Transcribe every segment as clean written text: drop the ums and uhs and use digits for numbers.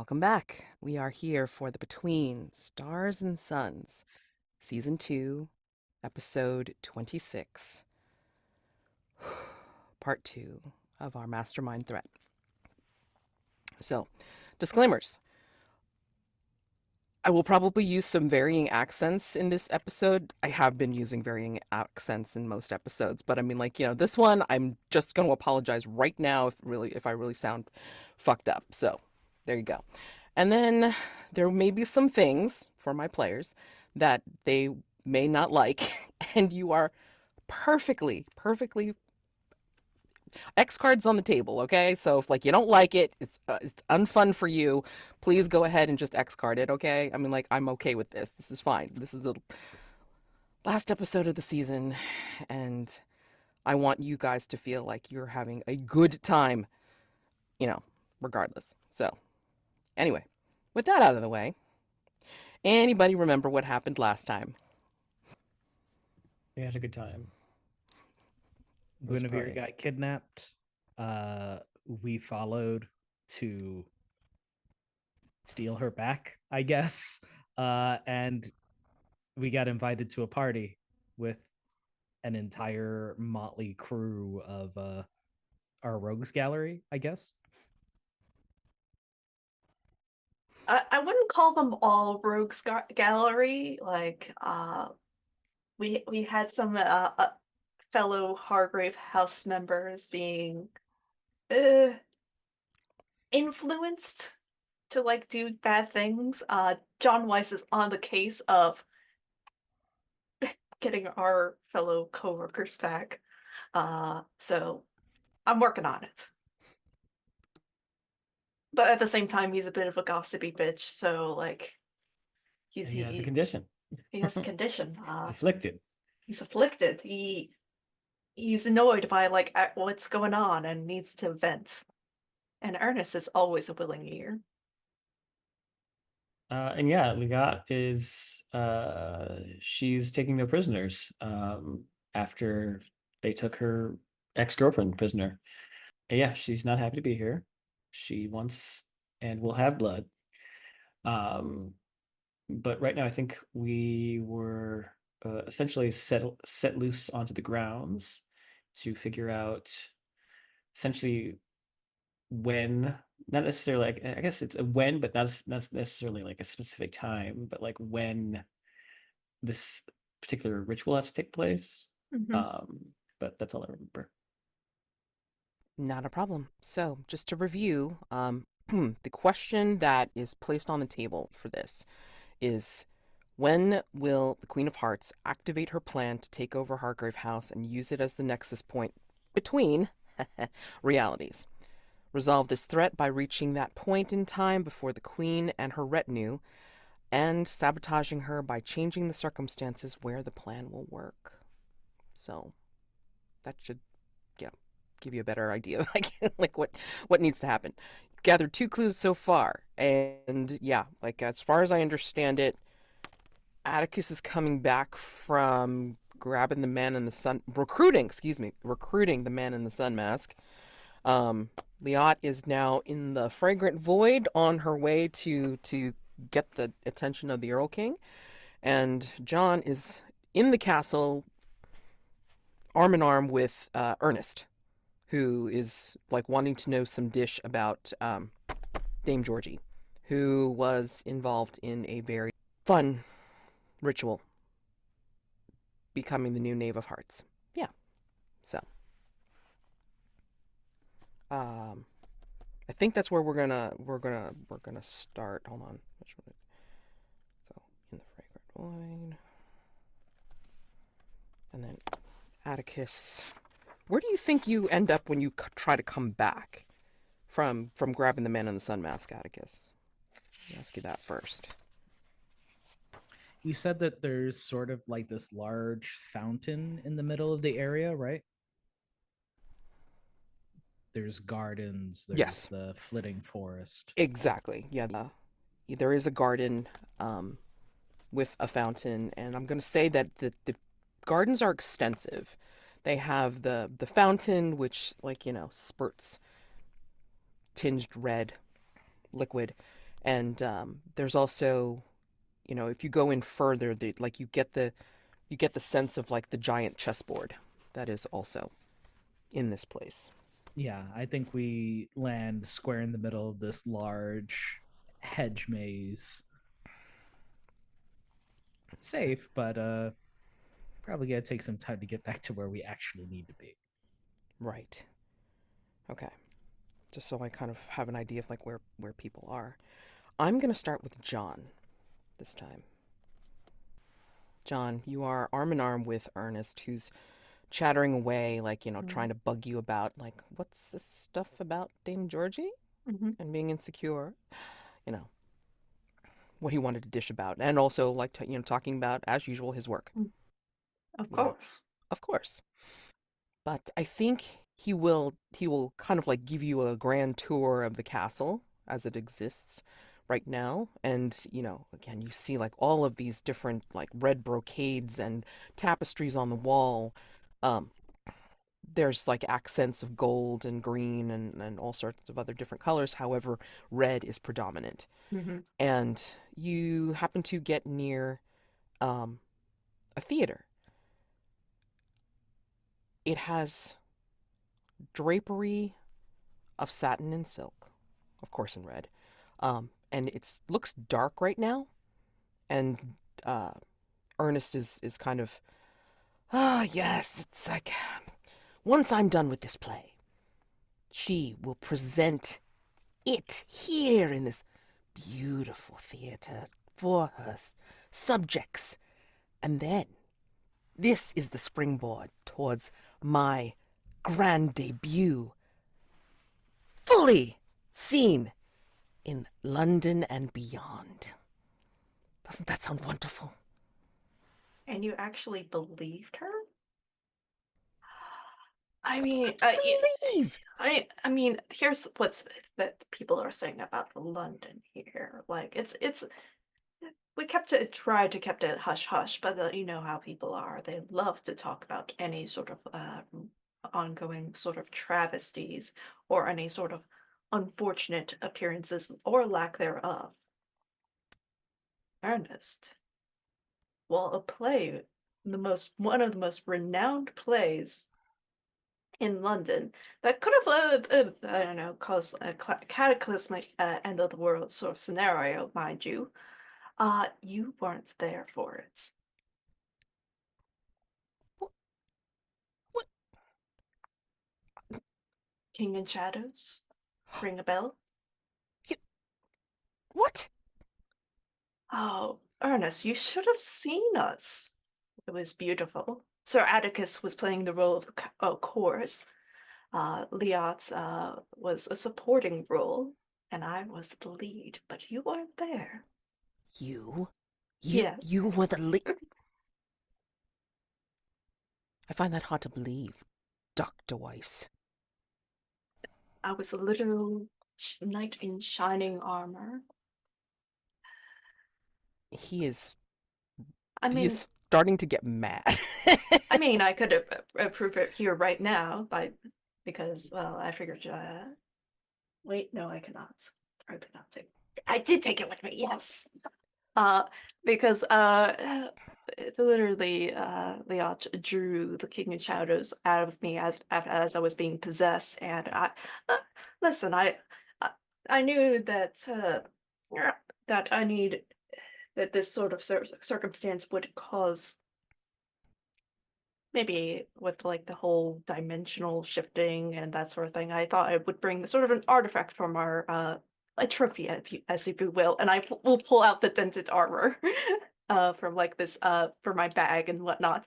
Welcome back. We are here for the Between Stars and Suns, Season 2, Episode 26, Part 2 of our Mastermind Threat. So, disclaimers. I will probably use some varying accents in this episode. I have been using varying accents in most episodes, but I mean, this one, I'm just going to apologize right now if I really sound fucked up. So, there you go. And then there may be some things for my players that they may not like, and you are perfectly X cards on the table, okay? So if you don't like it, it's unfun for you. Please go ahead and just X card it, okay? I mean, I'm okay with this. This is fine. This is the last episode of the season, and I want you guys to feel like you're having a good time, regardless. So, anyway, with that out of the way, anybody remember what happened last time? We had a good time. Guinevere got kidnapped. We followed to steal her back, I guess. And we got invited to a party with an entire motley crew of our rogues gallery, I guess. I wouldn't call them all rogues gallery. We had some fellow Hargrave house members being influenced to do bad things. John Weiss is on the case of getting our fellow co-workers back. So I'm working on it. But at the same time, he's a bit of a gossipy bitch, so he has a condition. He has a condition. He's afflicted. He's afflicted. He's annoyed by what's going on and needs to vent. And Ernest is always a willing ear. And yeah, Liat is she's taking their prisoners after they took her ex-girlfriend prisoner. And yeah, she's not happy to be here. She wants and will have blood. But right now I think we were essentially set loose onto the grounds to figure out essentially when, not necessarily I guess it's a when, but not necessarily a specific time, but when this particular ritual has to take place. Mm-hmm. But that's all I remember. Not a problem. So, just to review, the question that is placed on the table for this is, when will the Queen of Hearts activate her plan to take over Hargrave House and use it as the nexus point between realities? Resolve this threat by reaching that point in time before the Queen and her retinue, and sabotaging her by changing the circumstances where the plan will work. So, that should, give you a better idea of what needs to happen. Gathered 2 clues so far, and yeah, as far as I understand it, Atticus is coming back from grabbing the man in the sun, recruiting the man in the sun mask. Liat is now in the Fragrant Void on her way to get the attention of the Earl King, and John is in the castle arm in arm with Ernest, who is wanting to know some dish about Dame Georgie, who was involved in a very fun ritual, becoming the new Knave of Hearts. Yeah. So I think that's where we're gonna start. Hold on. So in the fragrant wine, and then Atticus. Where do you think you end up when you try to come back from grabbing the man in the sun mask, Atticus? Let me ask you that first. You said that there's sort of like this large fountain in the middle of the area, right? There's gardens, there's Yes, the flitting forest. exactly. Yeah, there is a garden with a fountain, and I'm going to say that the gardens are extensive. They have the fountain, which spurts tinged red liquid, and there's also if you go in further, you get the sense of like the giant chessboard that is also in this place. Yeah, I think we land square in the middle of this large hedge maze. Safe, but probably gonna take some time to get back to where we actually need to be. Right. Okay. Just so I kind of have an idea of like where people are. I'm gonna start with John this time. John, you are arm in arm with Ernest, who's chattering away, like, trying to bug you about, like, what's this stuff about Dame Georgie Mm-hmm. and being insecure? You know, what he wanted to dish about. And also, like, talking about, as usual, his work. Of You know, course. of course. But I think he will kind of like give you a grand tour of the castle as it exists right now. And, again, you see like all of these different like red brocades and tapestries on the wall. Um, there's like accents of gold and green and all sorts of other different colors. However, red is predominant. Mm-hmm. And you happen to get near um, a theater. It has drapery of satin and silk, of course in red. And it looks dark right now. And uh, Ernest is kind of, yes, it's like, once I'm done with this play, she will present it here in this beautiful theater for her subjects. And then this is the springboard towards my grand debut, fully seen in London and beyond. Doesn't that sound wonderful? And you actually believed her? I mean, Believe! I mean, here's what's that people are saying about London here. Like, it's we tried to kept it hush hush, but you know how people are. They love to talk about any sort of ongoing sort of travesties or any sort of unfortunate appearances or lack thereof. Ernest, well, a play, one of the most renowned plays in London that could have, I don't know, caused a cataclysmic end of the world sort of scenario, mind you. You weren't there for it. What? What? King in Shadows? Ring a bell? You, what? Oh, Ernest, you should have seen us. It was beautiful. Sir Atticus was playing the role of the chorus. Liat was a supporting role, and I was the lead, but you weren't there. You? Yes. You were the lead? I find that hard to believe, Dr. Weiss. I was a literal knight in shining armor. He is I he mean, is starting to get mad. I could approve it here right now because, well, I figured. Wait, no, I cannot. I could not take. I did take it with me. Yes. Because literally, Liat drew the King of Shadows out of me as I was being possessed, and listen, I knew that that I need that this sort of circumstance would cause maybe with like the whole dimensional shifting and that sort of thing, I thought I would bring sort of an artifact from our a trophy, as if you will, and will pull out the dented armor from like this for my bag and whatnot,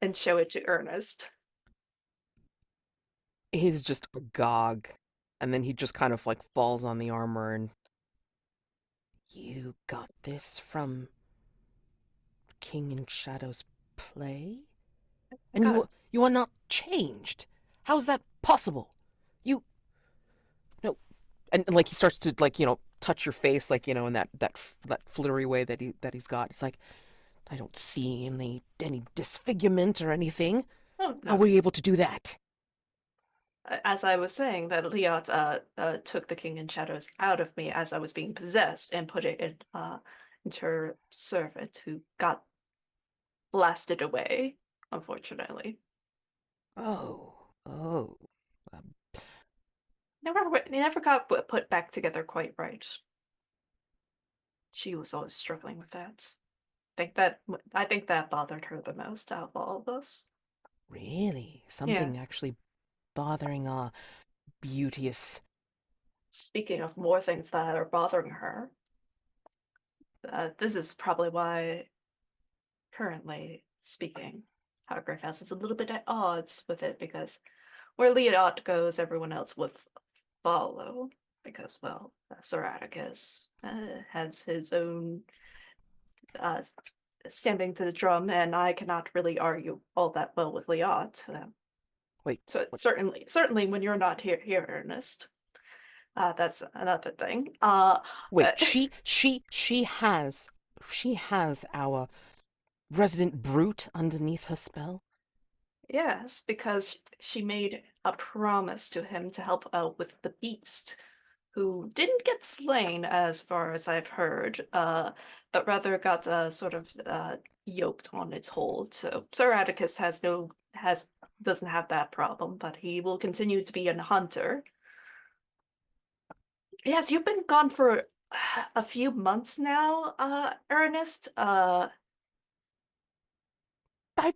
and show it to Ernest. He's just agog, and then he just kind of like falls on the armor and, you got this from King in Shadow's play? And Got it. you are not changed. How's that possible? You no, and like he starts to like touch your face like in that flittery way that he's got. It's like, I don't see any disfigurement or anything. Oh How no. were you able to do that? As I was saying, that Liat took the King in Shadows out of me as I was being possessed and put it into her servant, who got blasted away, unfortunately. Oh, oh. Um, They never got put back together quite right. She was always struggling with that. I think that bothered her the most out of all of us. really? Yeah. Something actually bothering our beauteous. Speaking of more things that are bothering her, this is probably why, currently speaking, Hargrave House is a little bit at odds with it, because where Liat goes, everyone else would follow. Because, well, Sir Atticus has his own uh, stamping to the drum, and I cannot really argue all that well with Liat. Wait, So what? certainly when you're not here, Ernest. That's another thing. Wait, she has our resident brute underneath her spell? Yes, because she made a promise to him to help out with the beast, who didn't get slain, as far as I've heard, but rather got sort of yoked on its hold. So Sir Atticus doesn't have that problem, but he will continue to be a hunter. Yes, you've been gone for a few months now, Ernest. I've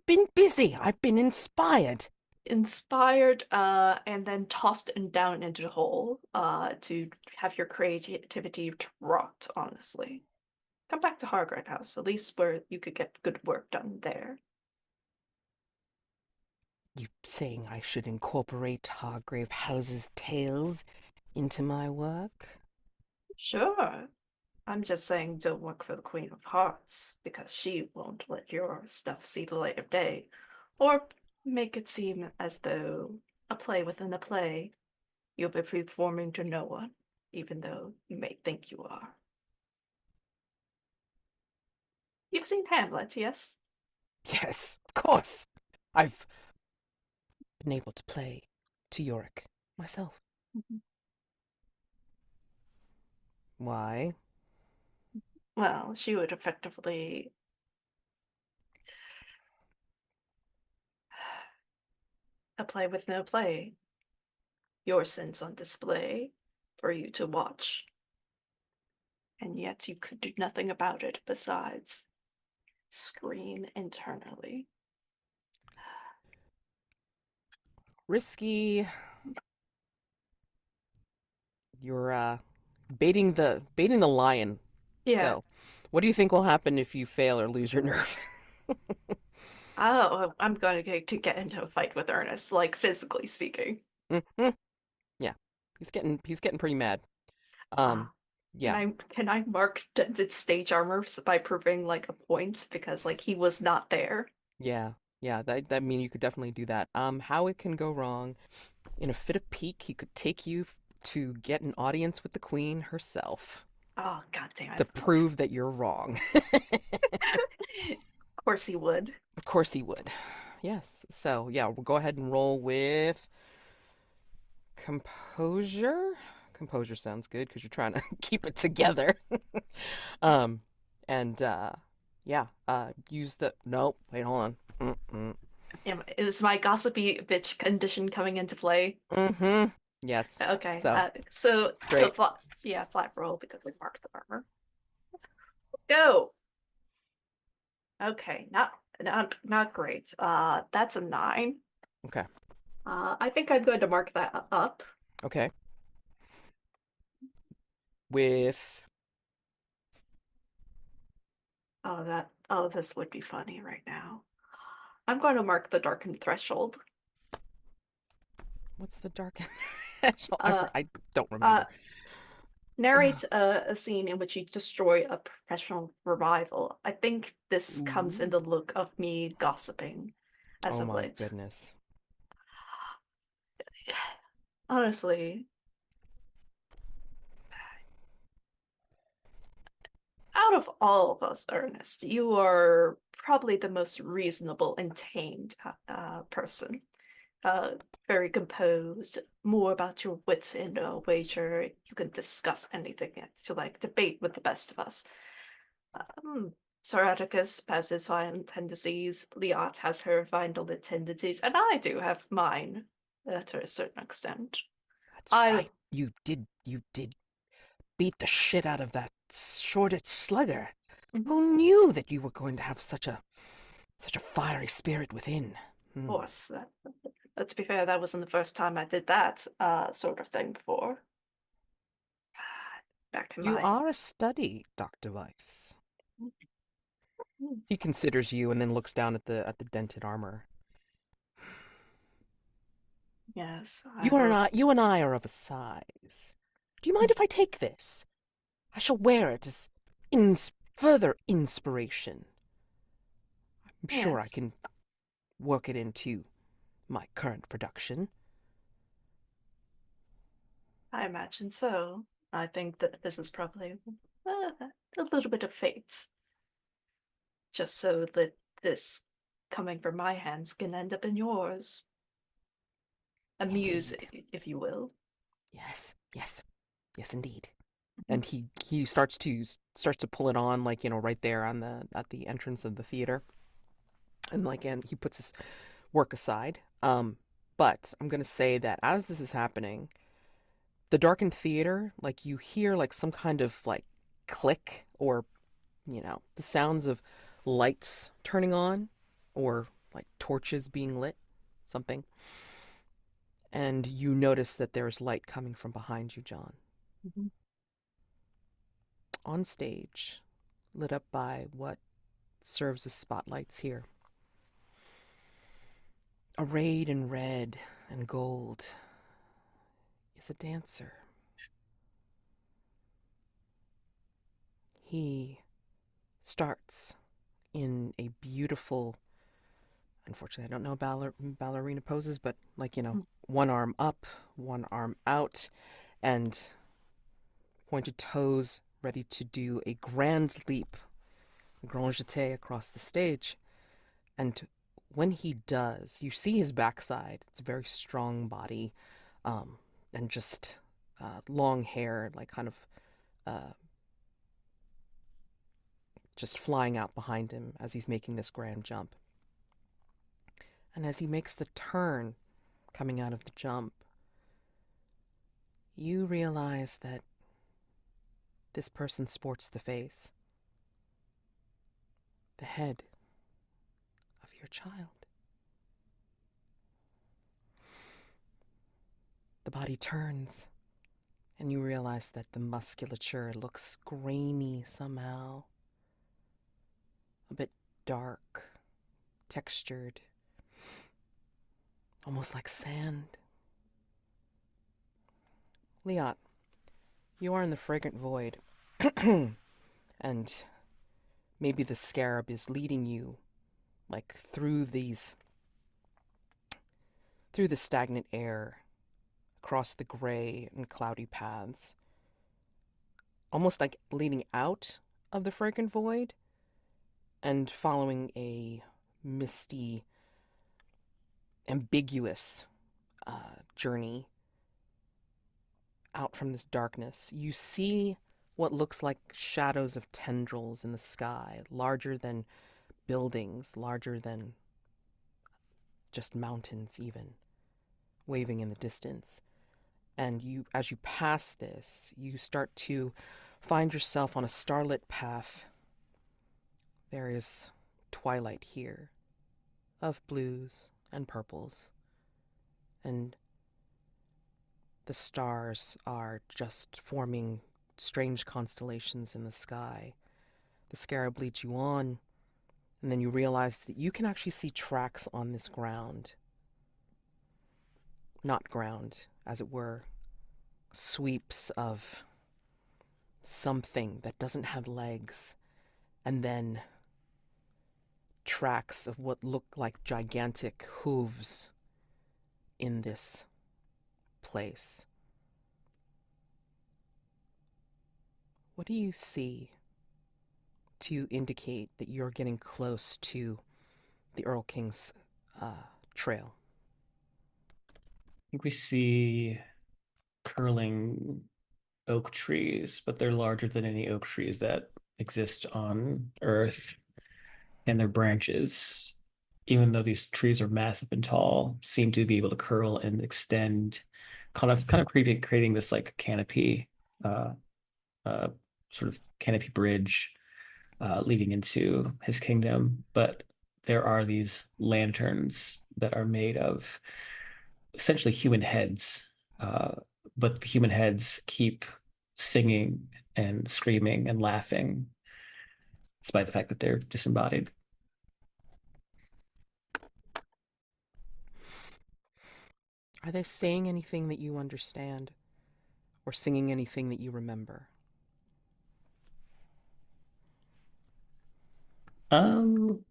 been busy. I've been inspired. Inspired, and then tossed and down into the hole, to have your creativity dropped, honestly. Come back to Hargrave House, at least where you could get good work done there. You saying I should incorporate Hargrave House's tales into my work? Sure. I'm just saying don't work for the Queen of Hearts, because she won't let your stuff see the light of day. Or make it seem as though a play within a play, you'll be performing to no one, even though you may think you are. You've seen Hamlet, yes? Yes, of course. I've been able to play to Yorick myself. Mhm. Why? Well, she would effectively a play with no play, your sins on display for you to watch, and yet you could do nothing about it besides scream internally. Risky. You're baiting the lion. Yeah. So, what do you think will happen if you fail or lose your nerve? Oh, I'm going to get into a fight with Ernest, like physically speaking. Mhm. Yeah, he's getting pretty mad. Ah, Yeah, can I mark dented stage armor by proving like a point, because like he was not there? yeah, yeah. That mean you could definitely do that. How it can go wrong? In a fit of pique, he could take you to get an audience with the queen herself Oh, god damn to it. prove that you're wrong. Of course he would. Of course he would. Yes. So yeah, we'll go ahead and roll with composure. Composure sounds good because you're trying to keep it together. um, and yeah, use the nope. Wait, hold on. Is my gossipy bitch condition coming into play? Mm-hmm. Yes. Okay, So so great. flat, yeah, flat roll because we marked the armor. Go. Okay, not Not great. That's a 9. Okay. I think I'm going to mark that up. Okay. With This would be funny right now. I'm going to mark the darkened threshold. what's the dark? Uh, I don't uh, remember. narrates a scene in which you destroy a professional revival. I think this comes in Ooh. the look of me gossiping as Oh of my late. goodness. Honestly, out of all of us, Ernest, you are probably the most reasonable and tamed person. Very composed, more about your wit in a wager. You can discuss anything to like debate with the best of us. Um, Sir Atticus has his violent tendencies, Liat has her violent tendencies, and I do have mine to a certain extent. That's I, right. You did beat the shit out of that shorted slugger. of Who knew that you were going to have such a fiery spirit within? course, to be fair, that wasn't the first time I did that sort of thing before. Back in You my. are a study, Dr. Weiss. Hmm, He considers you and then looks down at the dented armor. yes, I You are wrote. not. You and I are of a size. Do you mind if I take this? I shall wear it as further inspiration. I'm sure I Yes, can work it into my current production. I imagine so. I think that this is probably a little bit of fate, just so that this coming from my hands can end up in yours. A muse, Indeed. if you will. Yes. Yes. Yes, indeed. Mhm. And he starts to pull it on, like, right there on the at the entrance of the theater. And he puts his work aside. But I'm gonna say that as this is happening, the darkened theater, like, you hear like some kind of like click, or the sounds of lights turning on, or like torches being lit, something. And you notice that there's light coming from behind you, John, Mhm. on stage, lit up by what serves as spotlights here. Arrayed in red and gold is a dancer. He starts in a beautiful, unfortunately, I don't know ballerina poses, but like, one arm up, one arm out, and pointed toes, ready to do a grand leap, a grand jeté across the stage. And when he does, you see his backside. It's a very strong body, um, and just long hair, like kind of uh, just flying out behind him as he's making this grand jump. And as he makes the turn coming out of the jump, you realize that this person sports the face, the head of your child. The body turns, and you realize that the musculature looks grainy somehow, a bit dark, textured, almost like sand. Liat, you are in the fragrant void, and maybe the scarab is leading you, like, through the stagnant air, across the gray and cloudy paths, almost like leading out of the fragrant void and following a misty, ambiguous journey out from this darkness. You see what looks like shadows of tendrils in the sky, larger than buildings, larger than just mountains, even, waving in the distance. And as you pass this, you start to find yourself on a starlit path. There is twilight here of blues and purples, and the stars are just forming strange constellations in the sky. The scarab leads you on, and then you realize that you can actually see tracks on this ground. Not ground, as it were, sweeps of something that doesn't have legs, and then tracks of what look like gigantic hooves in this place. What do you see to indicate that you're getting close to the Earl King's trail? I think we see curling oak trees, but they're larger than any oak trees that exist on Earth, and their branches, even though these trees are massive and tall, seem to be able to curl and extend, kind of creating this like canopy, uh, uh, sort of canopy bridge leading into his kingdom. But there are these lanterns that are made of essentially human heads, but the human heads keep singing and screaming and laughing, despite the fact that they're disembodied. Are they saying anything that you understand, or singing anything that you remember? Um,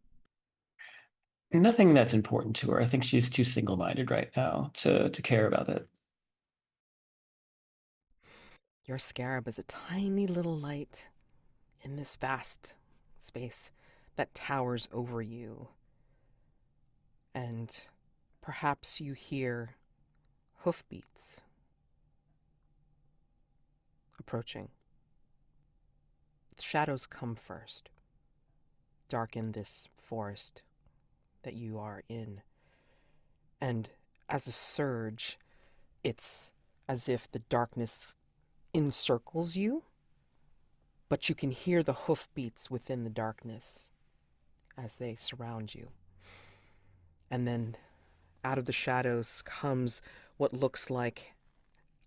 Nothing that's important to her. I think she's too single-minded right now to care about it. Your scarab is a tiny little light in this vast space that towers over you. And perhaps you hear hoofbeats approaching. Shadows come first, darken this forest that you are in. And as a surge, it's as if the darkness encircles you, but you can hear the hoofbeats within the darkness as they surround you. And then out of the shadows comes what looks like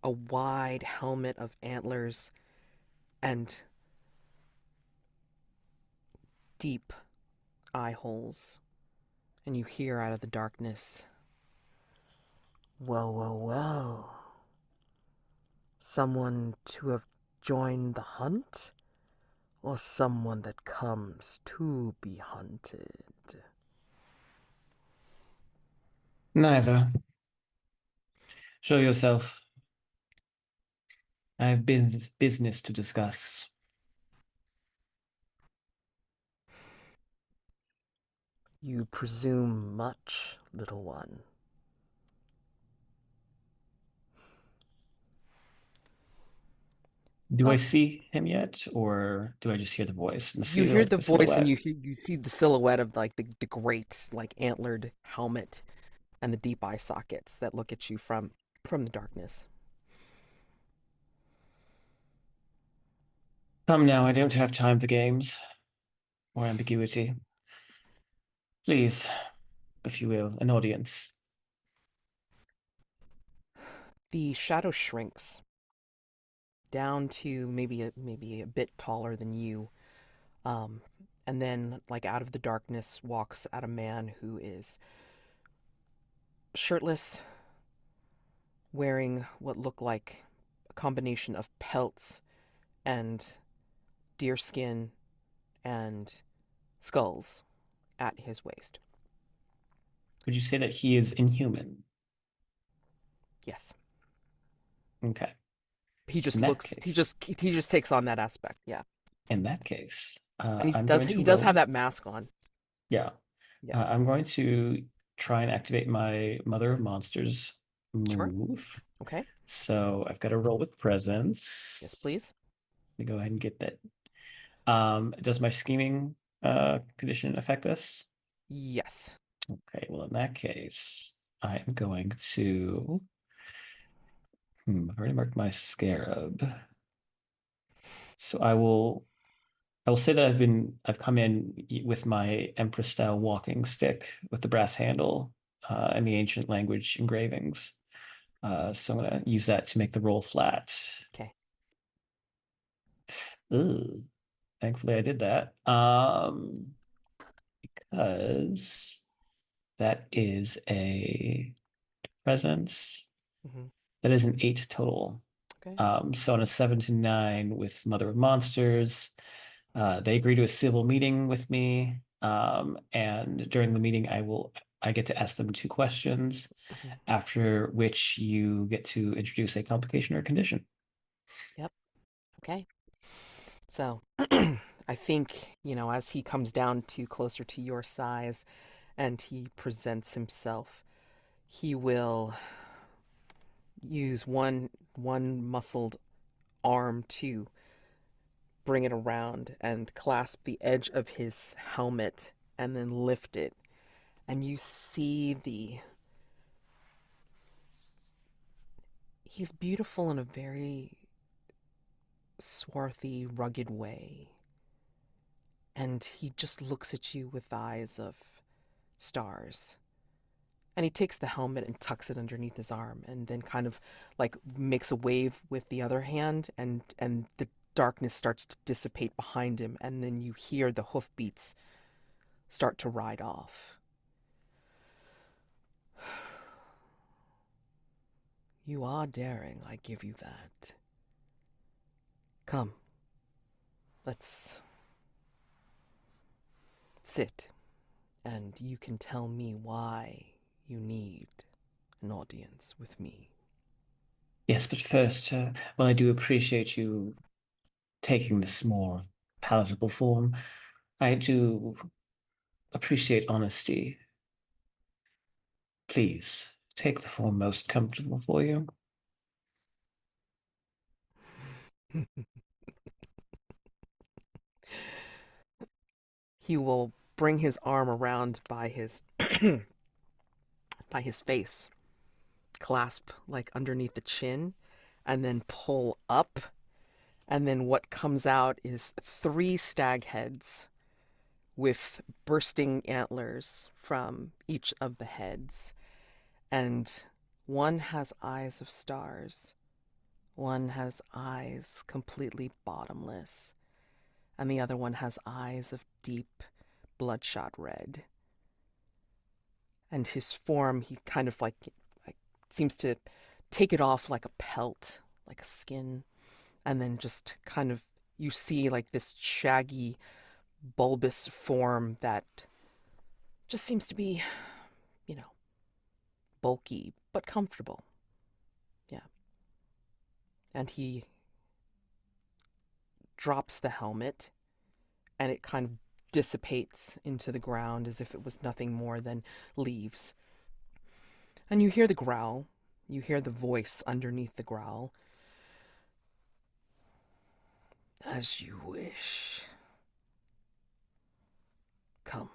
a wide helmet of antlers and deep eye holes. And you hear out of the darkness, "Well, well, well. Someone to have joined the hunt? Or someone that comes to be hunted?" Neither. Show yourself. I have business to discuss. You presume much, little one. Do I see him yet, or do I just hear the voice and You hear the the voice and silhouette? you see the silhouette of like the great like antlered helmet and the deep eye sockets that look at you from the darkness. Come now, I don't have time for games or ambiguity. Please, if you will, an audience. The shadow shrinks down to maybe a bit taller than you. Um, and then like out of the darkness walks out a man who is shirtless, wearing what look like a combination of pelts and deerskin and skulls at his waist. Would you say that he is inhuman? Yes. Okay. He just In that looks case, he just takes on that aspect, yeah. in that case, And I'm going to he does have roll. that mask on. Yeah, Yeah. I'm going to try and activate my Mother of Monsters Sure. move. Okay. So I've got to roll with Yes, presence. please. Let me go ahead and get that. Does my scheming condition affect this? Yes. Okay, well, in that case, I am going to. I've already marked my scarab. So I will I will say that I've come in with my Empress style walking stick with the brass handle and the ancient language engravings. So I'm gonna use that to make the roll flat. Okay. Ooh, thankfully I did that. Because that is a presence. Hmm. That is an 8 total. Okay. So on a 7 to 9 with Mother of Monsters, they agree to a civil meeting with me. And during the meeting, I get to ask them 2 questions, Hmm. after which you get to introduce a complication or condition. Yep. Okay. So I think, as he comes down to closer to your size and he presents himself, he will use one muscled arm to bring it around and clasp the edge of his helmet and then lift it. And you see he's beautiful in a very swarthy, rugged way. And he just looks at you with eyes of stars. And he takes the helmet and tucks it underneath his arm and then kind of like makes a wave with the other hand, and the darkness starts to dissipate behind him, and then you hear the hoofbeats start to ride off. You are daring, I give you that. Come, let's sit, and you can tell me why you need an audience with me. Yes, but first, well, I do appreciate you taking this more palatable form. I do appreciate honesty. Please take the form most comfortable for you. He will bring his arm around by his by his face, clasp like underneath the chin, and then pull up. And then what comes out is 3 stag heads with bursting antlers from each of the heads. And one has eyes of stars, one has eyes completely bottomless, and the other one has eyes of deep bloodshot red. And his form, he kind of like seems to take it off like a pelt, like a skin, and then just kind of you see like this shaggy, bulbous form that just seems to be, you know, bulky but comfortable. Yeah. And he drops the helmet and it kind of dissipates into the ground as if it was nothing more than leaves. And you hear the growl. You hear the voice underneath the growl. As you wish. Come.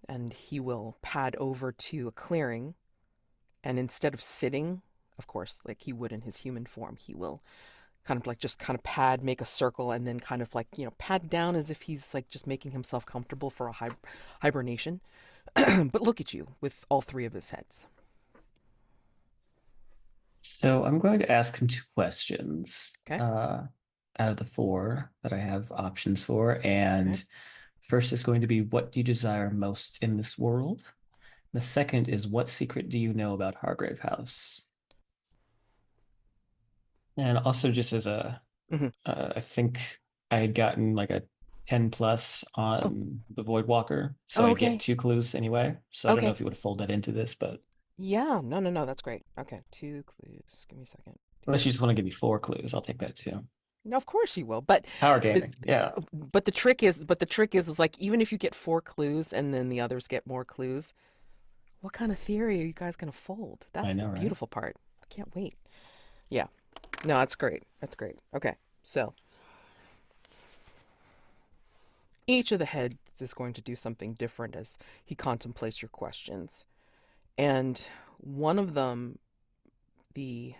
And he will pad over to a clearing, and instead of sitting, of course, like he would in his human form, he will kind of like just kind of pad, make a circle, and then kind of like, pad down as if he's like just making himself comfortable for a hibernation. But look at you with all 3 of his heads. So I'm going to ask him 2 questions Okay. Out of the 4 that I have options for. And Okay. first is going to be, what do you desire most in this world? The second is, what secret do you know about Hargrave House? And also, just as Hmm. I think I had gotten like a 10 plus Oh. on the Void Walker, so Oh, I get okay. 2 clues anyway. So I don't know Okay. if you would fold that into this, but Yeah. No. That's great. Okay. 2 clues. Give me a second. unless you 2. just want to give me 4 clues, I'll take that too. No, of course you will. But Power the gaming, yeah, but the trick is like even if you get 4 clues and then the others get more clues, what kind of theory are you guys gonna fold? I That's the know, right? beautiful part. I can't wait. Yeah. No, that's great. That's great. Okay. So each of the heads is going to do something different as he contemplates your questions. And one of them, the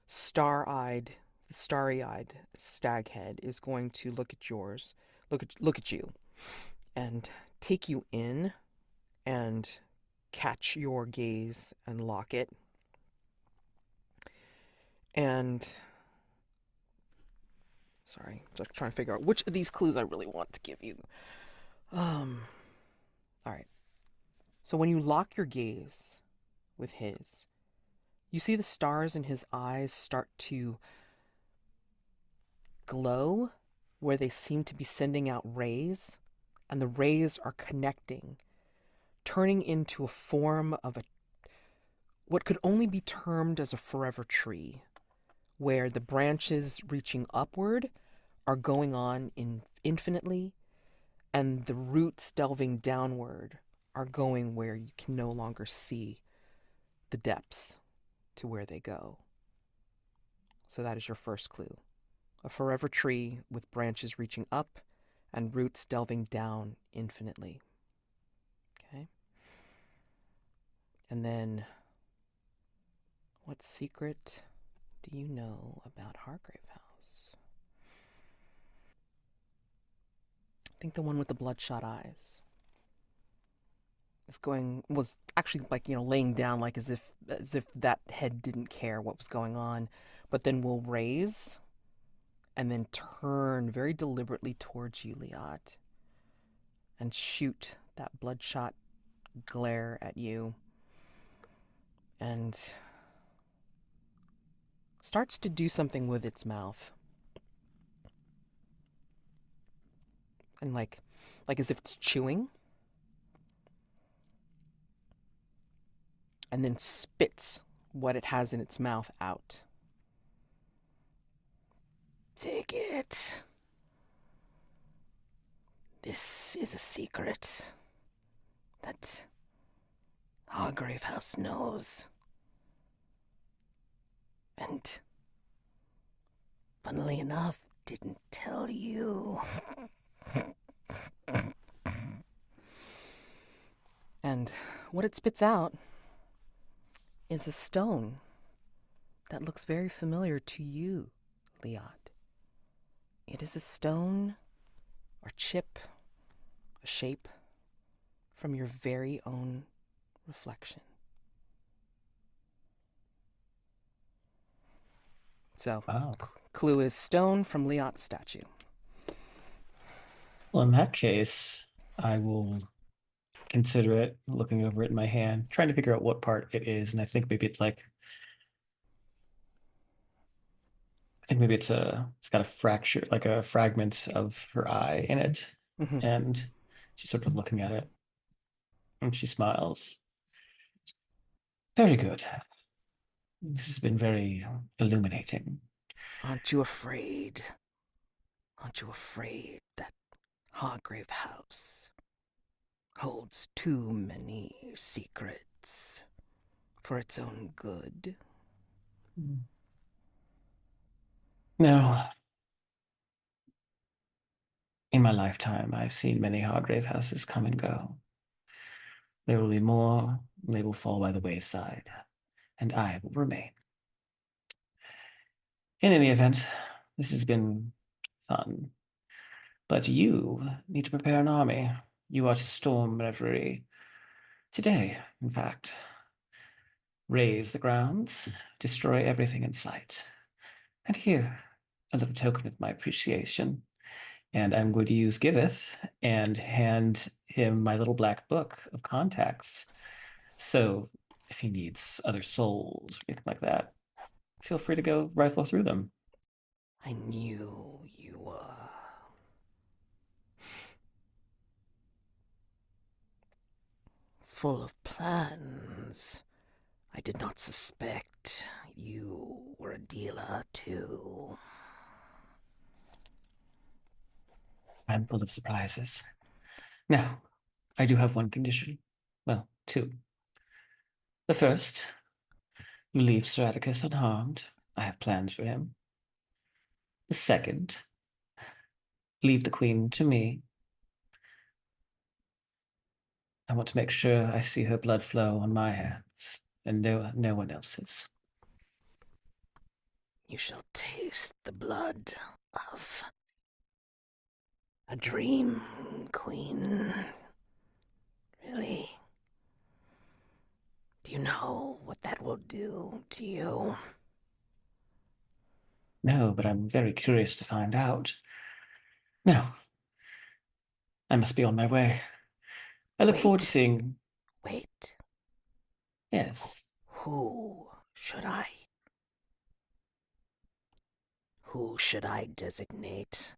star-eyed, the the starry-eyed stag head is going to look at yours, look at you, and take you in and catch your gaze and lock it. And sorry, just trying to figure out which of these clues I really want to give you. All right. So when you lock your gaze with his, you see the stars in his eyes start to glow where they seem to be sending out rays, and the rays are connecting, turning into a form of what could only be termed as a forever tree, where the branches reaching upward are going on infinitely, and the roots delving downward are going where you can no longer see the depths to where they go. So that is your first clue. A forever tree with branches reaching up and roots delving down infinitely. Okay? And then, what secret do you know about Hargrave House? I think the one with the bloodshot eyes was actually like, laying down like as if that head didn't care what was going on, but then will raise and then turn very deliberately towards you, Liat, and shoot that bloodshot glare at you, and starts to do something with its mouth. And like as if it's chewing. And then spits what it has in its mouth out. Take it. This is a secret that Hargrave House knows. And, funnily enough, didn't tell you. And what it spits out is a stone that looks very familiar to you, Liat. It is a stone or chip, a shape from your very own reflection. So, Wow. clue is stone from Liat's statue. Well, in that case, I will consider it, looking over it in my hand, trying to figure out what part it is. And I think maybe it's it's got a fracture, like a fragment of her eye in it. Mm-hmm. And she's sort of looking at it. And she smiles. Very good. This has been very illuminating. Aren't you afraid? Aren't you afraid that Hargrave House holds too many secrets for its own good? No. In my lifetime, I've seen many Hargrave houses come and go. There will be more, they will fall by the wayside, and I will remain. In any event, this has been fun. But you need to prepare an army. You are to storm Reverie today, in fact. Raise the grounds, destroy everything in sight. And here, a little token of my appreciation. And I'm going to use Giveth and hand him my little black book of contacts. So if he needs other souls or anything like that, feel free to go rifle through them. I knew you were full of plans. I did not suspect you were a dealer, too. I'm full of surprises. Now, I do have one condition. Well, two. The first, you leave Sir Atticus unharmed. I have plans for him. The second, leave the Queen to me. I want to make sure I see her blood flow on my hands and no one else's. You shall taste the blood of a dream queen. Really? Do you know what that will do to you? No, but I'm very curious to find out. Now, I must be on my way. I look forward to Wait, seeing. wait. Yes. Who should I? Who should I designate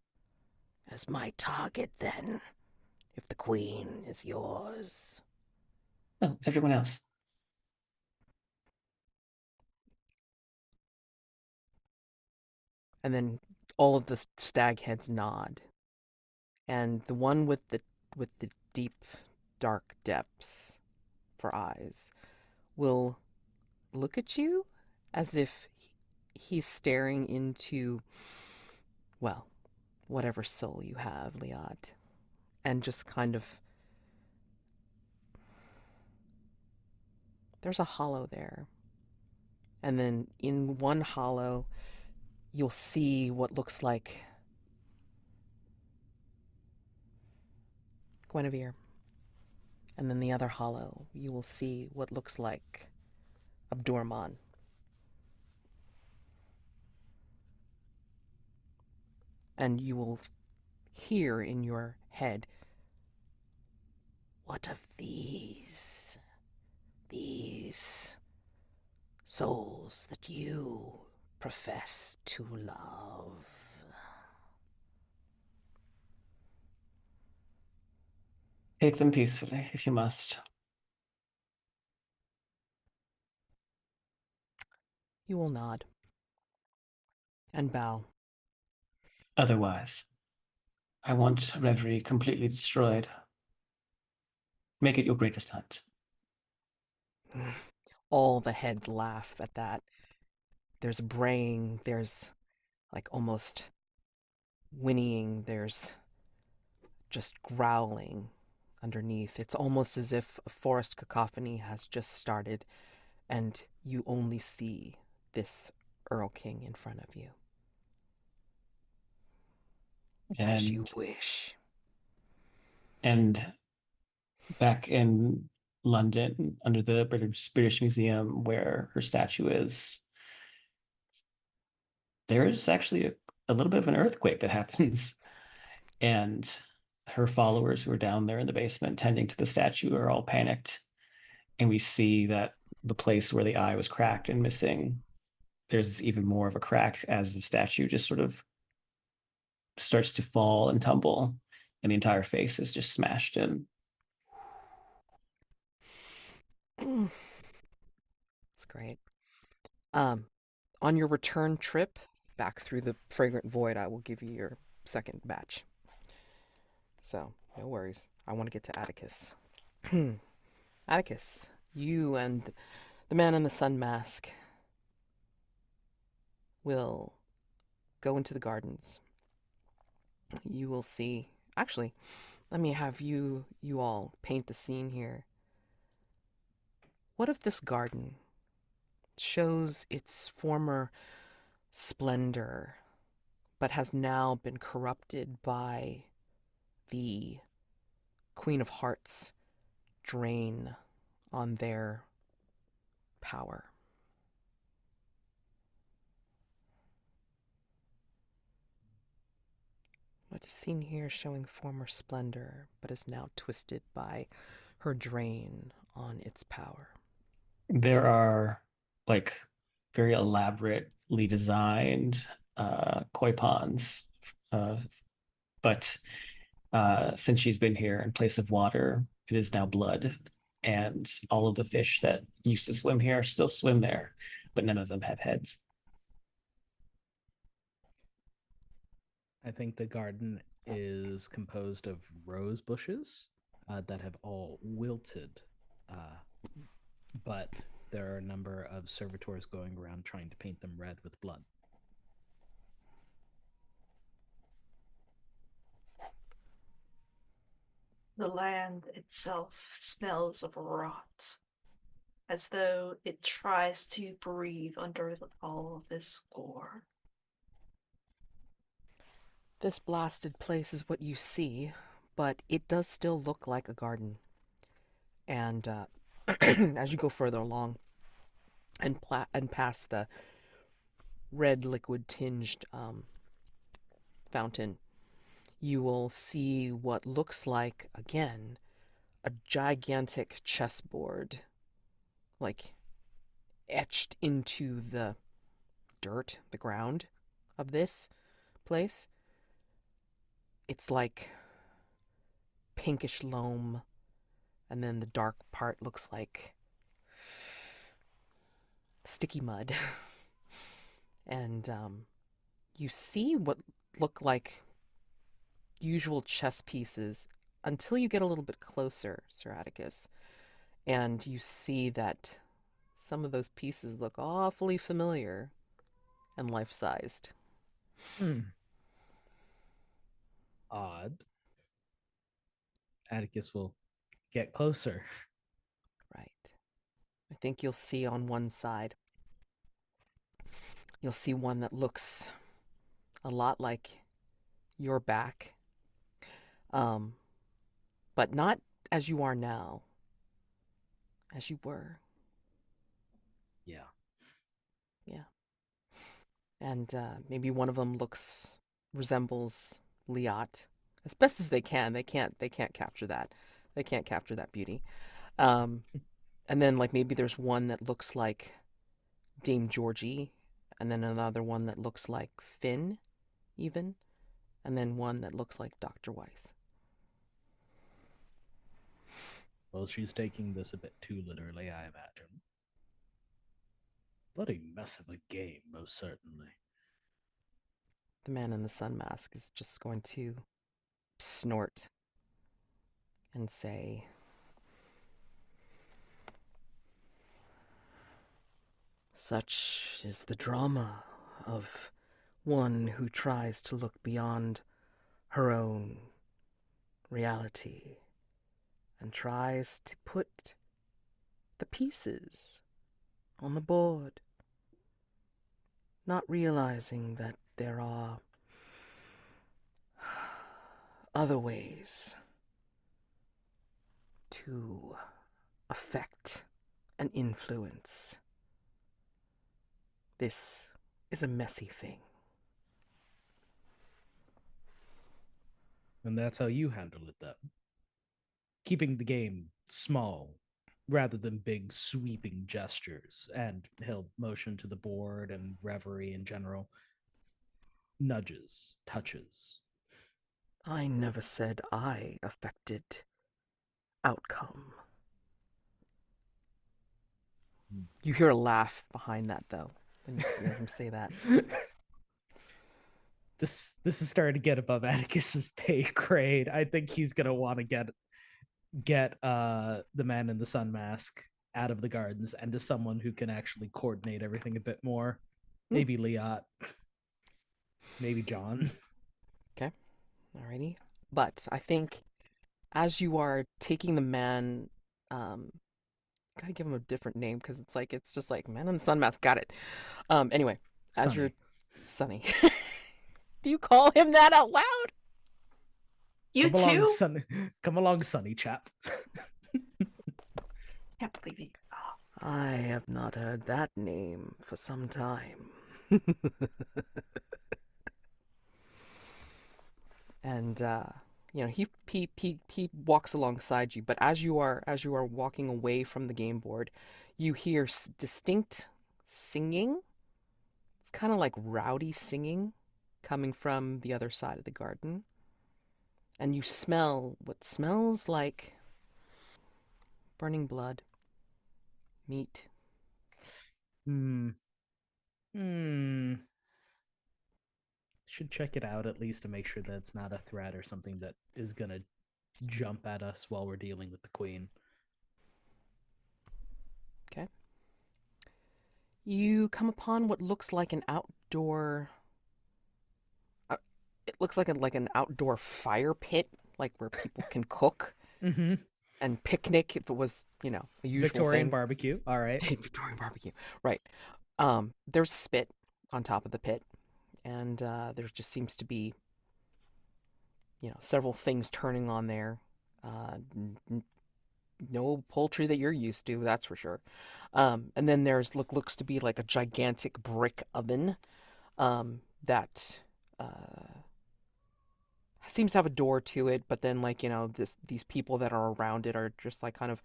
as my target then, if the queen is yours? Oh, everyone else. And then all of the stag heads nod. And the one with the deep dark depths for eyes will look at you as if he's staring into, well, whatever soul you have, Liat, and just kind of, there's a hollow there. And then in one hollow, you'll see what looks like Guinevere. And then the other hollow, you will see what looks like Abdurrahman. And you will hear in your head, what of these souls that you profess to love? Take them peacefully, if you must. You will nod and bow. Otherwise, I want Reverie completely destroyed. Make it your greatest hunt. All the heads laugh at that. There's braying, there's like almost whinnying, there's just growling underneath. It's almost as if a forest cacophony has just started and you only see this Earl King in front of you. As you And wish. and back in London, under the British Museum, where her statue is, there is actually a little bit of an earthquake that happens. And her followers who are down there in the basement tending to the statue are all panicked. And we see that the place where the eye was cracked and missing, there's even more of a crack as the statue just sort of starts to fall and tumble, and the entire face is just smashed in. It's great. Um, on your return trip back through the fragrant void, I will give you your second batch. So, no worries. I want to get to Atticus. Atticus, you and the man in the sun mask will go into the gardens. You will see. Actually, let me have you all paint the scene here. What if this garden shows its former splendor, but has now been corrupted by the Queen of Hearts' drain on their power? What is seen here showing former splendor, but is now twisted by her drain on its power. There are like very elaborately designed koi ponds, uh, but since she's been here, in place of water, it is now blood. And all of the fish that used to swim here still swim there, but none of them have heads. I think the garden is composed of rose bushes that have all wilted, uh, but there are a number of servitors going around trying to paint them red with blood. The land itself smells of rot. as though it tries to breathe under all of this gore. This blasted place is what you see, but it does still look like a garden. And as you go further along and past the red liquid tinged fountain, you will see what looks like, again, a gigantic chessboard, like etched into the dirt, the ground of this place. It's like pinkish loam, and then the dark part looks like sticky mud. And you see what look like usual chess pieces until you get a little bit closer, Sir Atticus, and you see that some of those pieces look awfully familiar and life-sized. Odd. Atticus will get closer. Right. I think you'll see on one side, you'll see one that looks a lot like your back, but not as you are now, as you were. Yeah. Yeah. And maybe one of them resembles Liat as best as they can. They can't capture that. They can't capture that beauty. And then like maybe there's one that looks like Dame Georgie, and then another one that looks like Finn, even, and then one that looks like Dr. Weiss. Well, she's taking this a bit too literally, I imagine. Bloody mess of a game, most certainly. The man in the sun mask is just going to snort and say, "Such is the drama of one who tries to look beyond her own reality and tries to put the pieces on the board, not realizing that there are other ways to affect and influence. This is a messy thing." And that's how you handle it, then. Keeping the game small rather than big sweeping gestures. And he'll motion to the board and Reverie in general. Nudges, touches. I never said I affected outcome. You hear a laugh behind that, though, when you hear him say that. This is starting to get above Atticus's pay grade. I think he's gonna want to get the man in the sun mask out of the gardens and to someone who can actually coordinate everything a bit more. Maybe Liat. Maybe John. Okay. Alrighty. But I think as you are taking the man, gotta give him a different name because it's just like man in the sun mask. Got it. Anyway, as Sonny. you're Sunny. Do you call him that out loud? You Come along, too? Sonny. Come along, Sonny chap. Can't believe you. Oh, I have not heard that name for some time. And he walks alongside you, but as you are walking away from the game board, you hear distinct singing. It's kind of like rowdy singing coming from the other side of the garden. And you smell what smells like burning blood, meat. Should check it out at least to make sure that it's not a threat or something that is gonna jump at us while we're dealing with the queen. Okay. You come upon what looks like an outdoor. It looks like an outdoor fire pit, like where people can cook. Mm-hmm. and picnic if it was, you know, a usual Victorian thing. barbecue. All right. Victorian barbecue, right? There's spit on top of the pit, and there just seems to be, you know, several things turning on there. No poultry that you're used to, that's for sure. And then there's looks to be like a gigantic brick oven that seems to have a door to it, but then like, you know, these people that are around it are just like kind of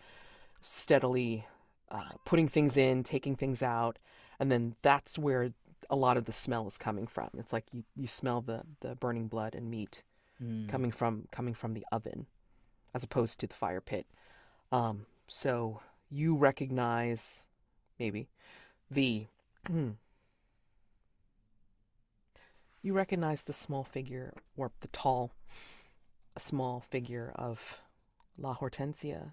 steadily putting things in, taking things out, and then that's where a lot of the smell is coming from. It's like you smell the burning blood and meat Mm. coming from the oven as opposed to the fire pit. So you recognize maybe the you recognize the small figure or the tall small figure of La Hortensia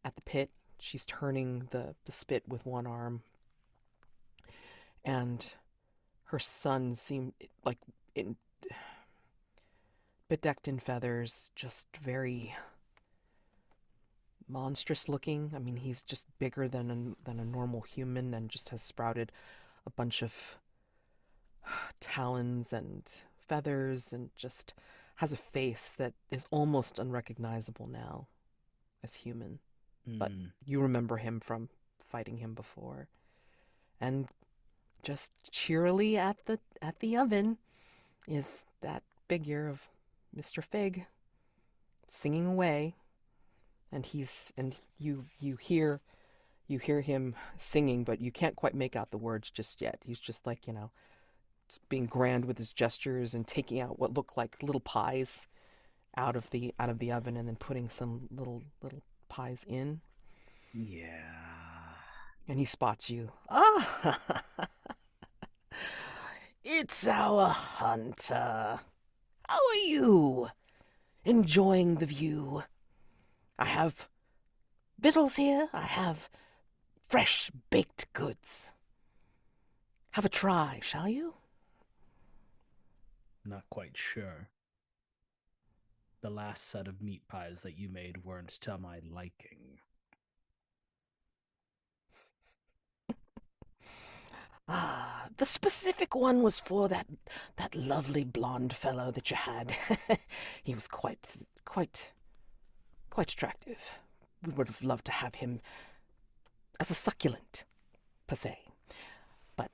at the pit. She's turning the spit with one arm, and her son seemed like in, bedecked in feathers, just very monstrous looking. I mean, he's just bigger than a normal human, and just has sprouted a bunch of talons and feathers, and just has a face that is almost unrecognizable now as human. But Mm. you remember him from fighting him before. And just cheerily at the oven is that figure of Mr. Fig singing away, and you hear him singing, but you can't quite make out the words just yet. He's just like, you know, just being grand with his gestures and taking out what look like little pies out of the oven, and then putting some little pies in. Yeah. And he spots you. Ah, it's our hunter. How are you? Enjoying the view? I have victuals here. I have fresh baked goods. Have a try, shall you? Not quite sure. The last set of meat pies that you made weren't to my liking. Ah, the specific one was for that lovely blonde fellow that you had. He was quite attractive. We would have loved to have him as a succulent, per se. But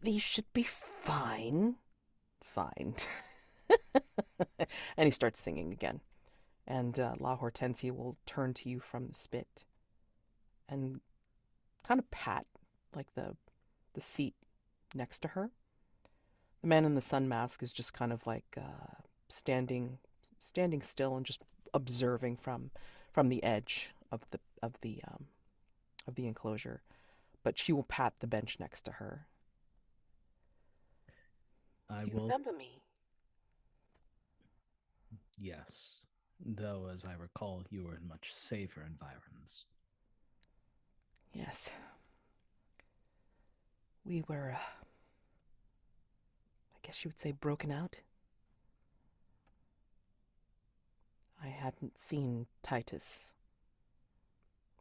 these should be fine. Fine. And he starts singing again. And La Hortensia will turn to you from the spit and kind of pat like the seat next to her. The man in the sun mask is just kind of like standing still and just observing from the edge of the enclosure. But she will pat the bench next to her. I Do you will. remember me? Yes. Though, as I recall, you were in much safer environs. Yes. We were, I guess you would say, broken out. I hadn't seen Titus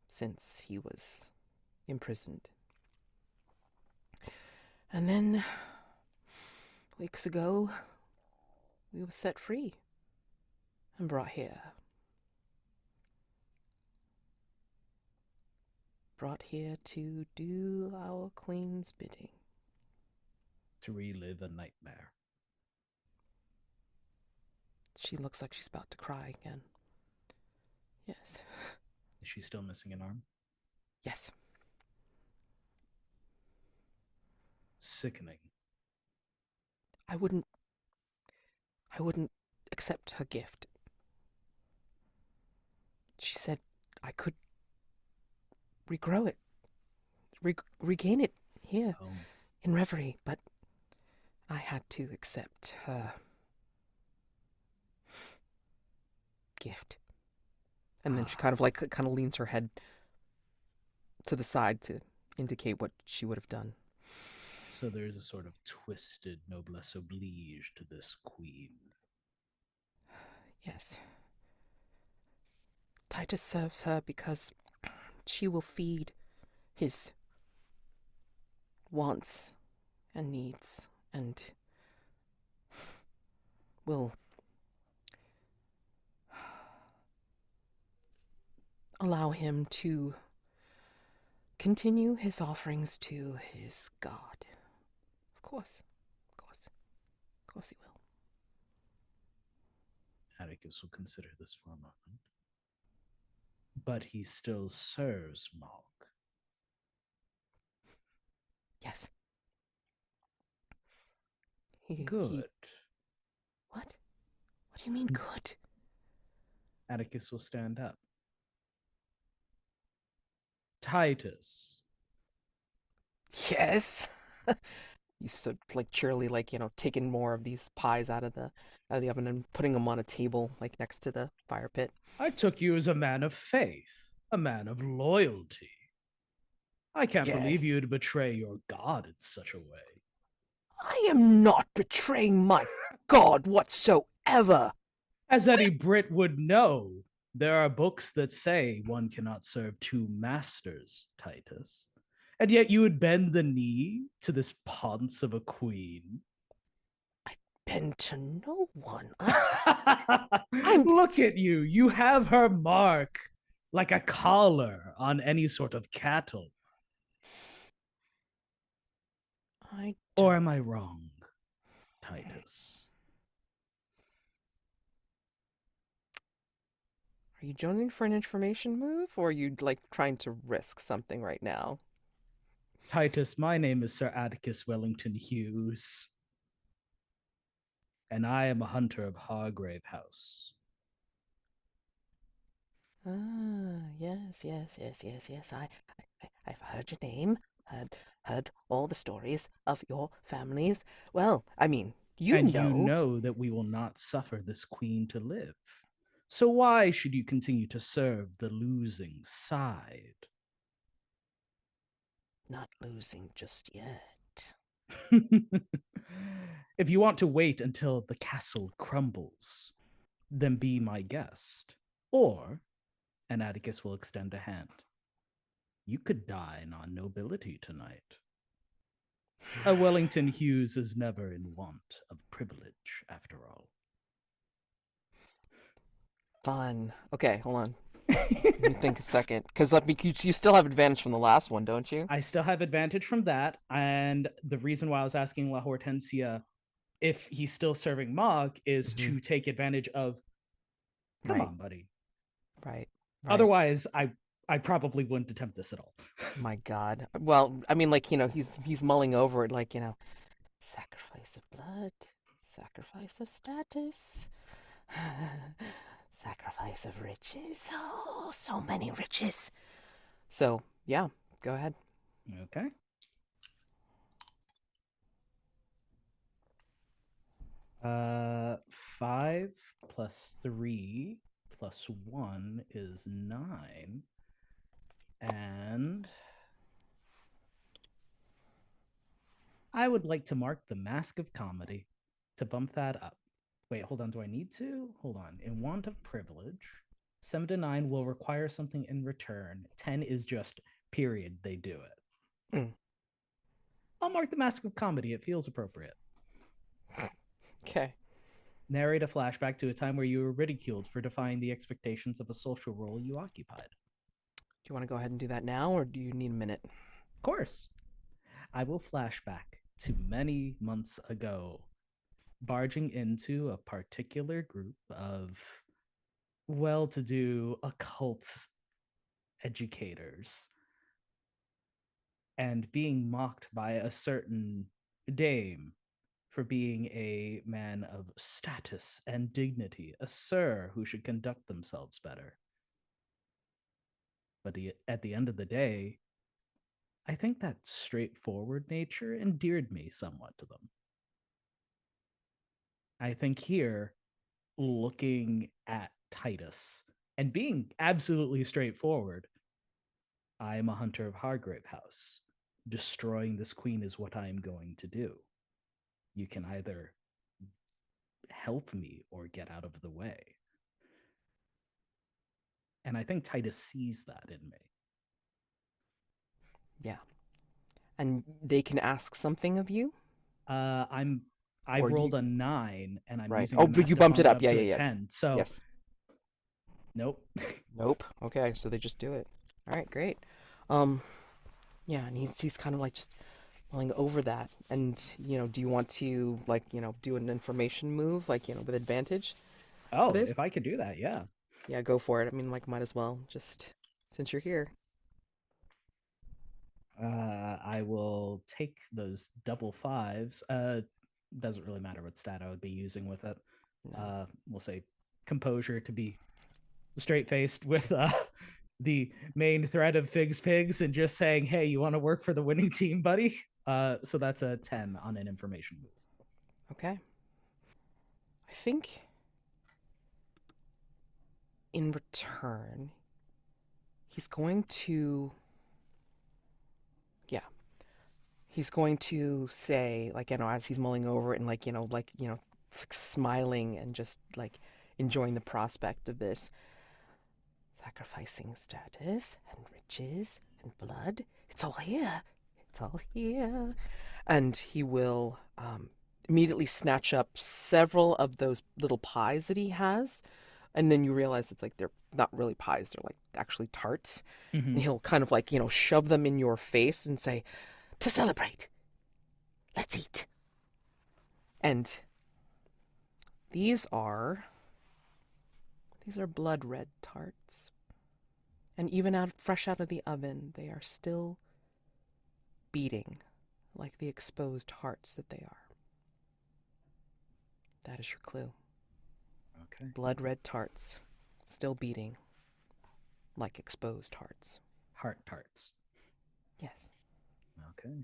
since he was imprisoned. And then, weeks ago, we were set free and brought here. Brought here to do our queen's bidding. To relive a nightmare. She looks like she's about to cry again. Yes. Is she still missing an arm? Yes. Sickening. I wouldn't accept her gift. She said I could regrow it, regain it here Oh, in Reverie, but I had to accept her gift. And then she kind of leans her head to the side to indicate what she would have done. so there is a sort of twisted noblesse oblige to this queen. Yes. Titus serves her because she will feed his wants and needs and will allow him to continue his offerings to his god. Of course, of course, of course he will. Atticus will consider this for a moment. But he still serves Malk. Yes. He, Good. what? What do you mean good? Atticus will stand up. Titus. Yes. You so like cheerily, like, taking more of these pies out of the oven and putting them on a table, like next to the fire pit. I took you as a man of faith, a man of loyalty. I can't believe Yes. you'd betray your god in such a way. I am not betraying my god whatsoever. As any Brit would know, there are books that say one cannot serve two masters, Titus. And yet you would bend the knee to this ponce of a queen. I bend to no one. Look at you. You have her mark like a collar on any sort of cattle. Or am I wrong, Titus? Are you jonesing for an information move, or are you like trying to risk something right now? Titus, my name is Sir Atticus Wellington Hughes, and I am a hunter of Hargrave House. Yes. I've heard your name, heard all the stories of your families. Well, I mean, you know that we will not suffer this queen to live. So why should you continue to serve the losing side? Not losing just yet. If you want to wait until the castle crumbles, then be my guest. Or, and Atticus will extend a hand, you could dine on nobility tonight. A Wellington Hughes is never in want of privilege, after all. Fun. Okay, hold on. Let me think a second, because you still have advantage from the last one, don't you? I still have advantage from that, and the reason why I was asking La Hortensia if he's still serving Mog is to take advantage of. Come on, buddy. Right. Otherwise, I probably wouldn't attempt this at all. My God. Well, I mean, like, he's mulling over it, like, sacrifice of blood, sacrifice of status, sacrifice of riches. Oh, so many riches. So, yeah, go ahead. Okay. Uh, 5 plus 3 plus 1 is 9. And I would like to mark the Mask of Comedy to bump that up. Wait, hold on. Do I need to? Hold on. In want of privilege, 7 to 9 will require something in return. 10 is just period. They do it. I'll mark the Mask of Comedy. It feels appropriate. Okay. Narrate a flashback to a time where you were ridiculed for defying the expectations of a social role you occupied. Do you want to go ahead and do that now, or do you need a minute? Of course. I will flashback to many months ago, barging into a particular group of well-to-do occult educators and being mocked by a certain dame for being a man of status and dignity, a sir who should conduct themselves better. But at the end of the day, I think that straightforward nature endeared me somewhat to them. I think here, looking at Titus and being absolutely straightforward, I am a hunter of Hargrave House. Destroying this queen is what I am going to do. You can either help me or get out of the way. And I think Titus sees that in me. Yeah. And they can ask something of you? I Or rolled you... a 9 and I'm Right. using Oh, the but you math to bumped it bump it up. up Yeah, to yeah, a yeah. 10. So Yes. nope. Nope. Okay, so they just do it. All right, great. Yeah, and he's kind of like just mulling over that. And, do you want to, like, do an information move, like, with advantage for Oh, if this? I could do that, yeah. Yeah, go for it. I mean, like, might as well, just since you're here. I will take those double 5s. Doesn't really matter what stat I would be using with it. No. We'll say composure to be straight faced with the main threat of Figs Pigs and just saying, "Hey, you want to work for the winning team, buddy?" So that's a 10 on an information move. Okay. I think in return, he's going to... Yeah. He's going to say, like, as he's mulling over it and, like, smiling and just, like, enjoying the prospect of this. Sacrificing status and riches and blood. It's all here. It's all here. And he will immediately snatch up several of those little pies that he has. And then you realize it's like they're not really pies, they're like actually tarts. Mm-hmm. And he'll kind of like, shove them in your face and say, "To celebrate, let's eat." And these are blood red tarts. And even fresh out of the oven, they are still beating like the exposed hearts that they are. That is your clue. Okay. Blood red tarts, still beating like exposed hearts. Heart tarts. Yes. Okay.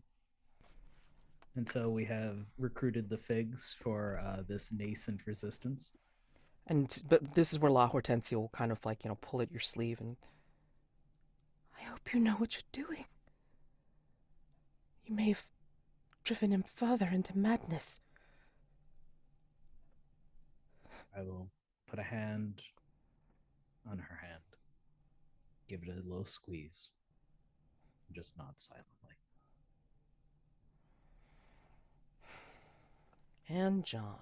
And so we have recruited the Figs for this nascent resistance. But this is where La Hortensia will kind of like, pull at your sleeve and... I hope you know what you're doing. You may have driven him further into madness. I will put a hand on her hand, give it a little squeeze, and just nod silently. And John.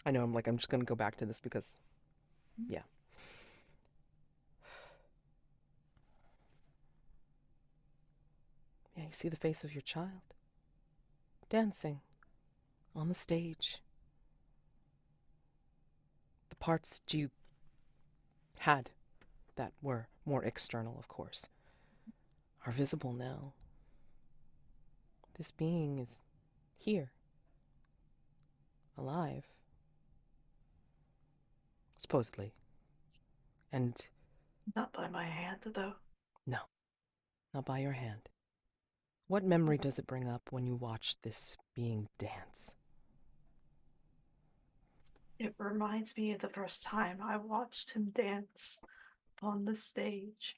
I know, I'm just going to go back to this because, yeah. Yeah, you see the face of your child dancing on the stage. The parts that you had that were more external, of course, are visible now. This being is here, alive, supposedly. And Not by my hand, though. no, not by your hand. What memory does it bring up when you watch this being dance? It reminds me of the first time I watched him dance on the stage.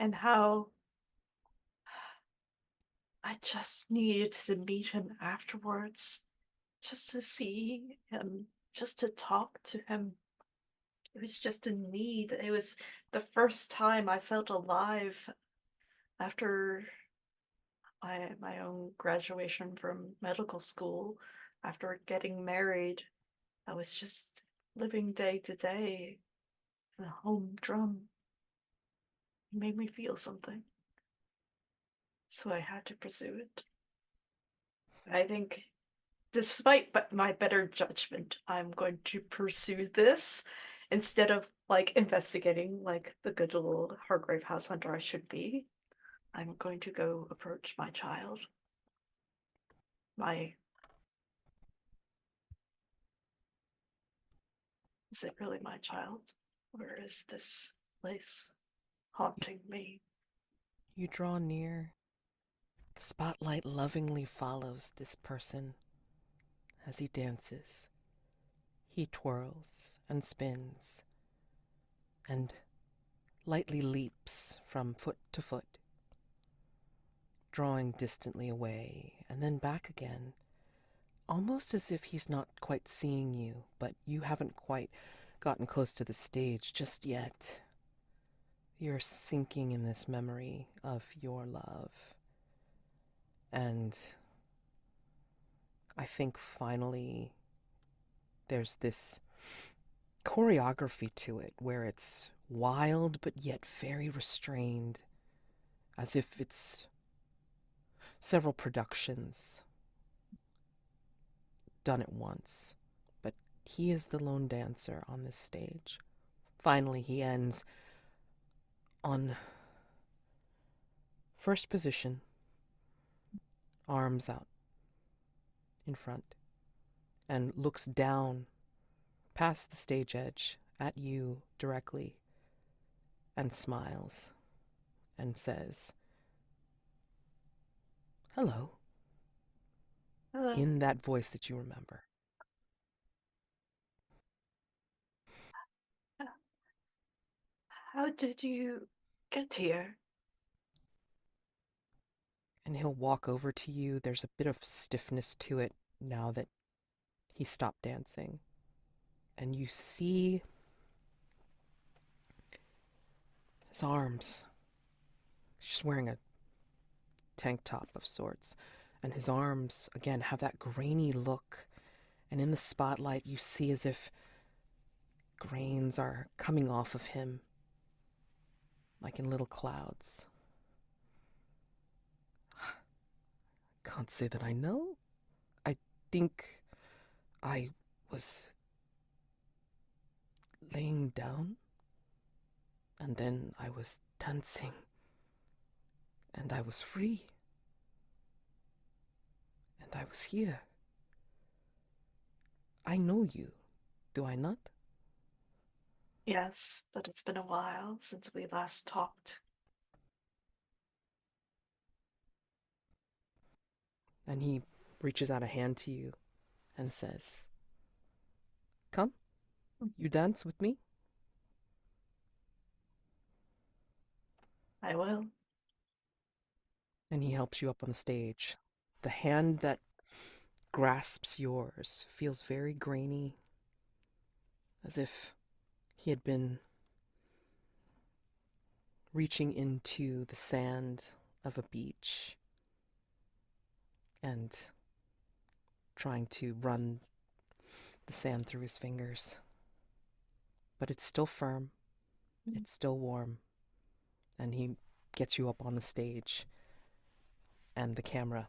And how I just needed to meet him afterwards. Just to see him, just to talk to him. It was just a need. It was the first time I felt alive after my own graduation from medical school, after getting married. I was just living day to day in a humdrum. It made me feel something. So I had to pursue it. I think, despite my better judgment, I'm going to pursue this instead of like investigating like the good little Hargrave house hunter I should be. I'm going to go approach my child. Is it really my child? Or is this place haunting me? You draw near. The spotlight lovingly follows this person as he dances. He twirls and spins and lightly leaps from foot to foot, drawing distantly away and then back again, almost as if he's not quite seeing you, but you haven't quite gotten close to the stage just yet. You're sinking in this memory of your love. And I think finally there's this choreography to it where it's wild but yet very restrained, as if it's several productions done at once. But he is the lone dancer on this stage. Finally, he ends on first position, arms out in front, and looks down past the stage edge at you directly and smiles and says, "Hello," Hello. in that voice that you remember. How did you get here? And he'll walk over to you. There's a bit of stiffness to it now that he stopped dancing. And you see his arms. He's wearing a tank top of sorts. And his arms, again, have that grainy look. And in the spotlight, you see as if grains are coming off of him, like in little clouds. Can't say that I know. I think I was laying down, and then I was dancing, and I was free, and I was here. I know you, do I not? Yes, but it's been a while since we last talked. And he reaches out a hand to you and says, "Come, you dance with me?" I will. And he helps you up on the stage. The hand that grasps yours feels very grainy, as if he had been reaching into the sand of a beach and trying to run the sand through his fingers. But it's still firm, it's still warm, and he gets you up on the stage, and the camera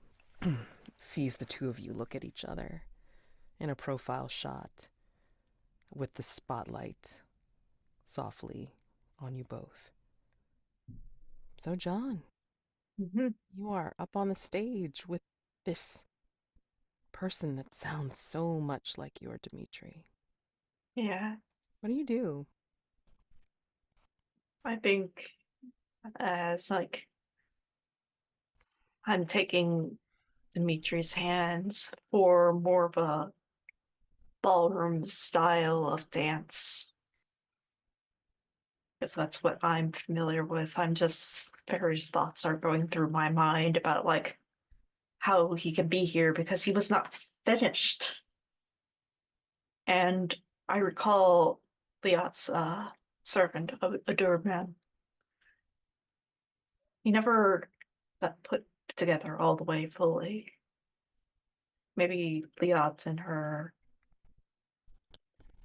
sees the two of you look at each other in a profile shot with the spotlight softly on you both. So, John, Mm-hmm. you are up on the stage with this person that sounds so much like your Dimitri. Yeah, What do you do? I think it's like I'm taking Dimitri's hands for more of a ballroom style of dance. Because that's what I'm familiar with. I'm just various thoughts are going through my mind about like how he can be here because he was not finished. And I recall Liat's servant, Adurman. He never got put together all the way fully. Maybe Liat in her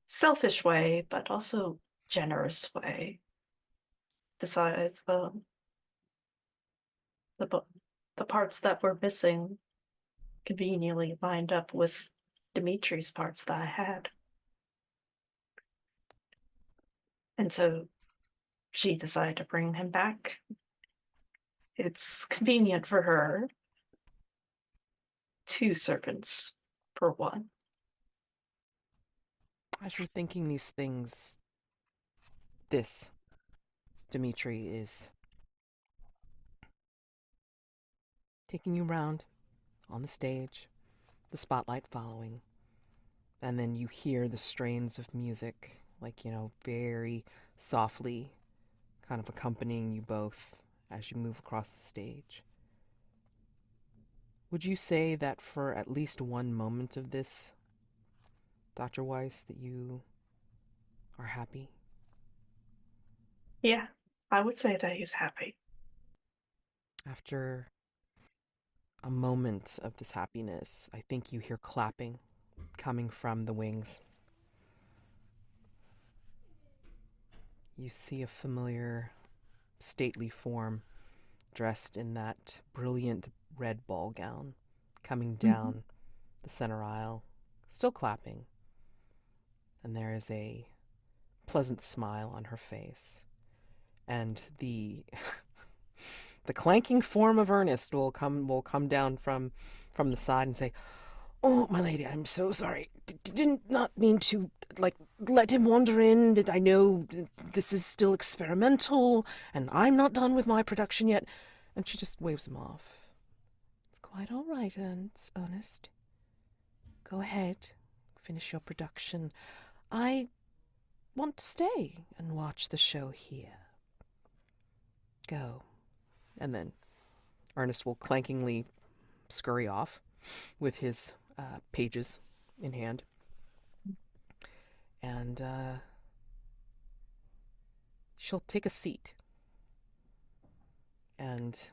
selfish way, but also generous way, decides, well, the, the parts that were missing conveniently lined up with Dimitri's parts that I had. And so she decided to bring him back. It's convenient for her. Two servants for one. As you're thinking these things, this Dimitri is taking you round on the stage, the spotlight following, and then you hear the strains of music, like, very softly kind of accompanying you both as you move across the stage. Would you say that for at least one moment of this, Dr. Weiss, that you are happy. Yeah, I would say that he's happy. After a moment of this happiness, I think you hear clapping coming from the wings. You see a familiar, stately form dressed in that brilliant red ball gown coming down the center aisle, still clapping. And there is a pleasant smile on her face. And the the clanking form of Ernest will come down from the side and say, "Oh, my lady, I'm so sorry. Didn't not mean to let him wander in. I know this is still experimental, and I'm not done with my production yet." And she just waves him off. "It's quite all right, Ernest. Go ahead, finish your production. I want to stay and watch the show here. Go." And then Ernest will clankingly scurry off with his pages in hand. And she'll take a seat. And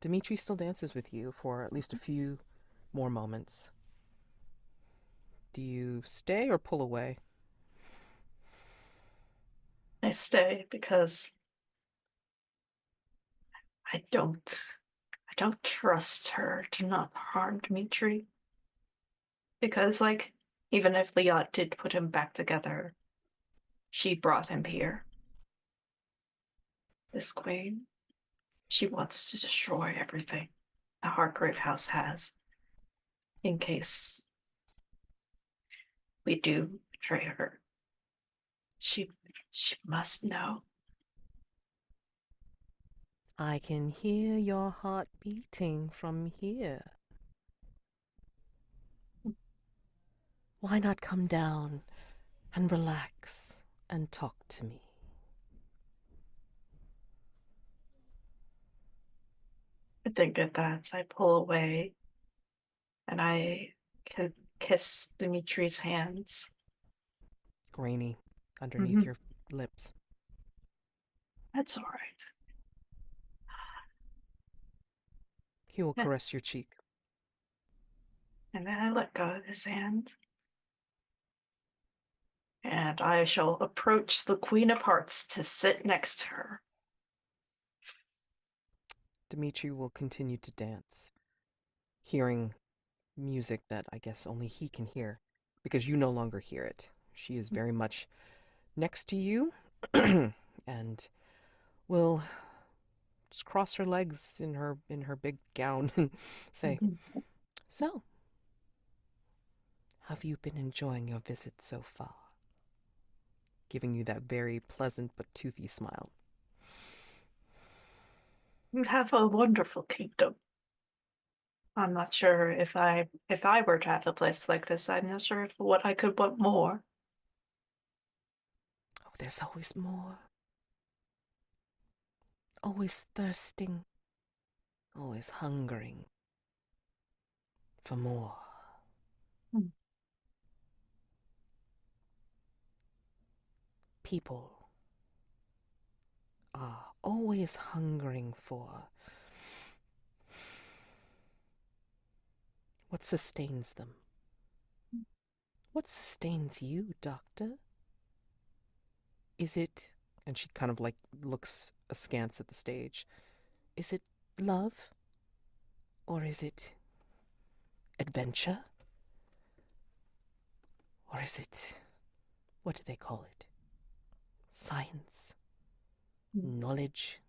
Dimitri still dances with you for at least a few more moments. Do you stay or pull away? I stay because I don't trust her to not harm Dmitri. Because, like, even if Liat did put him back together, she brought him here. This queen, she wants to destroy everything the Hargrave house has, in case we do betray her. She must know. I can hear your heart beating from here. Why not come down and relax and talk to me? I think at that, I pull away and I can kiss Dimitri's hands. Grainy underneath your lips. That's all right. He will caress your cheek. And then I let go of his hand. And I shall approach the Queen of Hearts to sit next to her. Dimitri will continue to dance, hearing music that I guess only he can hear, because you no longer hear it. She is very much next to you, and will just cross her legs in her big gown and say, "So, have you been enjoying your visit so far?" Giving you that very pleasant but toothy smile. You have a wonderful kingdom. I'm not sure if I were to have a place like this, I'm not sure what I could want more. Oh, there's always more. Always thirsting. Always hungering for more. People are always hungering for what sustains them. What sustains you, Doctor? Is it, and she kind of looks askance at the stage, is it love? Or is it adventure? Or is it, what do they call it? Science? Knowledge?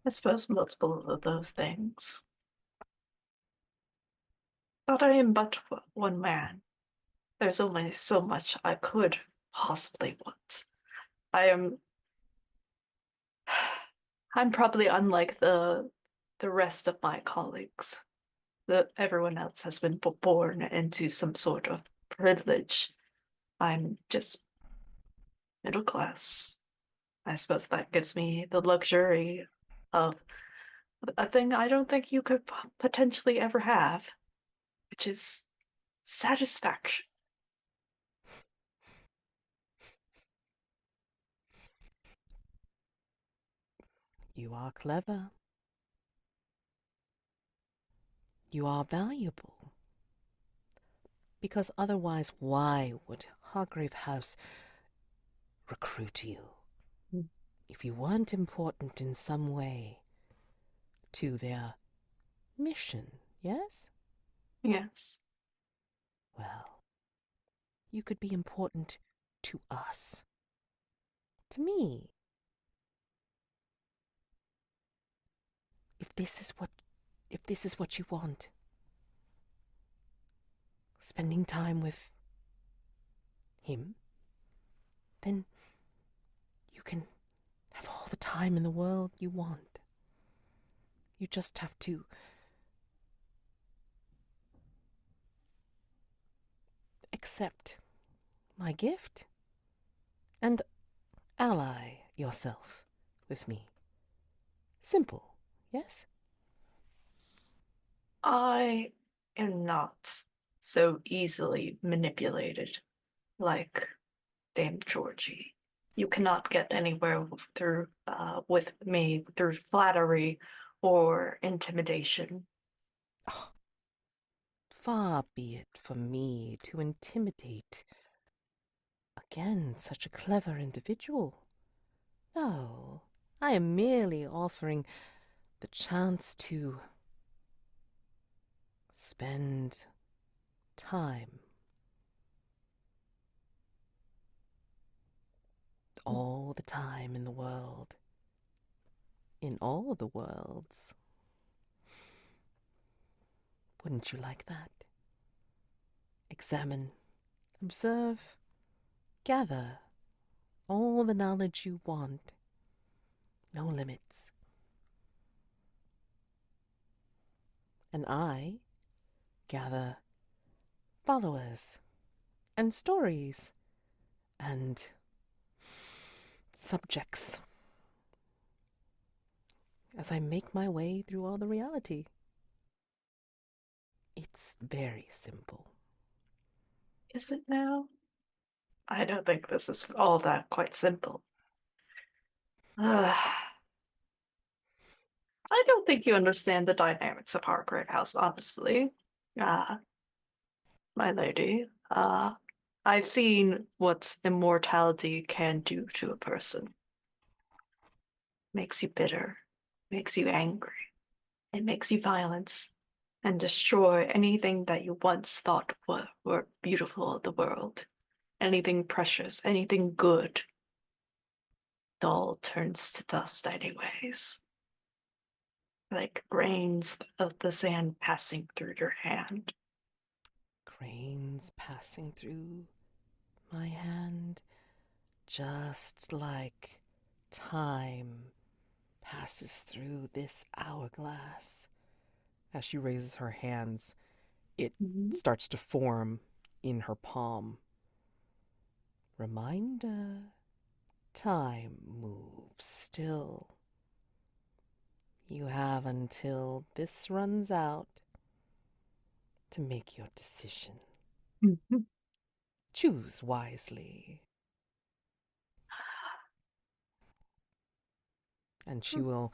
I suppose multiple of those things. But I am but one man. There's only so much I could possibly want. I'm probably unlike the rest of my colleagues. Everyone else has been born into some sort of privilege. I'm just middle class. I suppose that gives me the luxury of a thing I don't think you could potentially ever have, which is satisfaction. You are clever. You are valuable. Because otherwise, why would Hargrave House recruit you? If you weren't important in some way to their mission, yes? Yes. Well, you could be important to us. To me. If this is what you want, spending time with him, then you can have all the time in the world you want. You just have to accept my gift and ally yourself with me. Simple, yes? I am not so easily manipulated like Dame Georgie. You cannot get anywhere through with me through flattery or intimidation. Oh, far be it from me to intimidate again such a clever individual. No, I am merely offering the chance to spend time. All the time in the world. In all the worlds. Wouldn't you like that? Examine, observe, gather all the knowledge you want. No limits. And I gather followers and stories and subjects as I make my way through all the reality. It's very simple. Is it now? I don't think this is all that quite simple. I don't think you understand the dynamics of Hargrave House, honestly. My lady. I've seen what immortality can do to a person. Makes you bitter, makes you angry, it makes you violent, and destroy anything that you once thought were beautiful of the world. Anything precious, anything good. It all turns to dust anyways. Like grains of the sand passing through your hand. Grains passing through my hand, just like time passes through this hourglass. As she raises her hands, it starts to form in her palm. Reminder, time moves still. You have until this runs out to make your decision. Choose wisely. And she will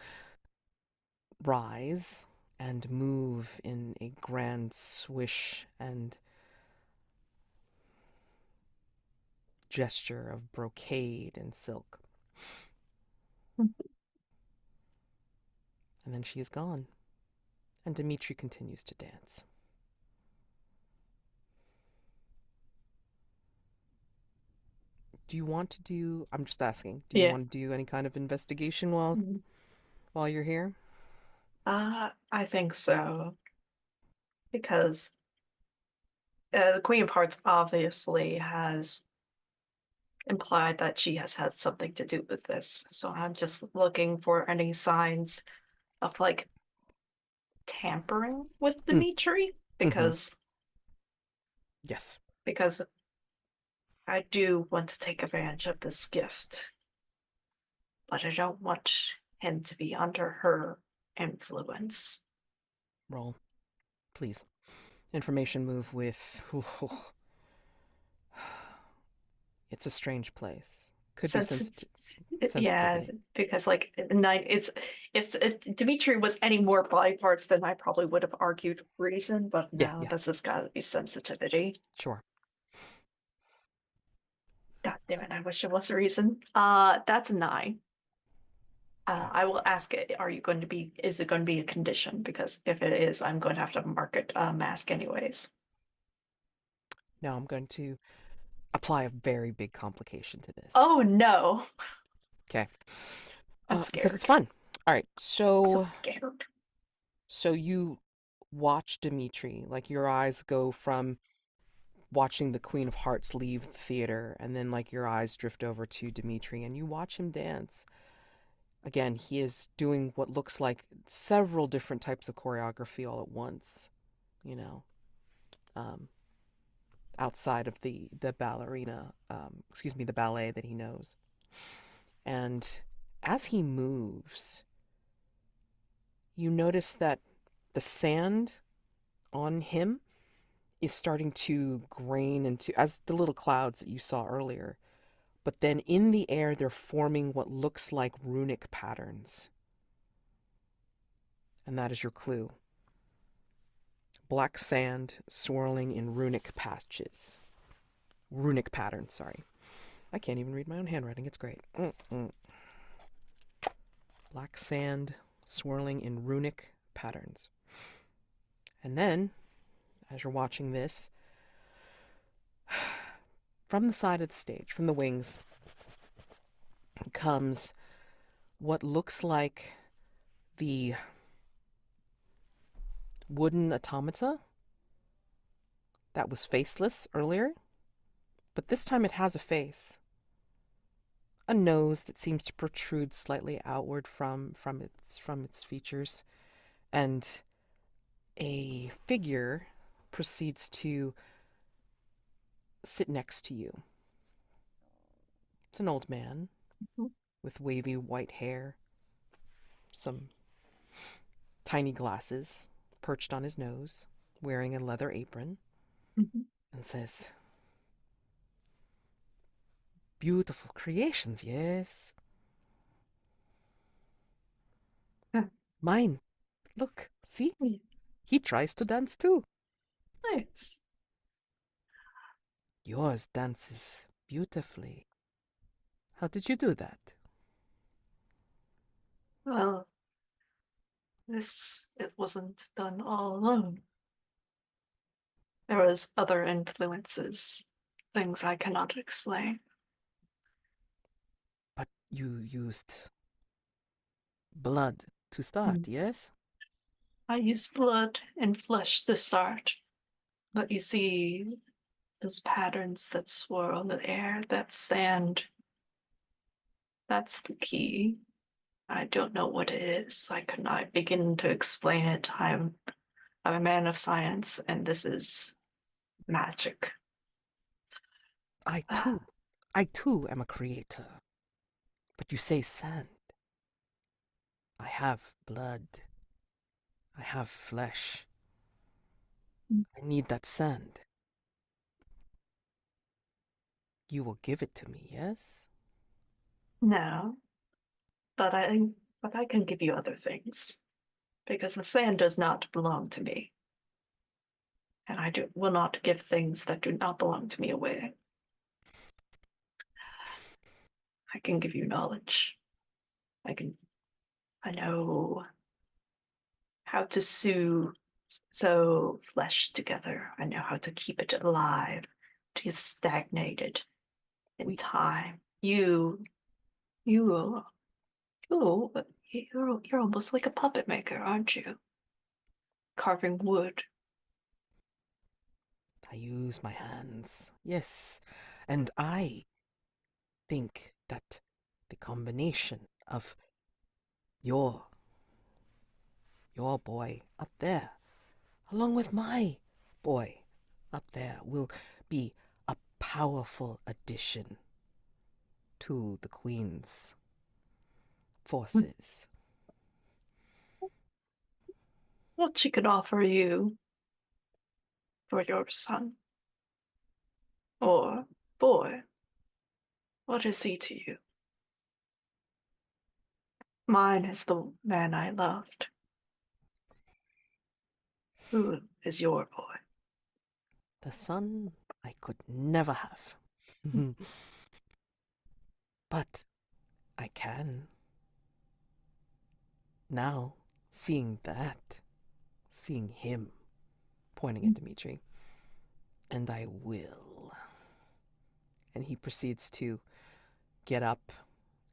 rise and move in a grand swish and gesture of brocade and silk. And then she is gone. And Dimitri continues to dance. Do you want to do, I'm just asking, do you want to do any kind of investigation while you're here? I think so. Because the Queen of Hearts obviously has implied that she has had something to do with this. So I'm just looking for any signs of like tampering with Dimitri because Yes. because I do want to take advantage of this gift. But I don't want him to be under her influence. Roll, please. Information move with... It's a strange place. Could be Yeah, sensitivity. because like nine, it's Dimitri was any more body parts, then I probably would have argued reason, but Yeah, no, yeah, this has got to be sensitivity. sure. God damn it! I wish it was a reason. That's a 9. Okay. I will ask it. Is it going to be a condition? Because if it is, I'm going to have to mark it mask anyways. Now I'm going to apply a very big complication to this. Oh no! Okay. I'm Because scared. it's fun. All right. So scared. So you watch Dimitri, like your eyes go from watching the Queen of Hearts leave the theater, and then like your eyes drift over to Dimitri, and you watch him dance. Again, he is doing what looks like several different types of choreography all at once, you know, um, outside of the ballerina, the ballet that he knows. And as he moves, you notice that the sand on him is starting to grain into, as the little clouds that you saw earlier. But then in the air, they're forming what looks like runic patterns. And that is your clue. Black sand swirling in runic patches. Runic patterns, sorry. I can't even read my own handwriting. It's great. Black sand swirling in runic patterns. And then, as you're watching this, from the side of the stage, from the wings, comes what looks like the wooden automata that was faceless earlier, but this time it has a face. A nose that seems to protrude slightly outward from its features, and a figure proceeds to sit next to you. It's an old man with wavy white hair, some tiny glasses perched on his nose, wearing a leather apron, and says, "Beautiful creations, yes. Huh. Mine. Look, see? Yeah. He tries to dance too. Nice. Yours dances beautifully. How did you do that?" Well, it wasn't done all alone. There was other influences, things I cannot explain. But you used blood to start, yes? I used blood and flesh to start, but you see those patterns that swirl in the air, that sand, that's the key. I don't know what it is. I could not begin to explain it. I'm a man of science, and this is magic. I too am a creator. But you say sand. I have blood. I have flesh. I need that sand. You will give it to me, yes? No, but I can give you other things because the sand does not belong to me, and will not give things that do not belong to me away. I can give you knowledge. I know how to sew flesh together. I know how to keep it alive, to get stagnated in time. You, you, you're almost like a puppet maker, aren't you? Carving wood. I use my hands, yes. And I think that the combination of your boy up there, along with my boy up there, will be a powerful addition to the Queen's forces. What she could offer you for your son? Or boy, what is he to you? Mine is the man I loved. Who is your boy? The son I could never have. But I can. Now, seeing him, pointing at Dimitri, and I will. And he proceeds to get up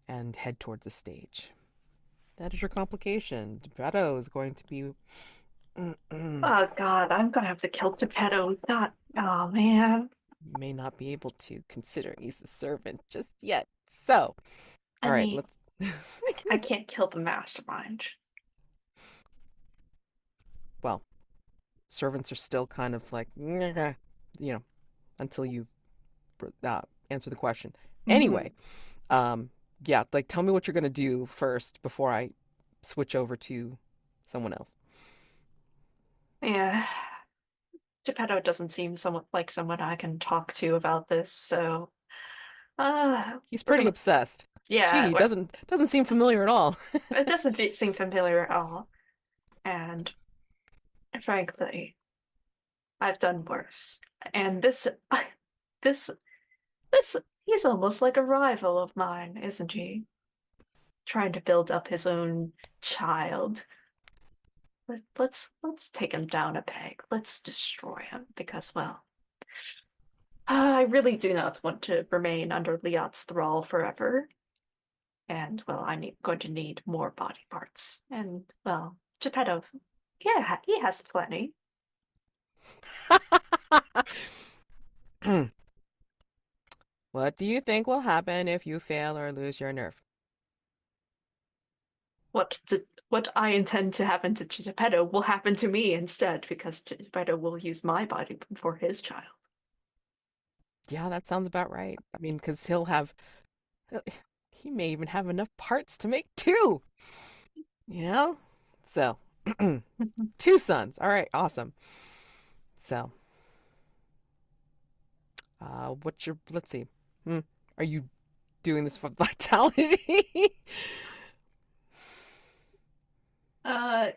and head toward the stage. That is your complication. Geppetto is going to be. Oh God, I'm gonna have to kill Geppetto. Not, oh man. May not be able to, considering he's a servant just yet. So, I all right, mean, let's. I can't kill the mastermind. Well, servants are still kind of like, until you answer the question. Anyway, yeah, like tell me what you're gonna do first before I switch over to someone else. Yeah. Geppetto doesn't seem like someone I can talk to about this, so He's we're pretty gonna obsessed. yeah, Gee, doesn't seem familiar at all. it doesn't seem familiar at all. And frankly, I've done worse. And this this he's almost like a rival of mine, isn't he? Trying to build up his own child. Let's take him down a peg. Let's destroy him because, well, I really do not want to remain under Liat's thrall forever. And, well, going to need more body parts. And, well, Geppetto, yeah, he has plenty. What do you think will happen if you fail or lose your nerve? What I intend to happen to Geppetto will happen to me instead, because Geppetto will use my body for his child. Yeah, that sounds about right. I mean, because he may even have enough parts to make two, you know? So, two sons. All right, awesome. So, let's see. Are you doing this for vitality?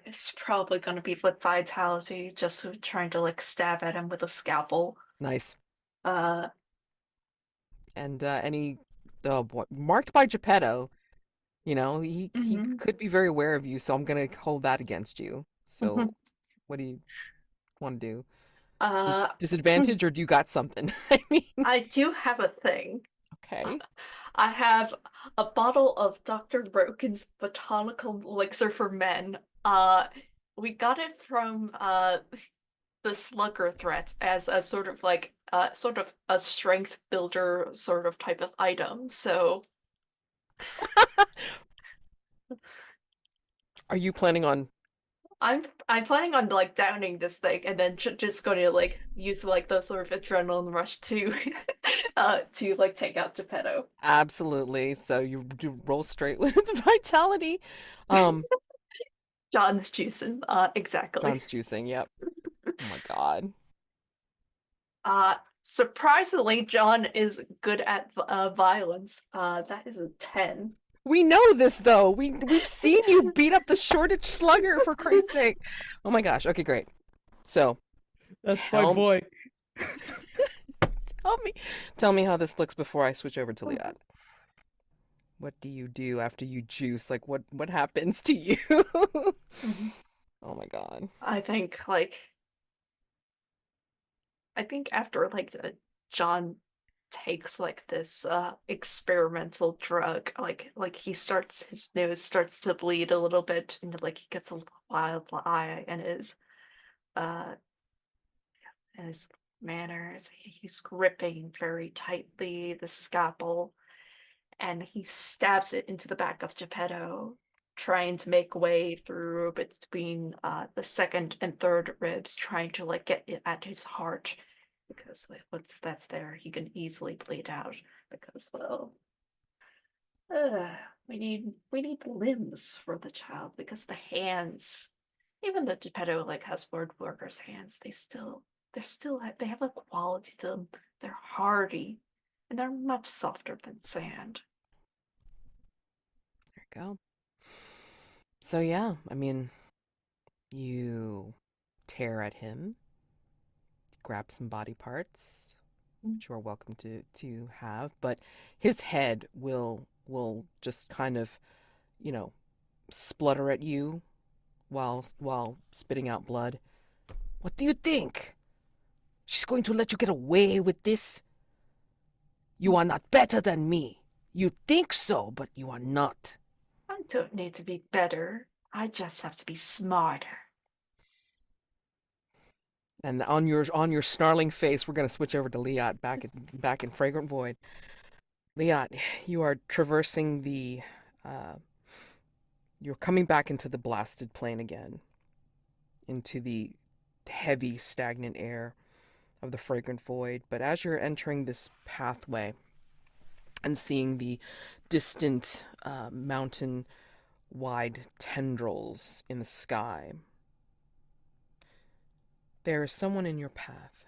It's probably gonna be with vitality, just trying to like stab at him with a scalpel. Nice. Uh, And oh boy, marked by Geppetto, he could be very aware of you, so I'm gonna hold that against you. So, what do you want to do? uh, Disadvantage, or do you got something? I mean, I do have a thing. okay. I have a bottle of Dr. Roken's botanical elixir for men. We got it from the slugger threat as a sort of like sort of a strength builder sort of type of item. So Are you planning on? I'm planning on like downing this thing and then just going to like use like the sort of adrenaline rush to like take out Geppetto. Absolutely. So you do roll straight with vitality. John's juicing, exactly. John's juicing. Yep. Oh my God. Surprisingly, John is good at violence. That is a 10. We know this though. We've seen you beat up the Shoreditch Slugger for Christ's sake. Oh my gosh. Okay, great. So That's my boy. tell me how this looks before I switch over to Liat. What do you do after you juice? Like what happens to you? Oh my God. I think after like John takes like this experimental drug, like his nose starts to bleed a little bit and like he gets a wild eye uh in his manners. He's gripping very tightly the scalpel and he stabs it into the back of Geppetto, trying to make way through between the second and third ribs, trying to like get it at his heart, because once that's there, he can easily bleed out. Because well, we need limbs for the child, because the hands, even though Geppetto like has word worker's hands, they still they're still they have a quality to them. They're hardy, and they're much softer than sand. There you go. So yeah, I mean, you tear at him, grab some body parts, which you are welcome to have, but his head will just kind of, you know, splutter at you while spitting out blood. What do you think? She's going to let you get away with this? You are not better than me. You think so, but you are not. I don't need to be better. I just have to be smarter. And on your snarling face, we're gonna switch over to Liat back in Fragrant Void. Liat, you are traversing the. You're coming back into the blasted plane again, into the heavy, stagnant air of the Fragrant Void. But as you're entering this pathway and seeing the distant mountain-wide tendrils in the sky, there is someone in your path.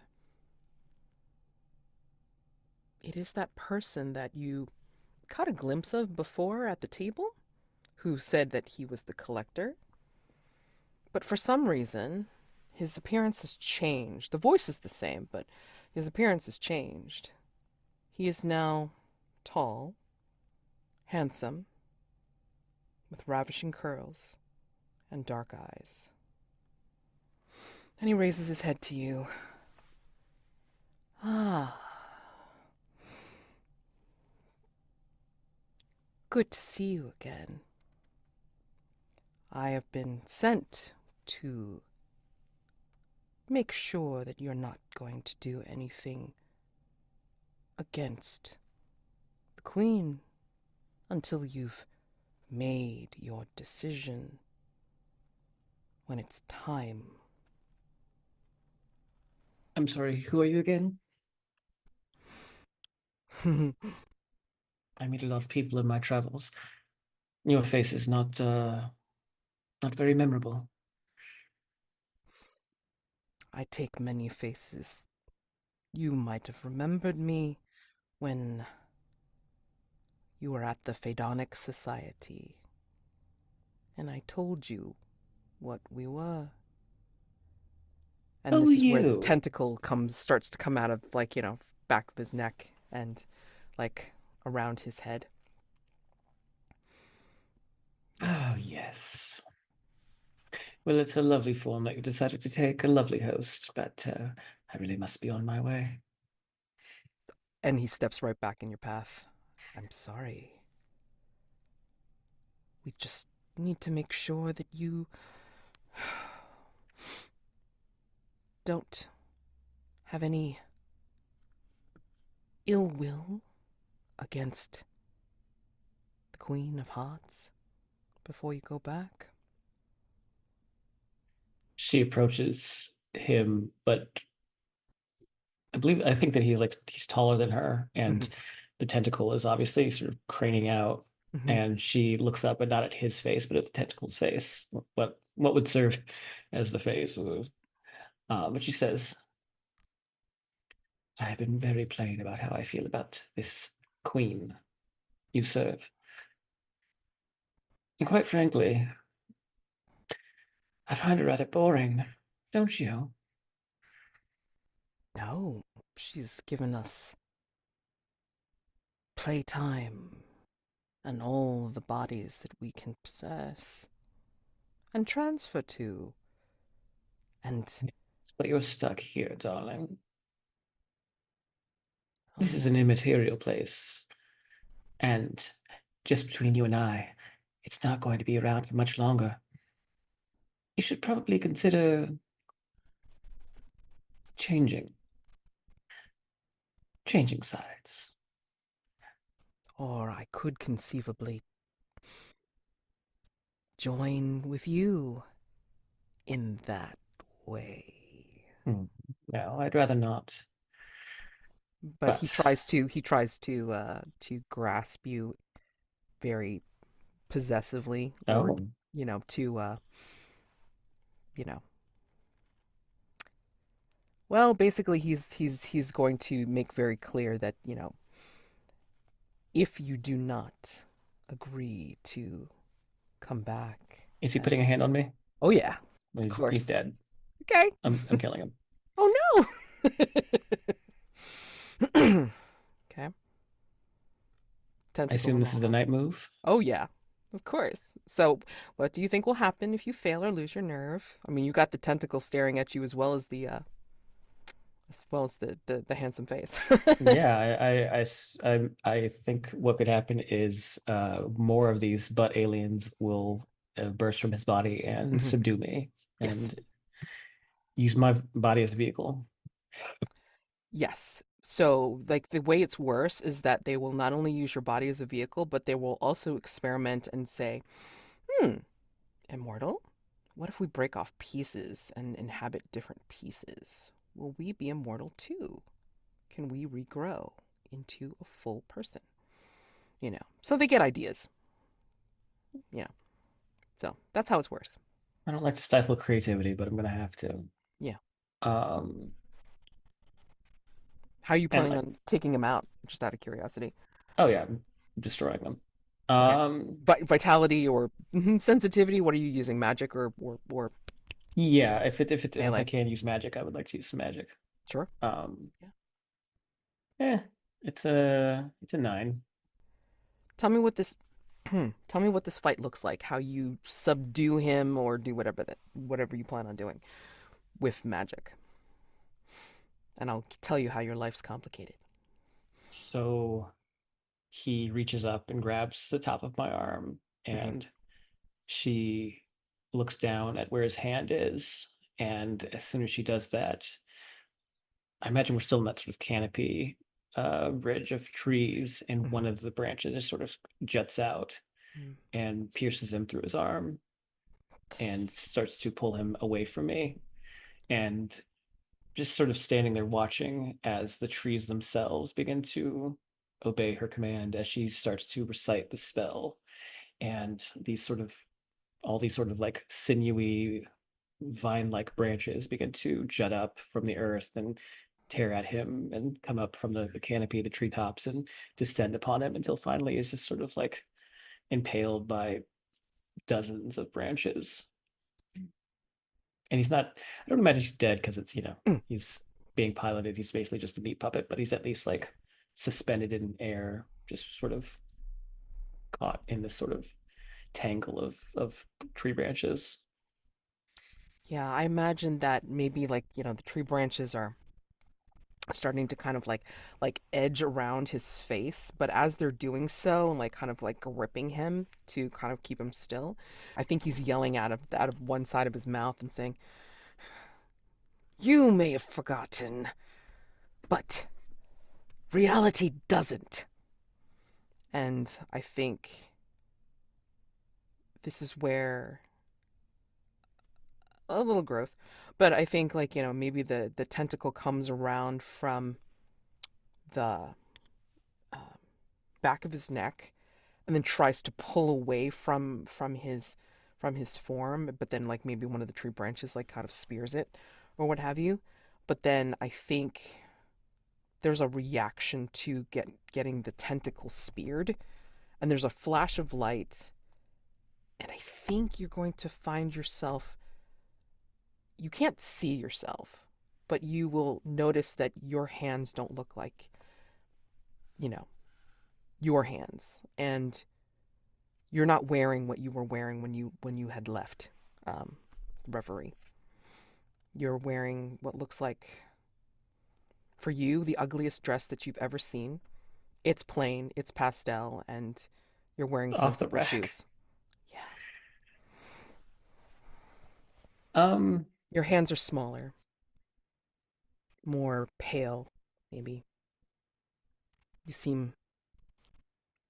It is that person that you caught a glimpse of before at the table, who said that he was the collector. But for some reason, his appearance has changed. The voice is the same, but his appearance has changed. He is now tall, handsome, with ravishing curls and dark eyes. And he raises his head to you. Ah. Good to see you again. I have been sent to make sure that you're not going to do anything against the Queen until you've made your decision when it's time. I'm sorry, who are you again? I meet a lot of people in my travels. Your face is not very memorable. I take many faces. You might have remembered me when you were at the Phaedonic Society, and I told you what we were. And Oh, this is where the you. tentacle starts to come out of, like, back of his neck and, like, around his head. Oh, Yes. yes. Well, it's a lovely form that you decided to take, a lovely host, but I really must be on my way. And he steps right back in your path. I'm sorry. We just need to make sure that you don't have any ill will against the Queen of Hearts before you go back. She approaches him, but I think that he's taller than her, and Mhm. the tentacle is obviously sort of craning out, Mhm. and she looks up, but not at his face, but at the tentacle's face. What would serve as the face? But she says, I have been very plain about how I feel about this queen you serve. And quite frankly, I find her rather boring, don't you? No, she's given us playtime and all the bodies that we can possess and transfer to. And, But you're stuck here, darling. This is oh, an immaterial place, and just between you and I, it's not going to be around for much longer. You should probably consider changing, changing sides. or I could conceivably join with you in that way. Hmm. No, I'd rather not. But he But tries to grasp you very possessively, or, oh, to you know Well, basically, he's going to make very clear that, you know, if you do not agree to come back Is he putting a as, hand on me? oh yeah, Well, of he's course. dead. Okay. I'm killing him. Oh no. Okay. I Tentacle assume this is the removal. night move. Oh yeah, of course. So, what do you think will happen if you fail or lose your nerve? I mean, you got the tentacle staring at you as well as the handsome face. Yeah, I think what could happen is more of these butt aliens will burst from his body and Mhm. subdue me Yes. and use my body as a vehicle. Yes. So, like, the way it's worse is that they will not only use your body as a vehicle, but they will also experiment and say, hmm, immortal? What if we break off pieces and inhabit different pieces? Will we be immortal too? Can we regrow into a full person? You know, so they get ideas, you know. So that's how it's worse. I don't like to stifle creativity, but I'm gonna have to. Yeah. Um, How are you and planning like, on taking them out? Just out of curiosity. oh yeah, I'm destroying them. Okay. Um, Vitality or sensitivity? What are you using? Magic or yeah, if I melee? can use magic, I would like to use some magic. Sure. Um, Yeah. yeah, it's a 9. Tell me what this tell me what this fight looks like. How you subdue him or do whatever you plan on doing with magic, and I'll tell you how your life's complicated. So he reaches up and grabs the top of my arm, Hmm. and she looks down at where his hand is. And as soon as she does that, I imagine we're still in that sort of canopy bridge of trees, and Hmm. one of the branches just sort of juts out and pierces him through his arm and starts to pull him away from me. And just sort of standing there watching as the trees themselves begin to obey her command as she starts to recite the spell. And all these sort of like sinewy vine like branches begin to jut up from the earth and tear at him and come up from the canopy, the treetops, and descend upon him until finally he's just sort of like impaled by dozens of branches. And he's not, I don't imagine he's dead because it's, he's being piloted. He's basically just a meat puppet, but he's at least like suspended in air, just sort of caught in this sort of tangle of tree branches. Yeah, I imagine that maybe like, you know, the tree branches are starting to kind of like edge around his face, but as they're doing so and like kind of like gripping him to kind of keep him still, I think he's yelling out of one side of his mouth and saying, "You may have forgotten, but reality doesn't." And I think this is where a little gross, but I think like, you know, maybe the tentacle comes around from the uh, back of his neck and then tries to pull away from his form, but then like maybe one of the tree branches like kind of spears it or what have you. But then I think there's a reaction to getting the tentacle speared, and there's a flash of light, and I think you're going to find yourself, you can't see yourself, but you will notice that your hands don't look like, you know, your hands, and you're not wearing what you were wearing when you had left um, Reverie. You're wearing what looks like, for you, the ugliest dress that you've ever seen. It's plain, it's pastel, and you're wearing Off the sensible rack. shoes. Yeah. Um, Your hands are smaller, more pale, maybe. You seem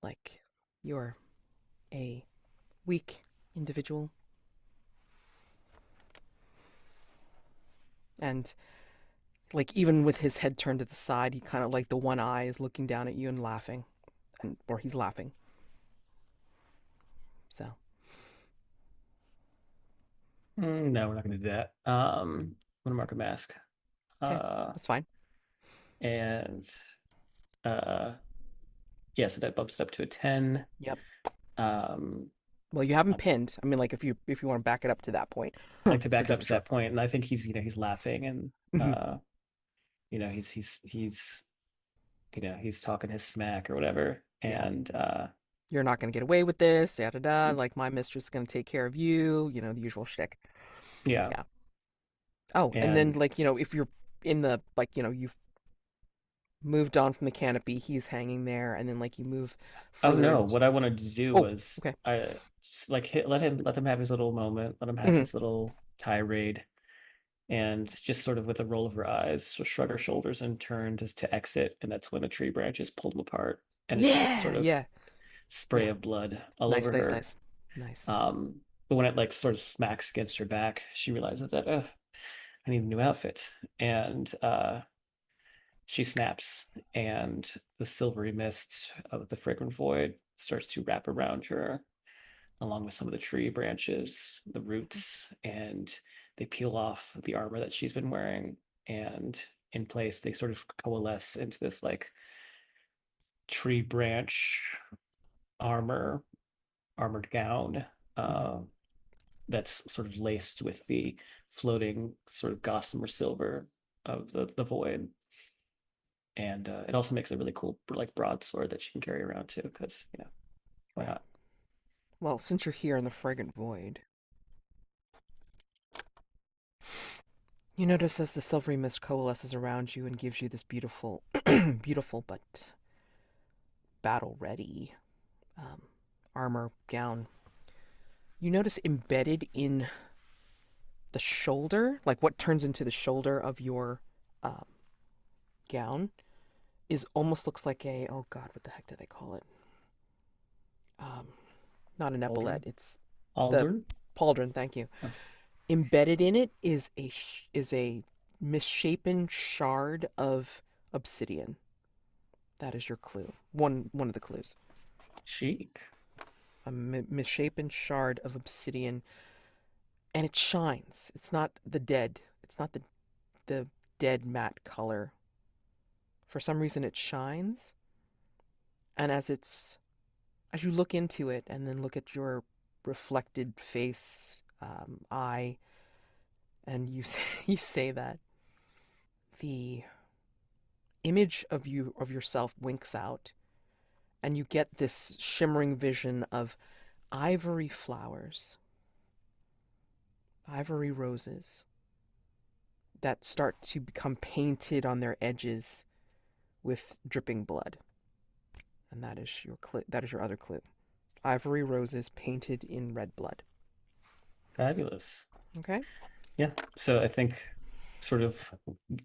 like you're a weak individual. And like even with his head turned to the side, he kind of like the one eye is looking down at you and laughing, and or he's laughing. So, no, we're not going to do that. I'm going to mark a mask. Okay, that's fine. And yeah, so that bumps it up to a 10. Yep. Um, Well, you haven't pinned. I mean, like if you want to back it up to that point, I like to for back it up different to sure. that point, and I think he's he's laughing and Mhm. he's talking his smack or whatever, Yeah. and You're not going to get away with this, yada da. Like my mistress is going to take care of you. The usual shtick. yeah, Yeah. Oh, and then and like if you're in the like you've moved on from the canopy, he's hanging there, and then like you move oh further no, into. what I wanted to do Oh, was okay. I just like let him have his little moment, let him have Mhm. his little tirade, and just sort of with a roll of her eyes, so shrug her shoulders and turn to exit, and that's when the tree branches pulled him apart, and it's just Yeah, sort of yeah. spray Ooh, of blood all nice, over nice, her. nice, nice. But when it like sort of smacks against her back, she realizes that I need a new outfit, and she snaps, and the silvery mist of the fragrant void starts to wrap around her, along with some of the tree branches, the roots, and they peel off the armor that she's been wearing, and in place they sort of coalesce into this like tree branch armor, armored gown. Mhm. Uh, that's sort of laced with the floating sort of gossamer silver of the void. And it also makes a really cool like broadsword that you can carry around too, because why Right. not? Well, since you're here in the fragrant void, you notice as the silvery mist coalesces around you and gives you this beautiful, beautiful but battle-ready um, armor gown. You notice embedded in the shoulder, like what turns into the shoulder of your um, gown, is almost looks like a oh god, what the heck do they call it? Um, Not an epaulette. Aldrin, It's the Aldrin. pauldron. Thank you. Oh, Embedded in it is a misshapen shard of obsidian. That is your clue. One of the clues. chic. A misshapen shard of obsidian, and it shines. It's not the dead. It's not the dead matte color. For some reason, it shines, and as you look into it, and then look at your reflected face, eye, and you say that the image of yourself winks out, and you get this shimmering vision of ivory flowers, ivory roses that start to become painted on their edges with dripping blood. And that is your that is your other clue. Ivory roses painted in red blood. Fabulous. Okay? Yeah. So I think sort of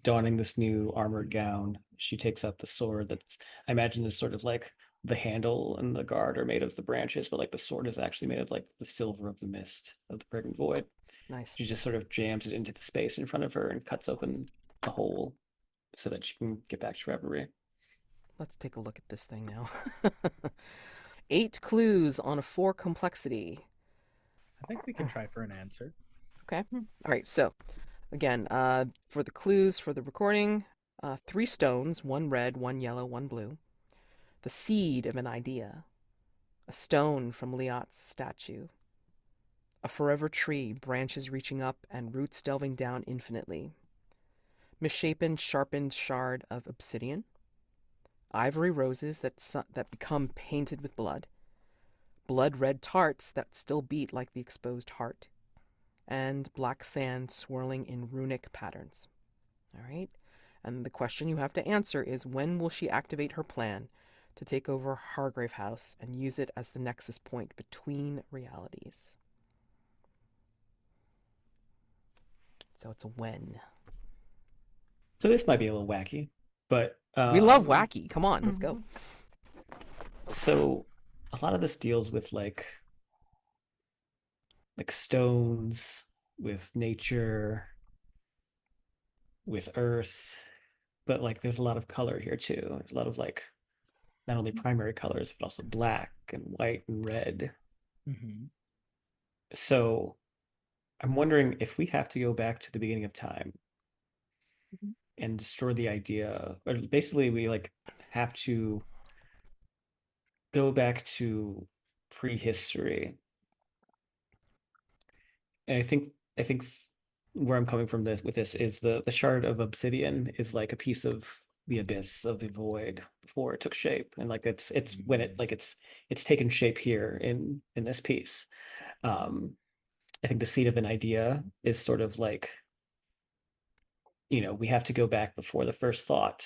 donning this new armored gown, she takes up the sword that's I imagine is sort of like the handle and the guard are made of the branches, but like the sword is actually made of like the silver of the mist of the pregnant void. Nice. She just sort of jams it into the space in front of her and cuts open a hole so that she can get back to Reverie. Let's take a look at this thing now. 8 clues on a 4 complexity. I think we can try for an answer. Okay. All right. So, again, for the clues for the recording, 3 stones, 1 red, 1 yellow, 1 blue. The seed of an idea. A stone from Liat's statue. A forever tree, branches reaching up and roots delving down infinitely. Misshapen, sharpened shard of obsidian. Ivory roses that become painted with blood. Blood red tarts that still beat like the exposed heart. And black sand swirling in runic patterns. All right? And the question you have to answer is when will she activate her plan to take over Hargrave House and use it as the nexus point between realities? So it's a when. So this might be a little wacky, but We love wacky. Come on, let's go. Mhm. so a lot of this deals with like stones, with nature, with earth, but like there's a lot of color here too. There's a lot of like not only primary colors, but also black and white and red. Mm-hmm. So I'm wondering if we have to go back to the beginning of time, and destroy the idea. Or basically, we like have to go back to prehistory. And I think where I'm coming from this with this is the shard of obsidian is like a piece of the abyss of the void before it took shape, and like it's when it like it's taken shape here in this piece. um I think the seed of an idea is sort of like, we have to go back before the first thought.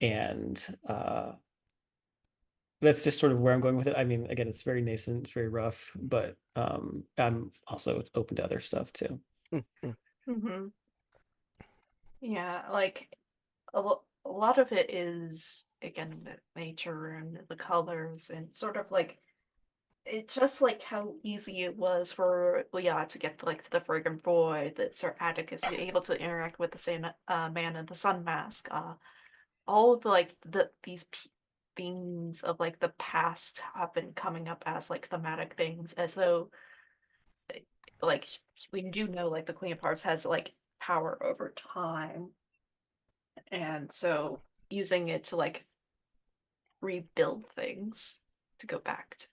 And that's just sort of where I'm going with it. I mean, again, it's very nascent, it's very rough, but I'm also open to other stuff too. Mm-hmm. Yeah, like a lot of it is again the nature and the colors and sort of like it's just like how easy it was for Liat to get like to the friggin' void, that Sir Atticus be able to interact with the same man in the sun mask. All of the, like these themes of like the past have been coming up as like thematic things, as though like we do know like the Queen of Hearts has like power over time, and so using it to like rebuild things to go back to.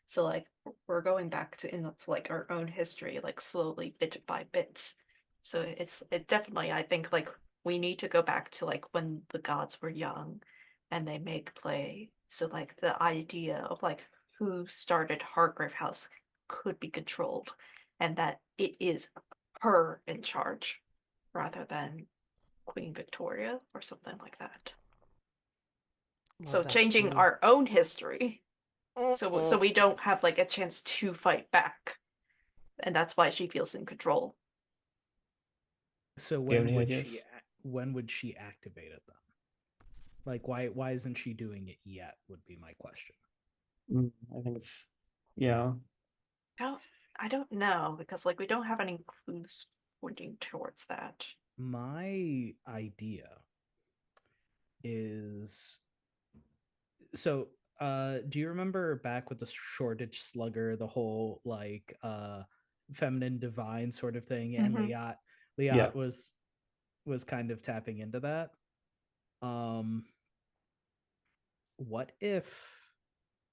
So like we're going back into like our own history, like slowly bit by bit. So it definitely, I think, like we need to go back to like when the gods were young and they make play. So like the idea of like who started Hargrave House could be controlled, and that it is her in charge rather than Queen Victoria or something like that. Love So that changing too. our own history so Mm-mm. we don't have like a chance to fight back, and that's why she feels in control. So Do you have when any would ideas? she activate it then? Like why isn't she doing it yet would be my question. I think it's, yeah. I don't know, because like we don't have any clues pointing towards that. My idea is, so do you remember back with the Shoreditch Slugger, the whole like feminine divine sort of thing, and Mhm. Yeah. Liat was kind of tapping into that. What if,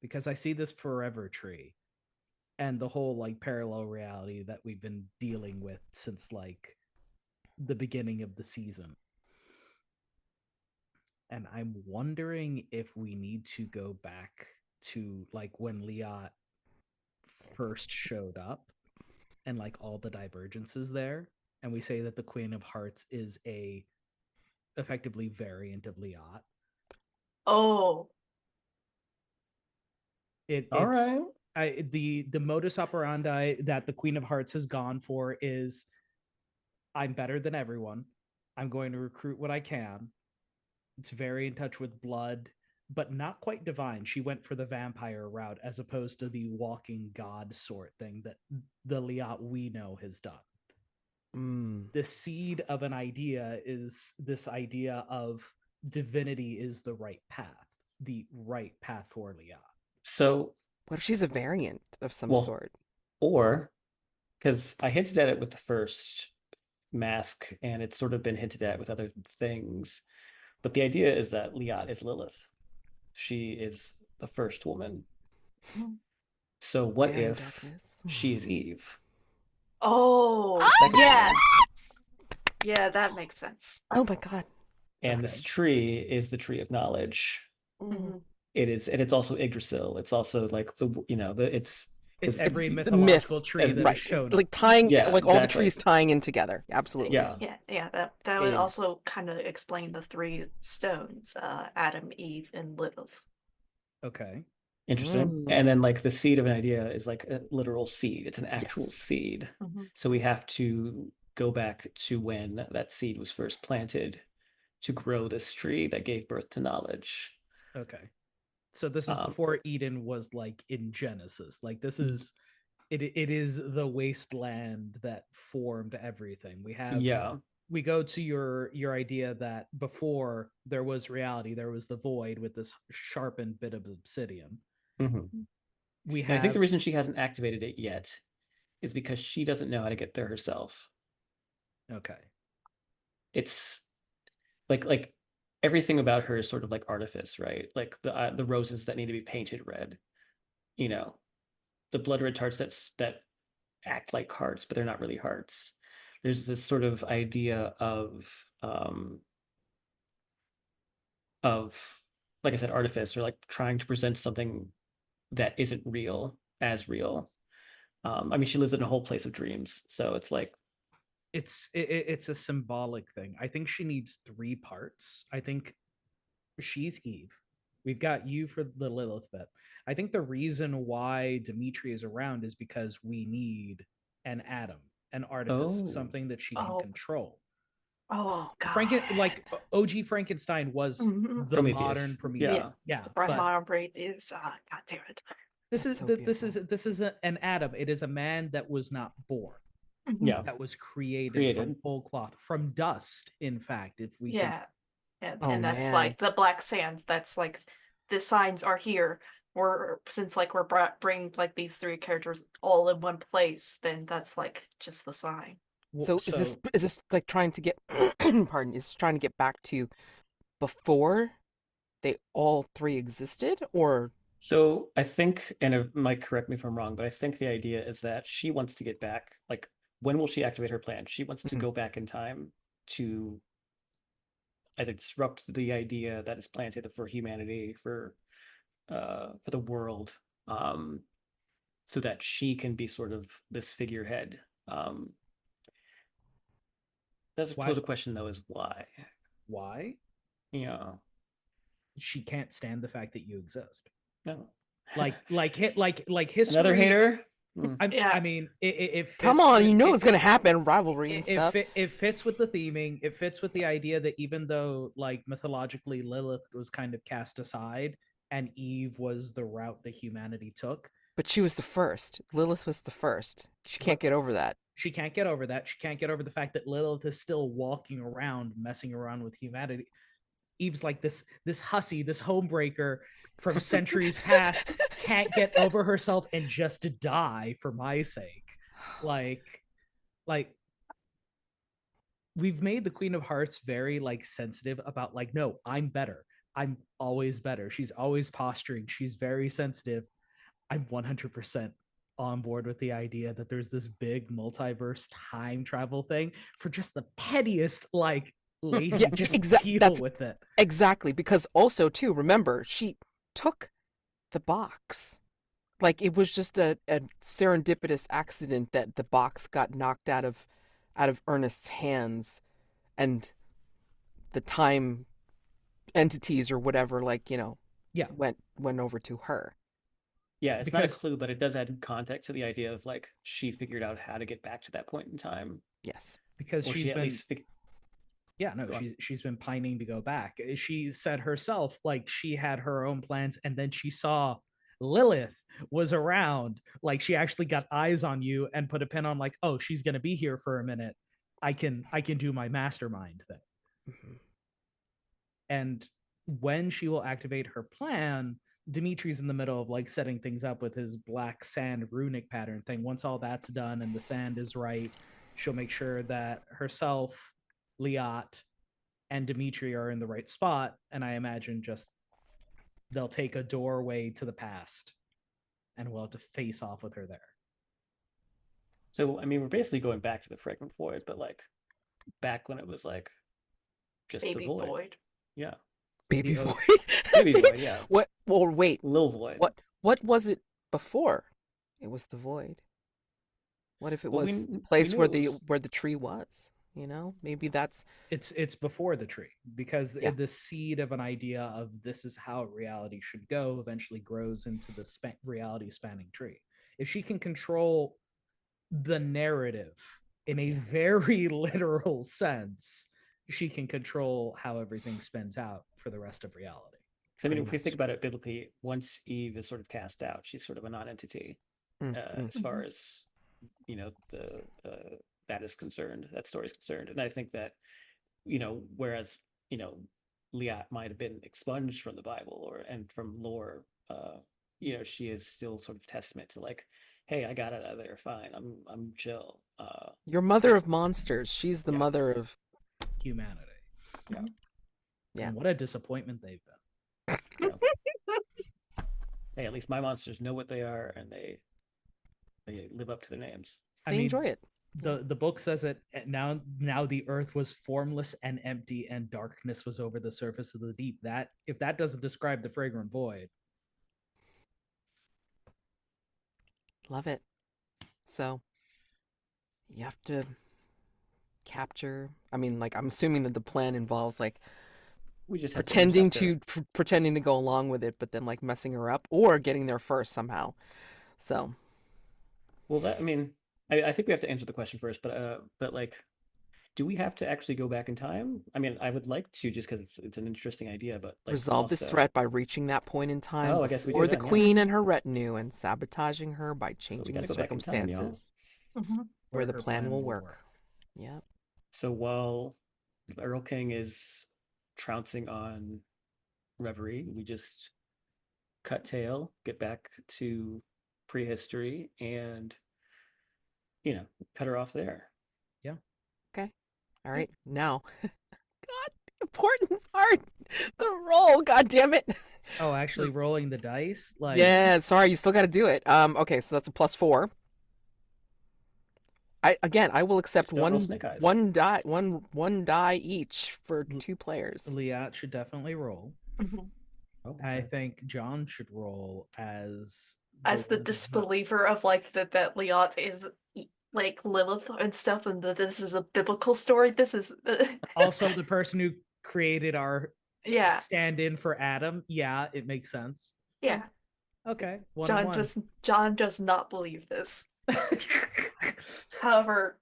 because I see this forever tree and the whole like parallel reality that we've been dealing with since like the beginning of the season, and I'm wondering if we need to go back to like when Liat first showed up and like all the divergences there, and we say that the Queen of Hearts is a effectively variant of Liat. Oh, All It's right. the modus operandi that the Queen of Hearts has gone for is, I'm better than everyone. I'm going to recruit what I can. It's very in touch with blood, but not quite divine. She went for the vampire route as opposed to the walking god sort thing that the Liat we know has done. The seed of an idea is this idea of divinity is the right path for Liat. So, What if she's a variant of some well, sort? or because I hinted at it with the first mask, and it's sort of been hinted at with other things. But the idea is that Liat is Lilith. She is the first woman. So what Very if darkness. she is Eve? oh, Second yes, woman. yeah, that makes sense. Oh my god. And this Okay. tree is the tree of knowledge. Mhm. It is, and it's also Yggdrasil. It's also like it's It's because every The myth, mythological tree as that has right? shown Like up. tying, yeah, like all the exactly. trees tying in together. Absolutely. Yeah. Yeah, that would And also kind of explain the three stones, Adam, Eve, and Lilith. Okay. Interesting. And then like the seed of an idea is like a literal seed. It's an actual yes. seed. Mhm. So we have to go back to when that seed was first planted to grow this tree that gave birth to knowledge. Okay. So this is Um, before Eden was like in Genesis. Like this is it is the wasteland that formed everything. yeah. We go to your idea that before there was reality, there was the void with this sharpened bit of obsidian. Mhm. We And I think have the reason she hasn't activated it yet is because she doesn't know how to get there herself. okay. it's like everything about her is sort of like artifice, right? Like the roses that need to be painted red, you know, the blood red hearts that act like hearts, but they're not really hearts. There's this sort of idea of like I said, artifice, or like trying to present something that isn't real as real. I mean, she lives in a whole place of dreams, so it's like, It's a symbolic thing. I think she needs 3 parts. I think she's Eve. We've got you for the Lilith bit. I think the reason why Dimitri is around is because we need an Adam, an artifice, oh, something that she can Oh, control. oh Franken God. like OG Frankenstein was Mhm. the modern Prometheus. Prometheus. Yeah. Yeah, Bright but Modern Breed is God damn it. this That's is so this is an Adam. It is a man that was not born, Mhm. Yeah. that was created from Created. whole cloth, from dust. In fact, if we can, Yeah. Oh And that's man. like the black sands. That's like the signs are here. Or since like we're bringing like these 3 characters all in one place, then that's like just the sign. So is this like trying to get pardon, is trying to get back to before they all 3 existed, or So I think, and it might correct me if I'm wrong, but I think the idea is that she wants to get back. Like, when will she activate her plan? She wants to Mhm. go back in time to either disrupt the idea that is planted for humanity, for the world, so that she can be sort of this figurehead. That's why pose a question though, is why? why Yeah. she can't stand the fact that you exist. No. Like history. Another hater. Yeah. I mean, it fits come on, you know it, it's gonna happen, rivalry and it, stuff. it fits with the theming. It fits with the idea that even though like mythologically Lilith was kind of cast aside and Eve was the route that humanity took, But she was the first. Lilith was the first. She can't but get over that. she can't get over that. She can't get over the fact that Lilith is still walking around, messing around with humanity. Eve's like this hussy, this homebreaker from centuries past, can't get over herself and just die for my sake. Like we've made the Queen of Hearts very like sensitive about like, no, I'm better. I'm always better. She's always posturing. She's very sensitive. I'm 100% on board with the idea that there's this big multiverse time travel thing for just the pettiest like lady. Yeah, just deal that's with it. exactly, because also too, remember, she took the box. Like it was just a serendipitous accident that the box got knocked out of Ernest's hands, and the time entities or whatever, like, Yeah, went over to her. Yeah, it's not a because clue, but it does add context to the idea of like she figured out how to get back to that point in time, Yes. because or she's she at been least yeah, no, Go on. she's been pining to go back. She said herself like she had her own plans and then she saw Lilith was around, like she actually got eyes on you and put a pin on like, oh, she's going to be here for a minute. I can do my mastermind thing. Mhm. And when she will activate her plan, Dimitri's in the middle of like setting things up with his black sand runic pattern thing. Once all that's done and the sand is right, she'll make sure that herself, Liat, and Dimitri are in the right spot. And I imagine just they'll take a doorway to the past and we'll have to face off with her there. So I mean, we're basically going back to the Fragment Void, but like back when it was like just Baby the void. Void. Yeah. Baby The- Void. Baby Void, yeah. What? Well, wait. Lil Void. What was it before? It was the void. What if it Well, was the we place knew where it was. the tree was? Maybe that's it's before the tree because Yeah. the seed of an idea of this is how reality should go eventually grows into the reality spanning tree. If she can control the narrative in a very literal sense, she can control how everything spins out for the rest of reality. So, I mean, pretty if we think much. about it biblically, once Eve is sort of cast out, she's sort of a non-entity as far as the that is concerned, that story is concerned. And I think that whereas Liat might have been expunged from the Bible and from lore, she is still sort of testament to like, hey, I got it out of there, fine, I'm chill. Your mother of monsters. She's the Yeah. mother of humanity. Yeah. Yeah. And what a disappointment they've been. Yeah. Hey, at least my monsters know what they are, and they live up to their names. I They mean, enjoy it. the book says that now the earth was formless and empty, and darkness was over the surface of the deep. That if that doesn't describe the fragrant void, Love it. So you have to capture. I mean, like, I'm assuming that the plan involves like We just have pretending to intercept to pretending to go along with it, but then like messing her up or getting there first somehow. So Well, I mean, I think we have to answer the question first, but like, do we have to actually go back in time? I mean, I would like to just because it's an interesting idea, but like resolve this also, threat by reaching that point in time Oh, I guess we do before the then, yeah. queen and her retinue and sabotaging her by So we changing gotta the go back in time, y'all. circumstances Mhm. where the her plan will work. Yep. So while the Earl King is trouncing on Reverie, we just cut tail, get back to prehistory, and cut her off there. Okay. All right. Now, God, important part. The roll. God damn it. Oh, actually, rolling the dice, like Yeah. Sorry, you still got to do it. Okay, so that's a +4. I will accept Just don't roll snake eyes. one die each for 2 players. Liat should definitely roll. Mhm. Oh, I okay. think John should roll as As the one who- disbeliever of like that Liat is like Lilith and stuff, and that this is a biblical story. This is also the person who created our yeah, stand-in for Adam. Yeah, it makes sense. yeah. Okay, 1 and 1. John does not believe this. However,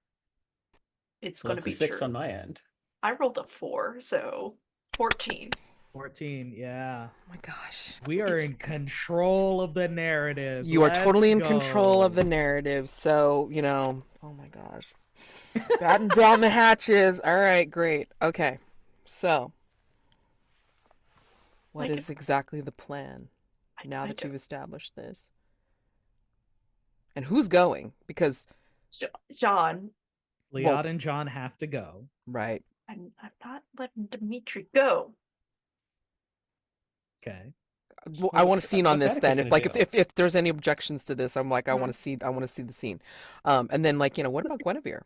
it's Well, going to that's be a 6 true. on my end. I rolled a 4, so 14. 14, yeah. Oh my gosh. We are in control of the narrative. You are totally in Let's control of go. the narrative. So, oh my gosh. Batten down the hatches. All right, great. Okay. So, what Like is exactly the plan now I that don't- you've established this? And who's going? Because, John, Liat Well- and John have to go. right. I'm not letting Dimitri go. Okay. Well, I want a scene on what's this then. Atticus gonna do? If there's any objections to this, I'm like, I Mhm. want to see the scene. And then like, what about Guinevere?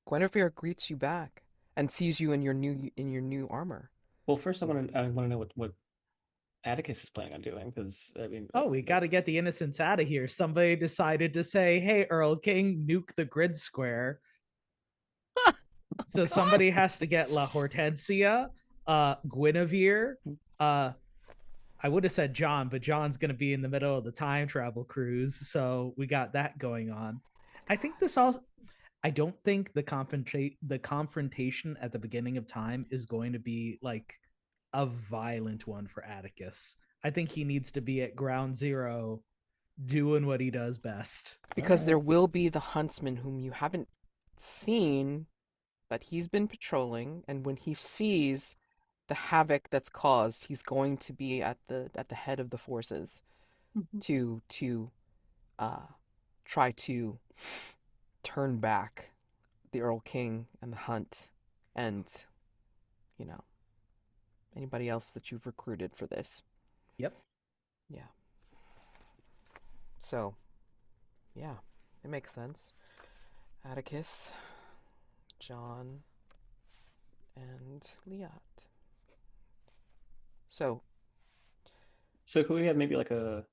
Guinevere greets you back and sees you in your new armor. Well, first I want to know what Atticus is planning on doing, because I mean, Oh, we got to get the innocents out of here. Somebody decided to say, "Hey, Earl King, nuke the grid square." So somebody has to get La Hortensia, Guinevere. I would have said John, but John's going to be in the middle of the time travel cruise, so we got that going on. I think this also. I don't think the confrontation at the beginning of time is going to be like a violent one for Atticus. I think he needs to be at ground zero doing what he does best. Because Alright. there will be the huntsman whom you haven't seen, but he's been patrolling, and when he sees the havoc that's caused, he's going to be at the head of the forces Mhm. to try to turn back the Earl King and the hunt, and anybody else that you've recruited for this. Yep. Yeah. So, yeah, it makes sense. Atticus, John, and Liat. So, can we have maybe like a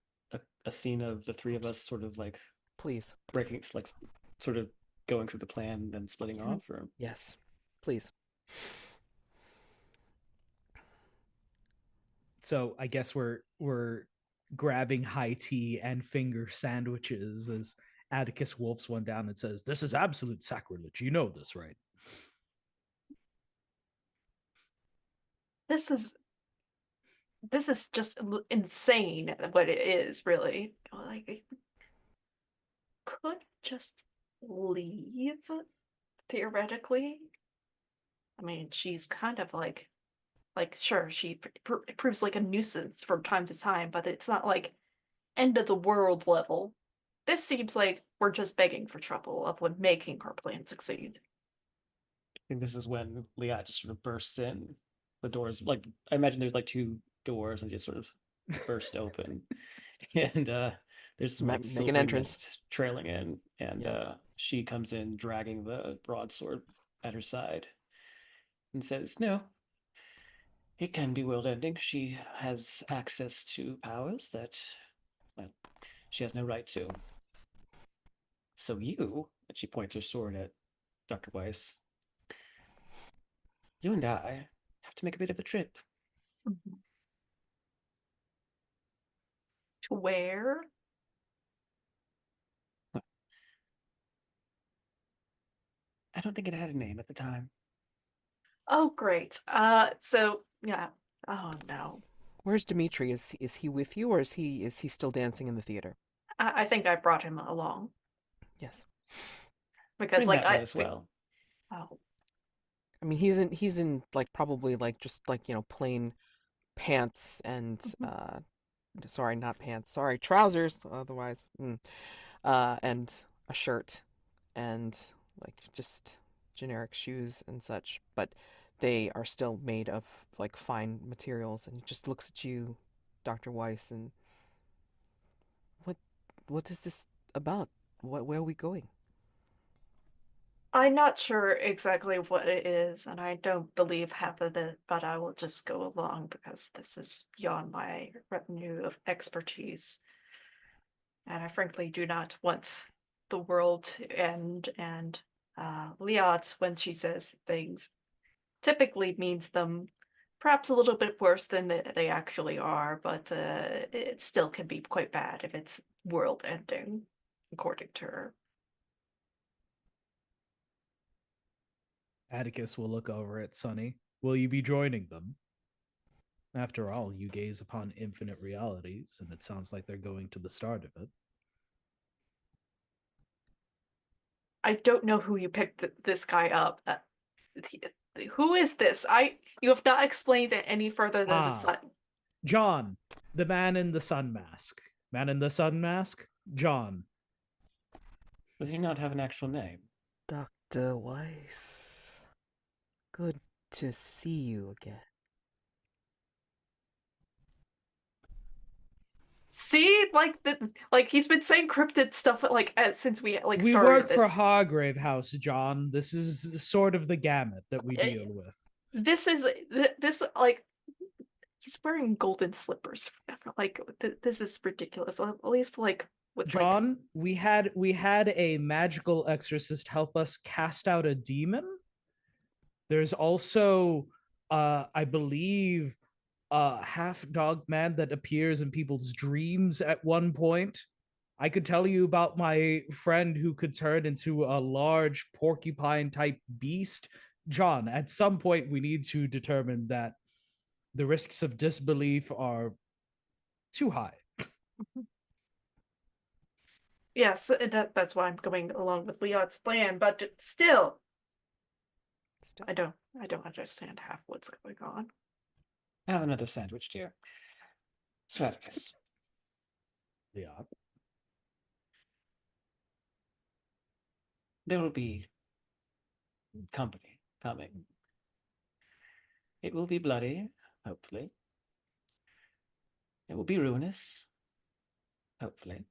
scene of the three of us sort of like please, breaking, like sort of going through the plan and then splitting off, or yes, please. So I guess we're grabbing high tea and finger sandwiches as Atticus wolfs one down and says, "This is absolute sacrilege. You know this, right?" This is just insane what it is, really. Like, I could just leave, theoretically. I mean, she's kind of like sure, she proves like a nuisance from time to time, but it's not like end of the world level. This seems like we're just begging for trouble of when making our plan succeed. think this is when Liat just sort of bursts in. The doors, like, I imagine there's like two doors and just sort of burst open. And there's some like Make an silvery entrance. mist trailing in. And Yeah. she comes in dragging the broadsword at her side and says, "No, it can be world ending. She has access to powers that, well, she has no right to. So you," and she points her sword at Dr. Weiss, "you and I have to make a bit of a trip." Mhm. To where? I don't think it had a name at the time. Oh, great. So yeah. Oh no. Where's Dimitri? Is he with you, or is he still dancing in the theater? I think I brought him along Yes. because, Bring like, that one as well. oh, I mean, he's in like probably like just like plain pants and mhm. sorry, not pants. Sorry, trousers. Otherwise, and a shirt and like just generic shoes and such, but they are still made of like fine materials. And he just looks at you, Dr. Weiss, and what what is this about? Where are we going? I'm not sure exactly what it is, and I don't believe half of it, but I will just go along because this is beyond my revenue of expertise. And I frankly do not want the world to end. And Liat, when she says things, typically means them perhaps a little bit worse than they actually are, but it still can be quite bad if it's world ending, according to her. Atticus will look over at Sunny. Will you be joining them? After all, you gaze upon infinite realities, and it sounds like they're going to the start of it. I don't know who you picked this guy up. Who is this? You have not explained it any further than the Ah, sun. John, the man in the sun mask. Man in the sun mask? John. Does he not have an actual name? Dr. Weiss, good to see you again. See, like he's been saying cryptid stuff since we We started work for this. Hargrave House, John. This is sort of the gamut that we Eh, deal with. This is this like he's wearing golden slippers. Like this is ridiculous. At least like with like John, we had a magical exorcist help us cast out a demon. There's also I believe a half dog man that appears in people's dreams at one point. I could tell you about my friend who could turn into a large porcupine type beast. John, at some point we need to determine that the risks of disbelief are too high. yes, that's why I'm going along with Leon's plan. But still, Still, I don't understand half what's going on. Have another sandwich, dear. Straticus. Yeah. There will be company coming. It will be bloody, hopefully. It will be ruinous, hopefully.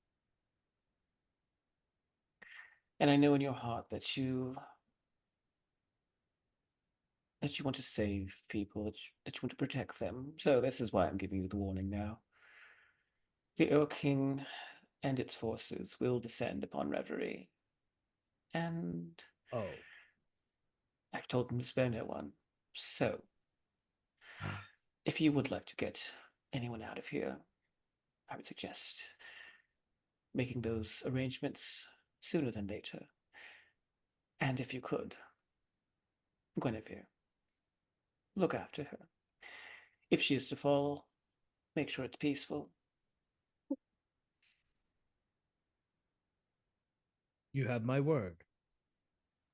And I know in your heart that you want to save people, that you want to protect them. So this is why I'm giving you the warning now. The Oak King and its forces will descend upon Reverie. And Oh. I've told them to spare no one. So, if you would like to get anyone out of here, I would suggest making those arrangements sooner than later. And if you could, Guinevere, look after her. If she is to fall, make sure it's peaceful. You have my word.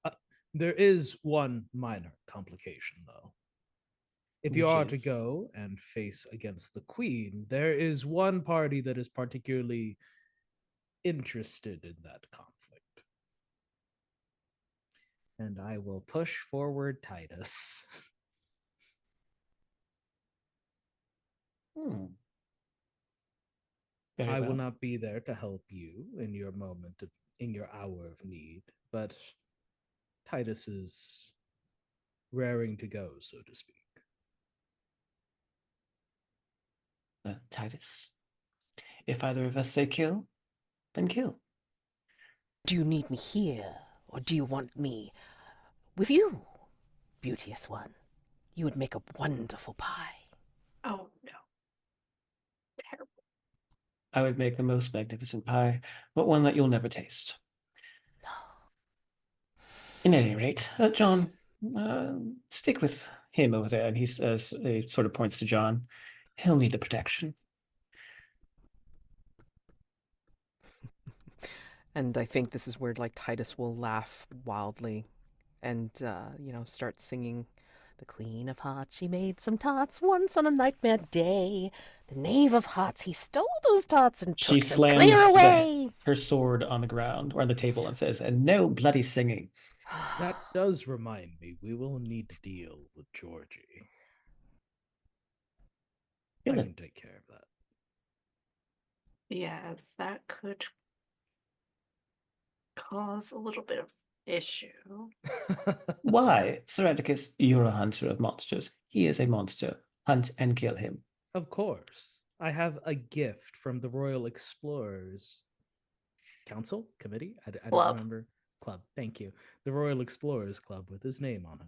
Uh, there is one minor complication, though. If you Which are to is, go and face against the queen, there is one party that is particularly interested in that conflict. And I will push forward Titus. Very I will well. not be there to help you in your in your hour of need, but Titus is raring to go, so to speak. Titus, if either of us say kill, then kill. Do you need me here, or do you want me with you, beauteous one? You would make a wonderful pie. Oh no. Terrible. I would make the most magnificent pie, but one that you'll never taste. In any rate, John, stick with him over there. And he sort of points to John. He'll need the protection. And I think this is where like Titus will laugh wildly and start singing, "The Queen of Hearts, she made some tarts once on a nightmare day. The Knave of Hearts, he stole those tarts and She took them slams clear away." her sword on the ground or on the table and says, "And no bloody singing." That does remind me, we will need to deal with Georgie. I can take care of that. Yes, that could cause a little bit of issue. Why? Sir Atticus, you're a hunter of monsters. He is a monster. Hunt and kill him. Of course. I have a gift from the Royal Explorers Council? Committee? I don't Club. remember. Club. Thank you. The Royal Explorers Club with his name on it.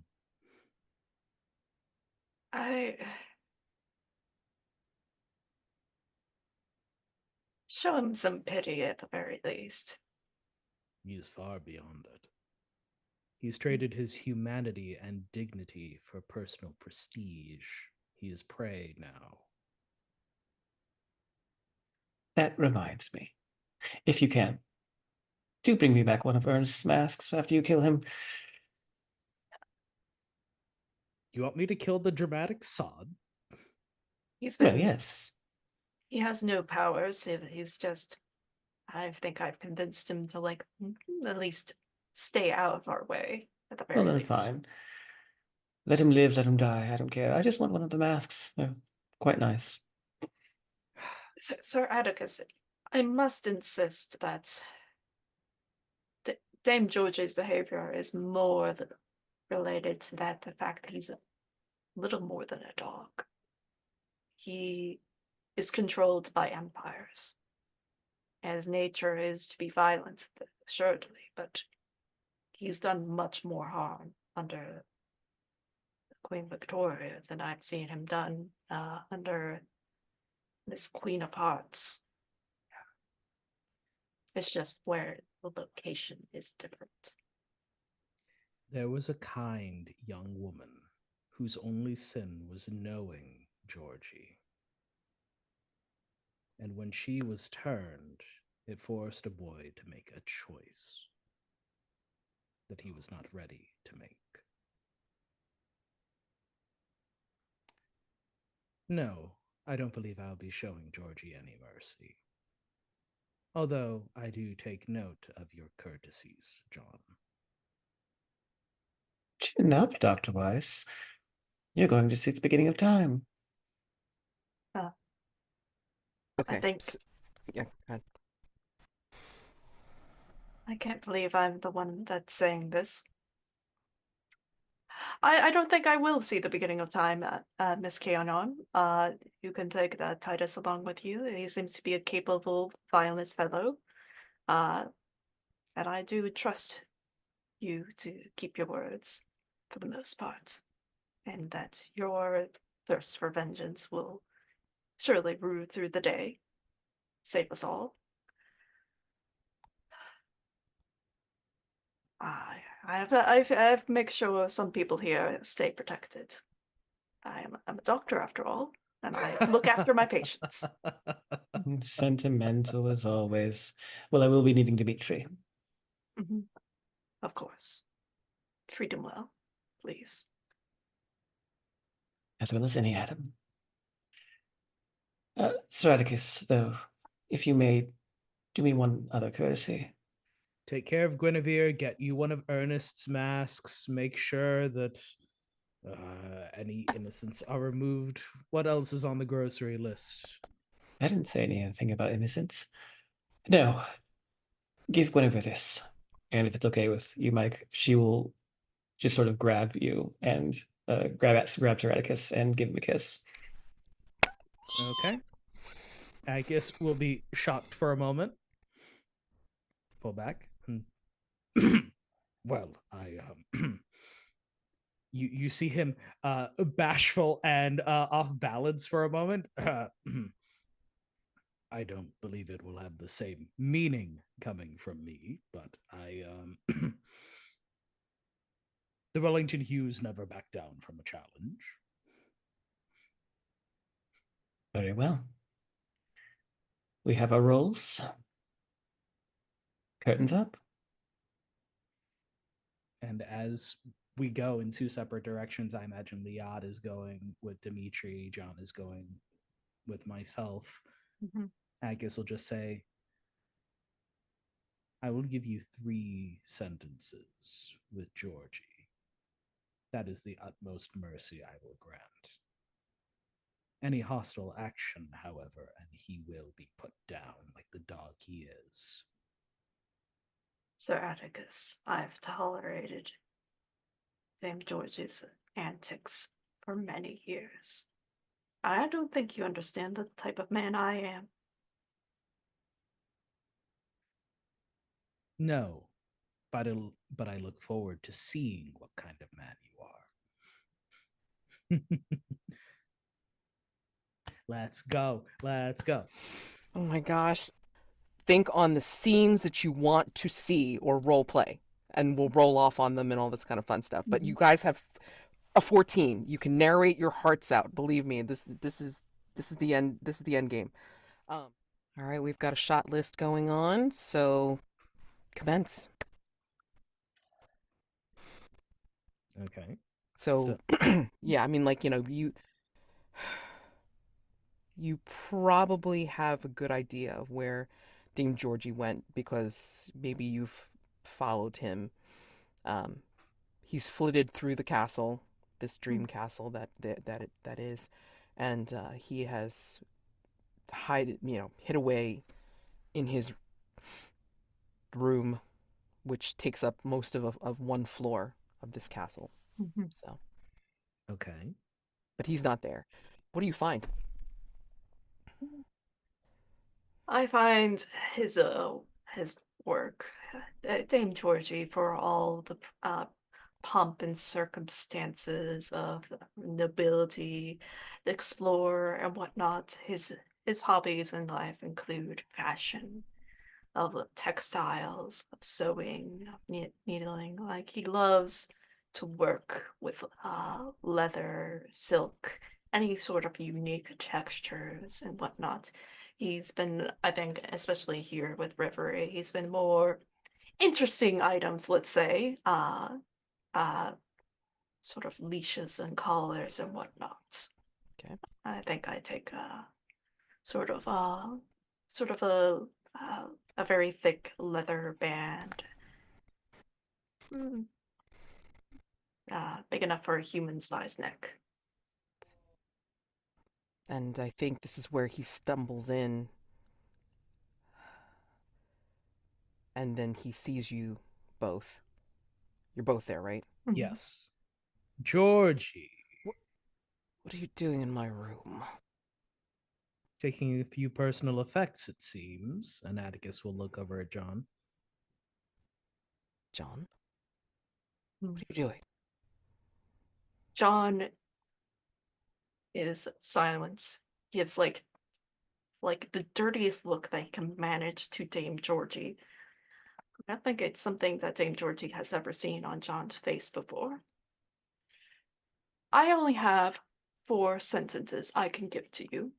Show him some pity at the very least. He is far beyond it. He's traded his humanity and dignity for personal prestige. He is prey now. That reminds me. If you can, do bring me back one of Ernest's masks after you kill him. You want me to kill the dramatic sod? Well, yes. He has no powers. He's just. I think I've convinced him to at least stay out of our way at the very Well, then least. fine. Let him live, let him die. I don't care. I just want one of the masks. They're quite nice. Sir Atticus, I must insist that Dame Georgie's behavior is more related to the fact that he's a little more than a dog. He is controlled by empires. And his nature is to be violent, assuredly, but he's done much more harm under Queen Victoria than I've seen him done under this Queen of Hearts. It's just where the location is different. There was a kind young woman whose only sin was knowing Georgie. And when she was turned, it forced a boy to make a choice that he was not ready to make. No, I don't believe I'll be showing Georgie any mercy. Although I do take note of your courtesies, John. Chin up, Dr. Weiss. You're going to see the beginning of time. Okay. I think. Yeah. I can't believe I'm the one that's saying this. I don't think I will see the beginning of time, Miss Keanon. You can take Titus along with you. He seems to be a capable, violent fellow. And I do trust you to keep your words for the most part. And that your thirst for vengeance will surely rue through the day. Save us all. I've make sure some people here stay protected. I'm a doctor after all, and I look after my patients. Sentimental as always. Well, I will be needing Dimitri. Mm-hmm. Of course. Treat him well, please. As well as any Adam. Sir Atticus, though, if you may do me one other courtesy. take care of Guinevere, get you one of Ernest's masks, make sure that any innocents are removed. What else is on the grocery list? I didn't say anything about innocence. No, give Guinevere this. And if it's okay with you, Mike, she will just sort of grab you and grabs her Atticus and give him a kiss. Okay. Atticus will be shocked for a moment. Pull back. Well, I you see him bashful and off balance for a moment. I don't believe it will have the same meaning coming from me, but I the Wellington Hughes never back down from a challenge. Very well. We have our roles. Curtains up. And as we go in two separate directions, I imagine Liat is going with Dimitri, John is going with myself. Mhm. Atticus will just say, I will give you 3 sentences with Georgie. That is the utmost mercy I will grant. Any hostile action, however, and he will be put down like the dog he is. Sir Atticus, I've tolerated Dame George's antics for many years. I don't think you understand the type of man I am. No, but I look forward to seeing what kind of man you are. Let's go. Let's go. Oh my gosh. Think on the scenes that you want to see or role play, and we'll roll off on them and all this kind of fun stuff. But you guys have a 14. You can narrate your hearts out. Believe me, this is the end. This is the end game. All right, we've got a shot list going on, so commence. Okay. So yeah, I mean, like, you probably have a good idea of where Dame Georgie went because maybe you've followed him. He's flitted through the castle, this dream castle that is, and he has hid away in his room, which takes up most of one floor of this castle. So, Okay. but he's not there. What do you find? I find his work, Dame Georgie, for all the pomp and circumstances of nobility, the explorer and whatnot. His hobbies in life include fashion, of textiles, of sewing, of needling. Like he loves to work with leather, silk, any sort of unique textures and whatnot. He's been, I think, especially here with Reverie, he's been more interesting items, let's say, uh, sort of leashes and collars and whatnot. Okay. I think I take sort of uh, sort of a very thick leather band, big enough for a human-sized neck. And I think this is where he stumbles in, and then he sees you both. You're both there, right? Yes. Georgie. What are you doing in my room? Taking a few personal effects, it seems. And Atticus will look over at John. John? What are you doing? John is silent. He gives like the dirtiest look that he can manage to Dame Georgie. I think it's something that Dame Georgie has ever seen on John's face before. I only have 4 sentences I can give to you.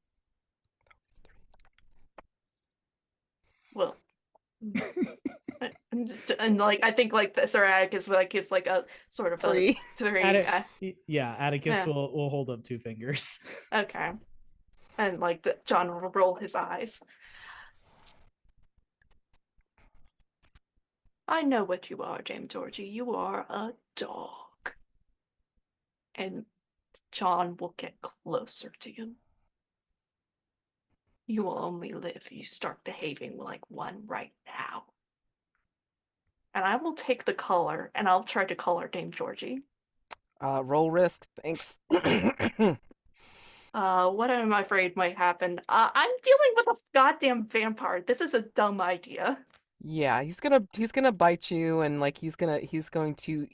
Well, and like I think like the Sir Atticus like gives like a sort of 3. a 3. Atticus Yeah. will hold up 2 fingers. Okay. And like John will roll his eyes. I know what you are, Dame Georgie. You are a dog. And John will get closer to you. You will only live if you start behaving like one right now. And I will take the collar, and I'll try to collar Dame Georgie. Roll risk, thanks. What am I afraid might happen? I'm dealing with a goddamn vampire. This is a dumb idea. Yeah, he's gonna bite you, and like he's going to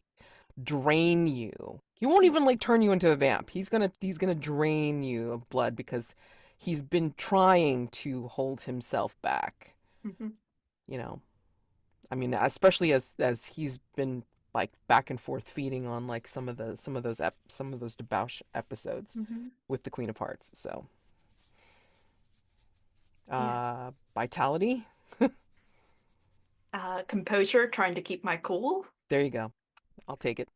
drain you. He won't even like turn you into a vamp. He's gonna drain you of blood because he's been trying to hold himself back. Mm-hmm. You know, I mean, especially as he's been like back and forth feeding on like some of those debauch episodes with the Queen of Hearts. So, vitality. Composure, trying to keep my cool. There you go. I'll take it.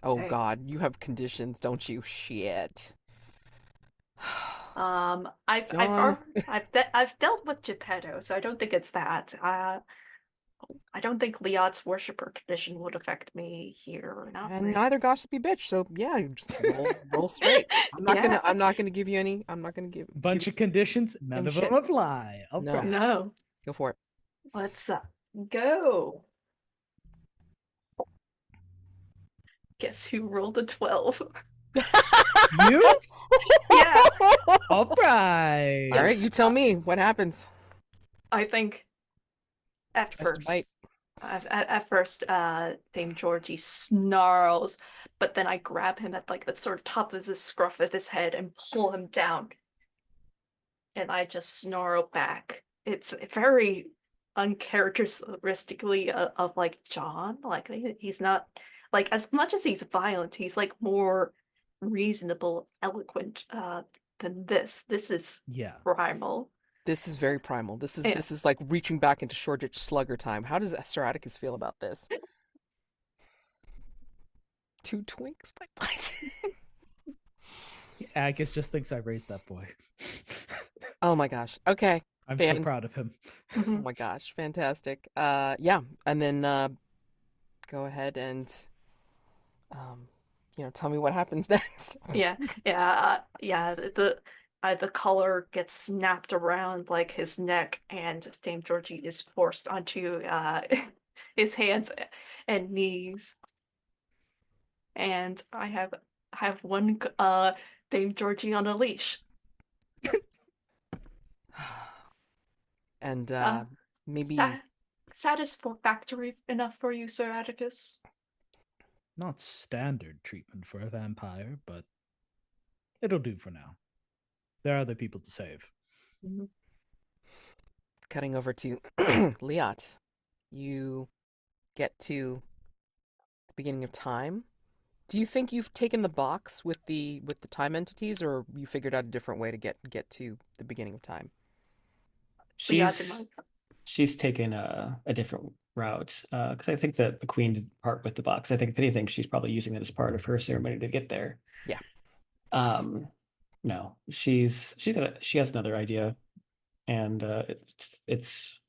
Oh Okay. God, you have conditions, don't you? Shit. I've dealt with Geppetto, so I don't think it's that. I don't think Liat's worshipper condition would affect me here. Not And really. neither gossipy bitch. So yeah, you just roll straight. I'm not gonna give you any. I'm not gonna give Bunch of conditions, none of shit. them apply. All No. right. No. Go for it. Let's go. Guess who rolled a 12? You? Yeah. All right. All right, you tell me what happens. I think at Tries to bite. first, Dame Georgie snarls, but then I grab him at like the sort of top of his scruff of his head and pull him down. And I just snarl back. It's very uncharacteristically of like John. Like he's not like, as much as he's violent, he's like more reasonable, eloquent than this. This is primal. This is very primal. This is like reaching back into Shoreditch Slugger time. How does Sir Atticus feel about this? 2 twinks by bite. Atticus just thinks I raised that boy. Oh my gosh. Okay. I'm so proud of him. Oh my gosh, fantastic. Yeah, and then go ahead and tell me what happens next. The collar gets snapped around like his neck, and Dame Georgie is forced onto his hands and knees. And I have one Dame Georgie on a leash. And maybe satisfactory enough for you, Sir Atticus? Not standard treatment for a vampire, but it'll do for now. There are other people to save. Mm-hmm. Cutting over to Liat. You get to the beginning of time. Do you think you've taken the box with the time entities, or you figured out a different way to get to the beginning of time? She's taken a different route, because I think that the queen did part with the box. I think if anything, she's probably using it as part of her ceremony to get there. Yeah. No, she has another idea, and it's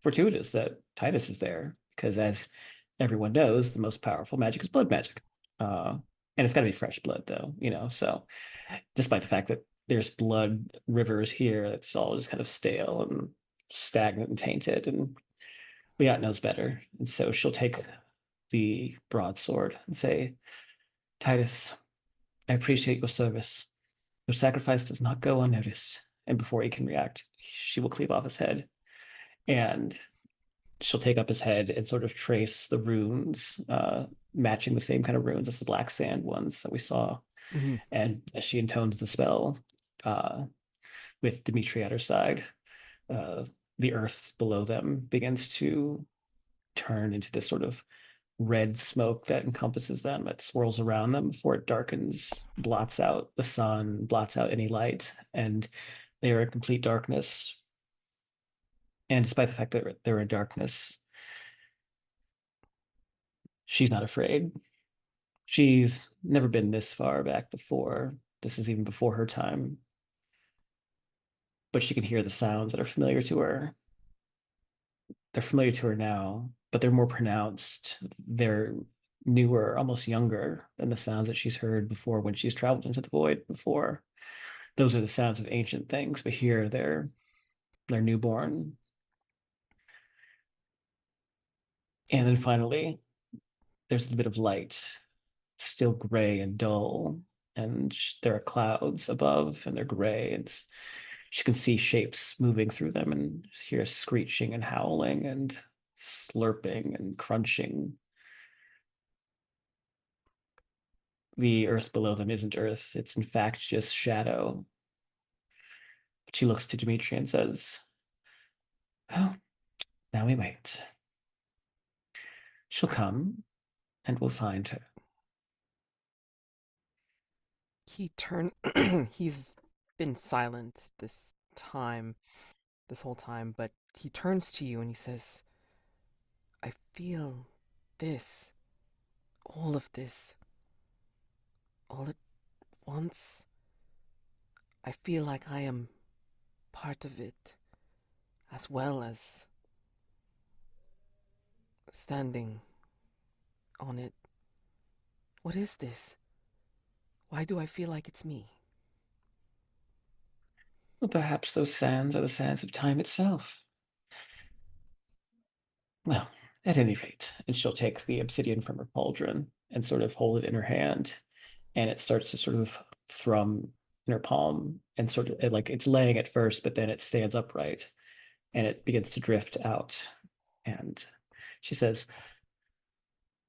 fortuitous that Titus is there, because as everyone knows, the most powerful magic is blood magic, and it's got to be fresh blood, though. So despite the fact that there's blood rivers here, it's all just kind of stale and stagnant and tainted, and Liat knows better, and so she'll take the broadsword and say, Titus, I appreciate your service. Your sacrifice does not go unnoticed. And before he can react, she will cleave off his head. And she'll take up his head and sort of trace the runes, matching the same kind of runes as the black sand ones that we saw. Mm-hmm. And as she intones the spell, with Dimitri at her side, the earth below them begins to turn into this sort of red smoke that encompasses them. It swirls around them before it darkens, blots out the sun, blots out any light, and they are in complete darkness. And despite the fact that they're in darkness, she's not afraid. She's never been this far back before. This is even before her time. But she can hear the sounds that are familiar to her. they're familiar to her now, but they're more pronounced. They're newer, almost younger than the sounds that she's heard before when she's traveled into the void before. Those are the sounds of ancient things, but here they're newborn. And then finally, there's a bit of light, still gray and dull, and there are clouds above, and they're gray, and she can see shapes moving through them and hear screeching and howling and slurping and crunching. The earth below them isn't earth, it's in fact just shadow. She looks to Dimitri and says, "Well, now we wait. She'll come, and we'll find her." He turned. He's been silent this whole time, but he turns to you and he says, "I feel this, all of this, all at once. I feel like I am part of it, as well as standing on it. What is this? Why do I feel like it's me?" Well, perhaps those sands are the sands of time itself. Well, at any rate, and she'll take the obsidian from her pauldron and sort of hold it in her hand, and it starts to sort of thrum in her palm, and sort of like it's laying at first, but then it stands upright and it begins to drift out. And she says,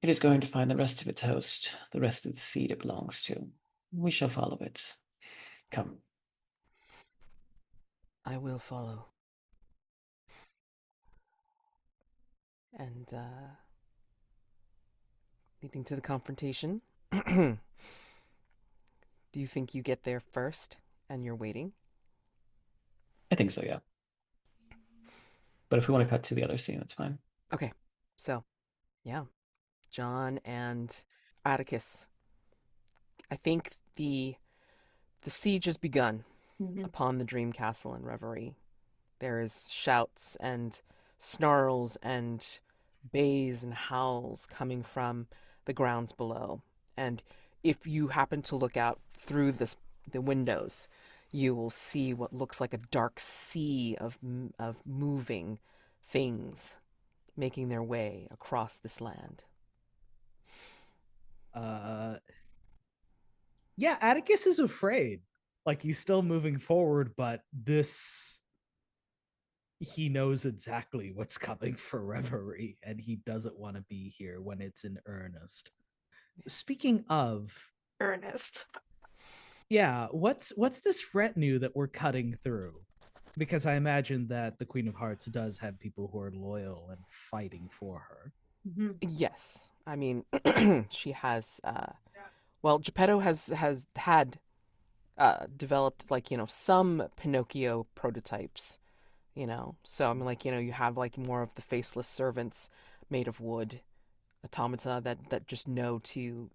"It is going to find the rest of its host, the rest of the seed it belongs to. We shall follow it. Come." I will follow. And, leading to the confrontation. Do you think you get there first and you're waiting? I think so, yeah. But if we want to cut to the other scene, that's fine. Okay, so, yeah. John and Atticus. I think the siege has begun upon the dream castle in Reverie. There is shouts and snarls and bays and howls coming from the grounds below. And if you happen to look out through the windows, you will see what looks like a dark sea of moving things making their way across this land. Yeah, Atticus is afraid. Like he's still moving forward, but he knows exactly what's coming for Reverie, and he doesn't want to be here when it's in earnest. Speaking of Ernest. yeah, what's this retinue that we're cutting through? Because I imagine that the Queen of Hearts does have people who are loyal and fighting for her. Yes, I mean she has. Well, Geppetto has had developed some Pinocchio prototypes. So I mean you have more of the faceless servants made of wood, automata that just know to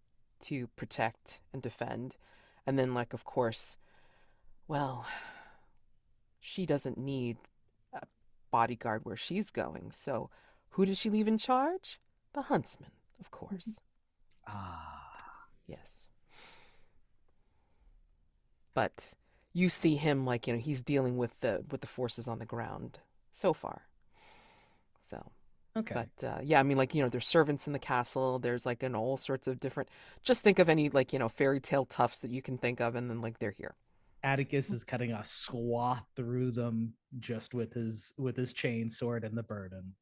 protect and defend, and then of course, well, she doesn't need a bodyguard where she's going. So who does she leave in charge? The huntsman, of course. Yes. But you see him he's dealing with the forces on the ground so far. So Okay. but yeah, I mean there's servants in the castle. There's all sorts of different. Just think of any fairy tale toughs that you can think of, and then they're here. Atticus is cutting a swath through them just with his chain sword and the burden,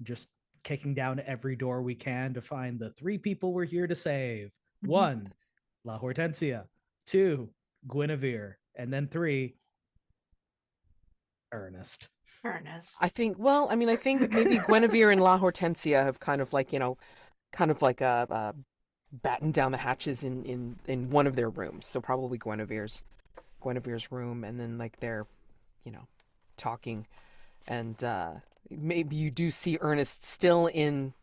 just kicking down every door we can to find the three people we're here to save. 1, La Hortensia. 2, Guinevere. And then 3, Ernest. Ernest. I think maybe Guinevere and La Hortensia have kind of battened down the hatches in one of their rooms. So probably Guinevere's room, and then they're talking, and maybe you do see Ernest still in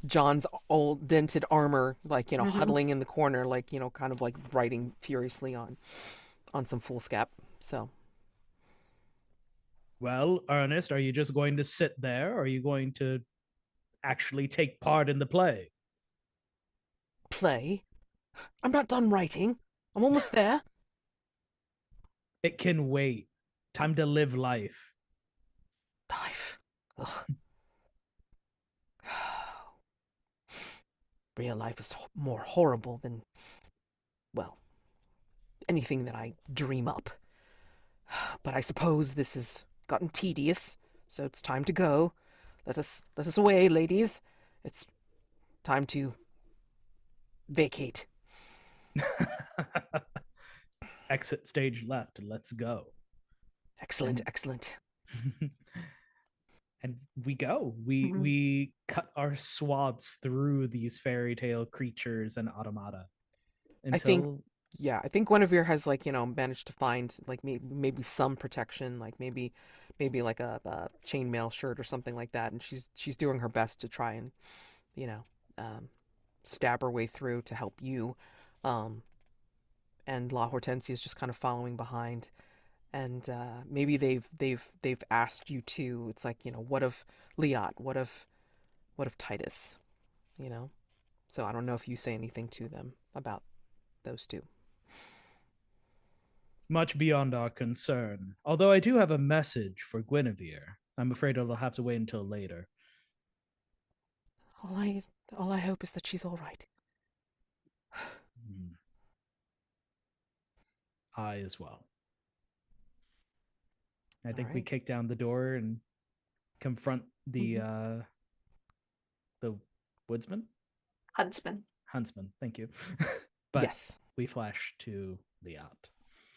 John's old dented armor, huddling in the corner, kind of writing furiously on some foolscap. So Well, Ernest, are you just going to sit there, or are you going to actually take part in the play? Play? I'm not done writing. I'm almost there. It can wait. Time to live life. Life. Ugh. Real life is more horrible than, well, anything that I dream up. But I suppose this has gotten tedious, so it's time to go. Let us away, ladies. It's time to vacate. Exit stage left, and let's go. Excellent, And excellent. and we go. We cut our swaths through these fairy tale creatures and automata I think, until yeah, I think Guinevere has like managed to find like maybe some protection, like maybe like a chainmail shirt or something like that, and she's doing her best to try and you know um, stab her way through to help you. Um, and La Hortensia is just kind of following behind, and maybe they've asked you to. It's like what of Liat? What of Titus? You know. So I don't know if you say anything to them about those two. much beyond our concern. Although I do have a message for Guinevere. I'm afraid it'll have to wait until later. All I all I hope is that she's all right. Hmm. I as well. I All think we right. kick down the door and confront Mm-hmm. the woodsman, Huntsman. huntsman. Thank you. But Yes. we flash to Liat.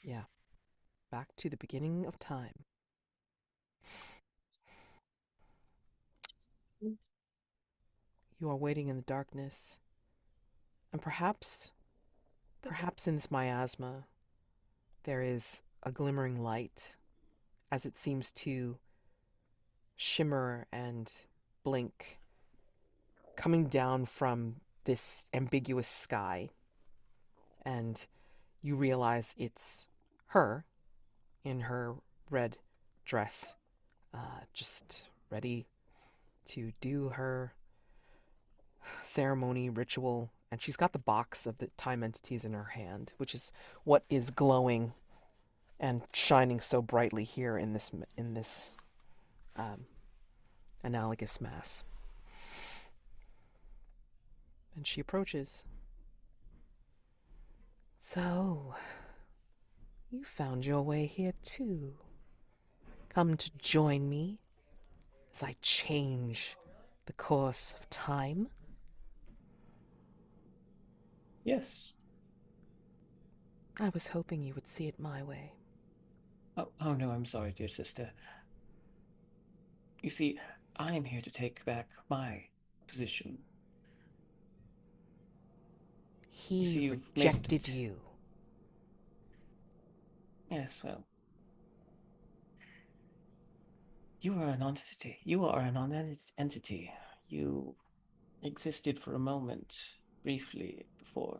Yeah. Back to the beginning of time. You are waiting in the darkness, and perhaps in this miasma, there is a glimmering light as it seems to shimmer and blink, coming down from this ambiguous sky. And you realize it's her in her red dress, just ready to do her ceremony ritual. And she's got the box of the time entities in her hand, which is what is glowing and shining so brightly here in this um, analogous mass. And she approaches. So, you found your way here too. Come to join me as I change the course of time. Yes. I was hoping you would see it my way. Oh no, I'm sorry, dear sister. You see, I am here to take back my position. You He see, you've made rejected it. you. Yes, well, you are a non-entity. You are a non-entity. You existed for a moment, briefly, before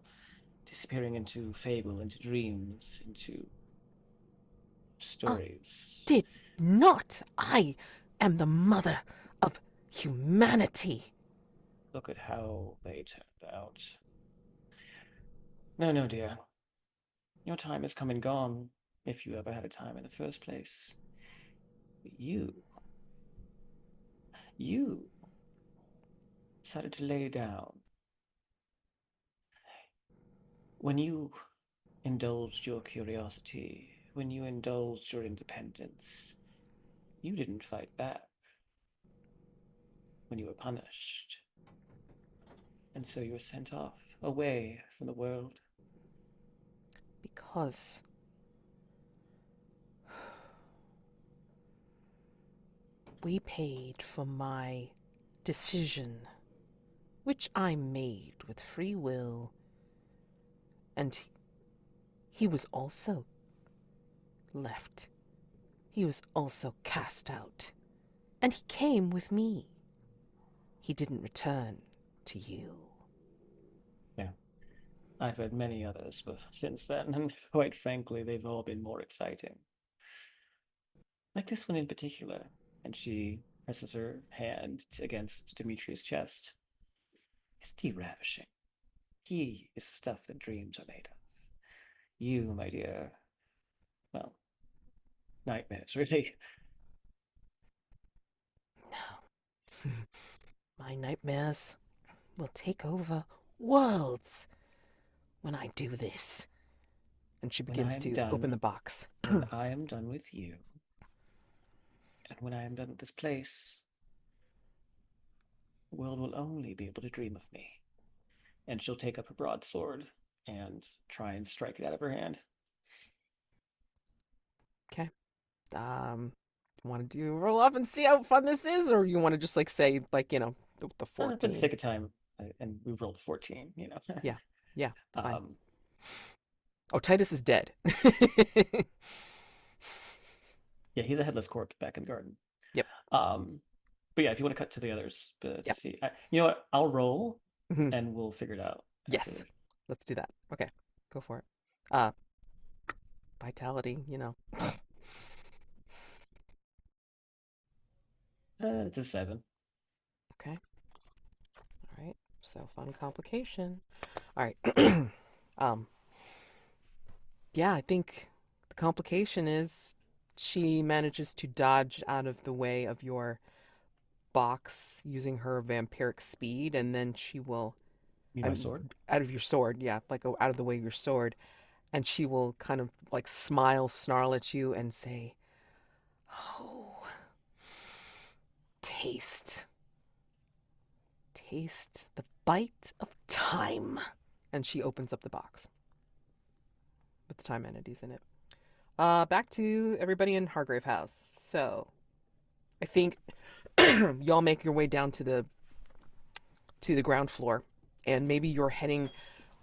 disappearing into fable, into dreams, into I stories. did not. I am the mother of humanity. Look at how they turned out. No, no, dear. Your time has come and gone, if you ever had a time in the first place. You decided to lay down. When you indulged your curiosity, when you indulged your independence, you didn't fight back when you were punished. And so you were sent off, away from the world. Because we paid for my decision, which I made with free will, and he was also left. He was also cast out, and he came with me. He didn't return to you. Yeah. I've read many others but since then, and quite frankly, they've all been more exciting. Like this one in particular. And she presses her hand against Demetrius' chest. Isn't he ravishing? He is the stuff that dreams are made of. You, my dear, well, nightmares, really. No. My nightmares will take over worlds when I do this. And she When I begins am to open done, the box. when I am done with you, and when I am done with this place, the world will only be able to dream of me. And she'll take up her broadsword and try and strike it out of her hand. Okay. Want to do roll off and see how fun this is, or you want to just like say like the For the 14? sake of time, and we rolled 14. Yeah, yeah, it's fine. Um, Oh, Titus is dead. yeah, he's a headless corpse back in the garden. Yep. But yeah, if you want to cut to the others to Yep. see, you know what? I'll roll, Mhm. and we'll figure it out. Yes, afterward. let's do that. Okay, go for it. Vitality, It's a 7. Okay. All right. So fun complication. All right. Yeah, I think the complication is she manages to dodge out of the way of your box using her vampiric speed, and then she will Need my sword? out of your sword, yeah, like out of the way of your sword, and she will kind of like smile, snarl at you, and say, "Oh, taste, taste the bite of time," and she opens up the box with the time entities in it. Back to everybody in Hargrave House. So, I think y'all make your way down to the ground floor, and maybe you're heading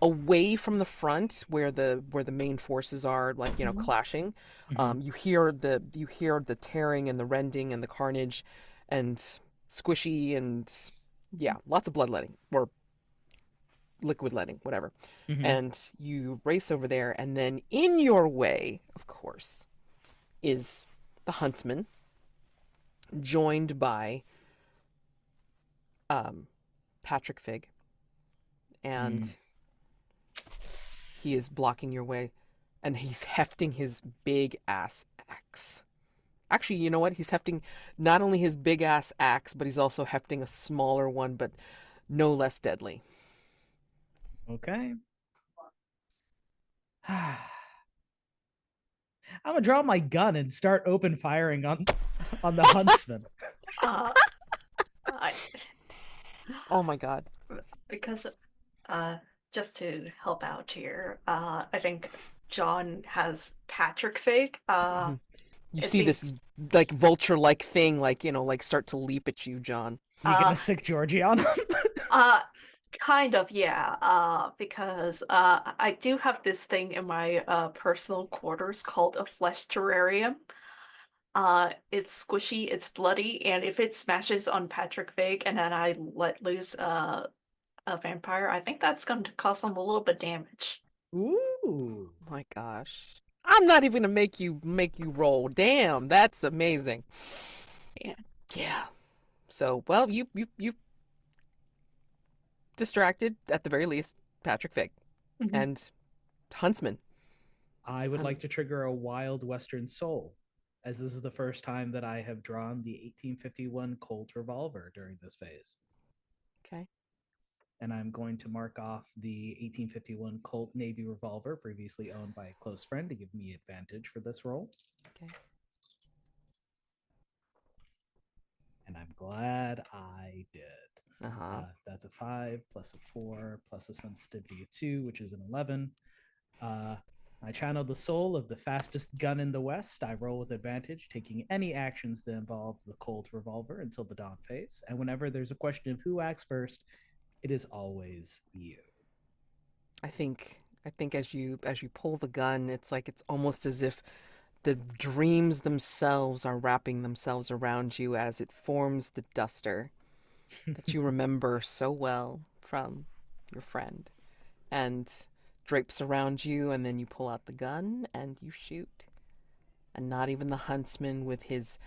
away from the front where the main forces are, like clashing. Mhm. You hear the tearing and the rending and the carnage, and squishy and yeah, lots of bloodletting or liquid letting, whatever. Mhm. And you race over there, and then in your way, of course, is the huntsman, joined by Patrick Fig, and he is blocking your way, and he's hefting his big ass axe. Actually, you know what? He's hefting not only his big ass axe, but he's also hefting a smaller one, but no less deadly. Okay. I'm gonna draw my gun and start open firing on the huntsman. Uh, I, Oh my god. because just to help out here, I think John has Patrick Fig. You It see this seems like vulture-like thing, like like start to leap at you, John. You gonna sick Georgie on him? uh kind of, yeah. Because I do have this thing in my personal quarters called a flesh terrarium. It's squishy, it's bloody, and if it smashes on Patrick Fig and then I let loose a vampire, I think that's going to cause him a little bit damage. Ooh. My gosh. I'm not even gonna make you roll. Damn, that's amazing. Yeah. Yeah. So, well, you distracted at the very least Patrick Fig Mhm. and Huntsman. I would like to trigger a Wild Western Soul, as this is the first time that I have drawn the 1851 Colt revolver during this phase. Okay. And I'm going to mark off the 1851 Colt Navy revolver previously owned by a close friend to give me advantage for this roll. Okay. And I'm glad I did. Uh-huh. That's a 5 plus a 4 plus a sensitivity of 2, which is an 11. I channeled the soul of the fastest gun in the West. I roll with advantage, taking any actions that involve the Colt revolver until the dawn phase. And whenever there's a question of who acts first, it is always you. I think as you pull the gun, it's like it's almost as if the dreams themselves are wrapping themselves around you as it forms the duster that you remember so well from your friend, and drapes around you, and then you pull out the gun and you shoot. and not even the huntsman with his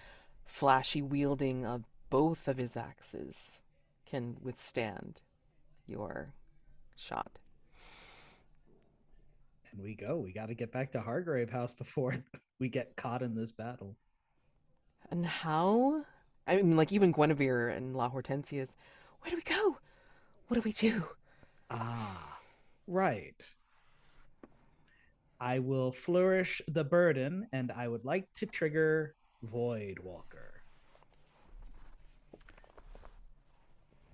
flashy wielding of both of his axes can withstand your shot. And we go. We got to get back to Hargrave House before we get caught in this battle. And how? I mean, like, even Guinevere and La Hortensia's, where do we go? What do we do? Ah, right. I will flourish the burden, and I would like to trigger Void Walker.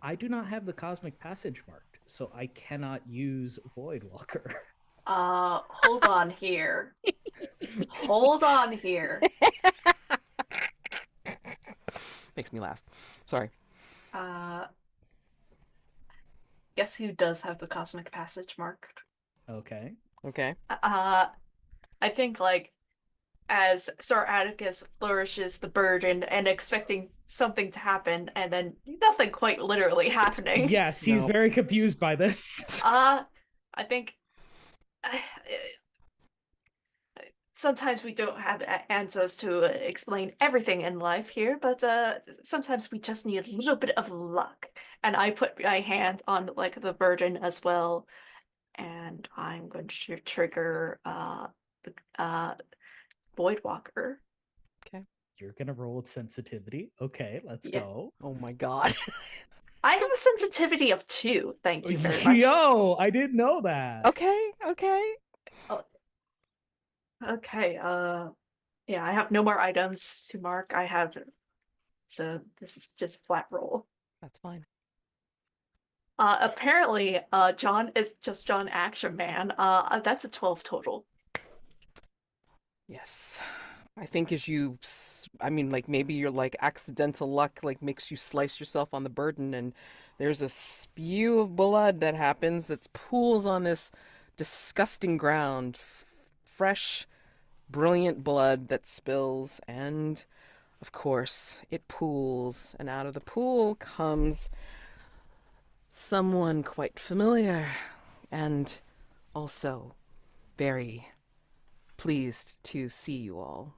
I do not have the Cosmic Passage marked, so I cannot use Void Walker. Hold on here. Hold on here. Makes me laugh. Sorry. Guess who does have the Cosmic Passage marked? Okay. Okay. I think, like, as Sir Atticus flourishes the burden and expecting something to happen, and then nothing quite literally happening. Yes, he's No. very confused by this. I think sometimes we don't have answers to explain everything in life here, but sometimes we just need a little bit of luck. And I put my hand on, like, the burden as well, and I'm going to trigger the Void Walker. Okay. You're gonna roll with sensitivity. Okay, let's Yeah. go. Oh my god. I have a sensitivity of 2. Thank you very much. Yo, I didn't know that. Okay. Okay, yeah, I have no more items to mark. So this is just flat roll. That's fine. Apparently, John is just John Action Man. That's a 12 total. Yes. I think as I mean, like, maybe your, like, accidental luck, like, makes you slice yourself on the burden, and there's a spew of blood that happens that pools on this disgusting ground. Fresh, brilliant blood that spills, and of course, it pools, and out of the pool comes someone quite familiar, and also very pleased to see you all.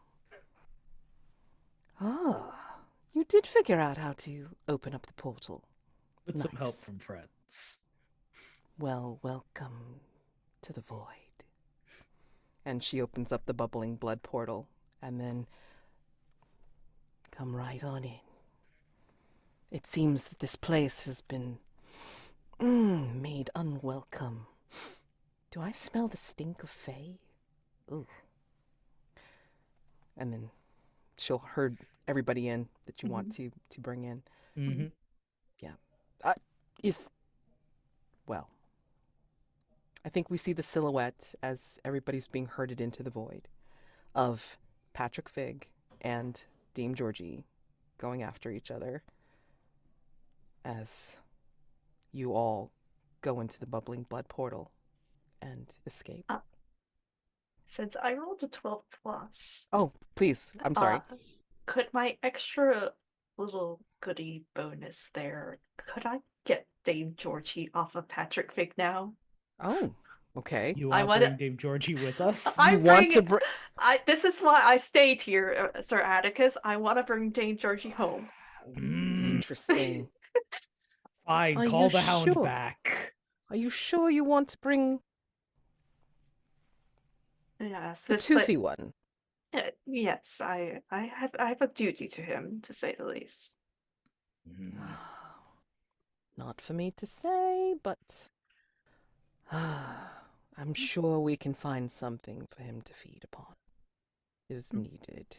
Ah, you did figure out how to open up the portal. With some help Nice. from friends. Well, welcome to the void. And she opens up the bubbling blood portal, and then come right on in. It seems that this place has been made unwelcome. Do I smell the stink of Fae? Ooh. And then she'll herd everybody in that you want to bring in. Mm-hmm. Yeah. Well, I think we see the silhouette as everybody's being herded into the void of Patrick Fig and Dame Georgie going after each other as you all go into the bubbling blood portal and escape. Since I rolled a 12 plus, Oh, please. I'm sorry. could my extra little goodie bonus there, could I get Dame Georgie off of Patrick Fig now? Oh, okay. You I want to wanna- bring Dame Georgie with us? You want to bring... This is why I stayed here, Sir Atticus. I want to bring Dame Georgie home. Interesting. Fine, Are call you the hound sure? back. Are you sure you want to bring Yes, the toothy one? Yes, I have a duty to him, to say the least. Not for me to say, but I'm sure we can find something for him to feed upon. Is needed.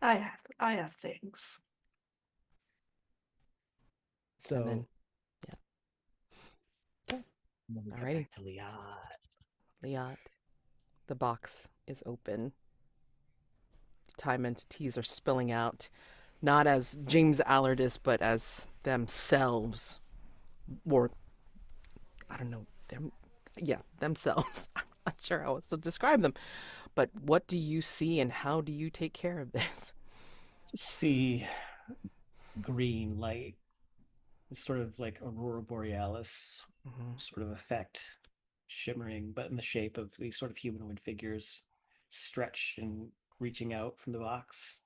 I have things. So, And then, when we get Alrighty. back to Liat. Liat, the box is open. Time entities are spilling out, not as James Allard is, but as themselves, or I don't know, themselves. I'm not sure how else to describe them. But what do you see, and how do you take care of this? See green light. It's sort of like Aurora Borealis sort of effect, shimmering, but in the shape of these sort of humanoid figures stretched and reaching out from the box.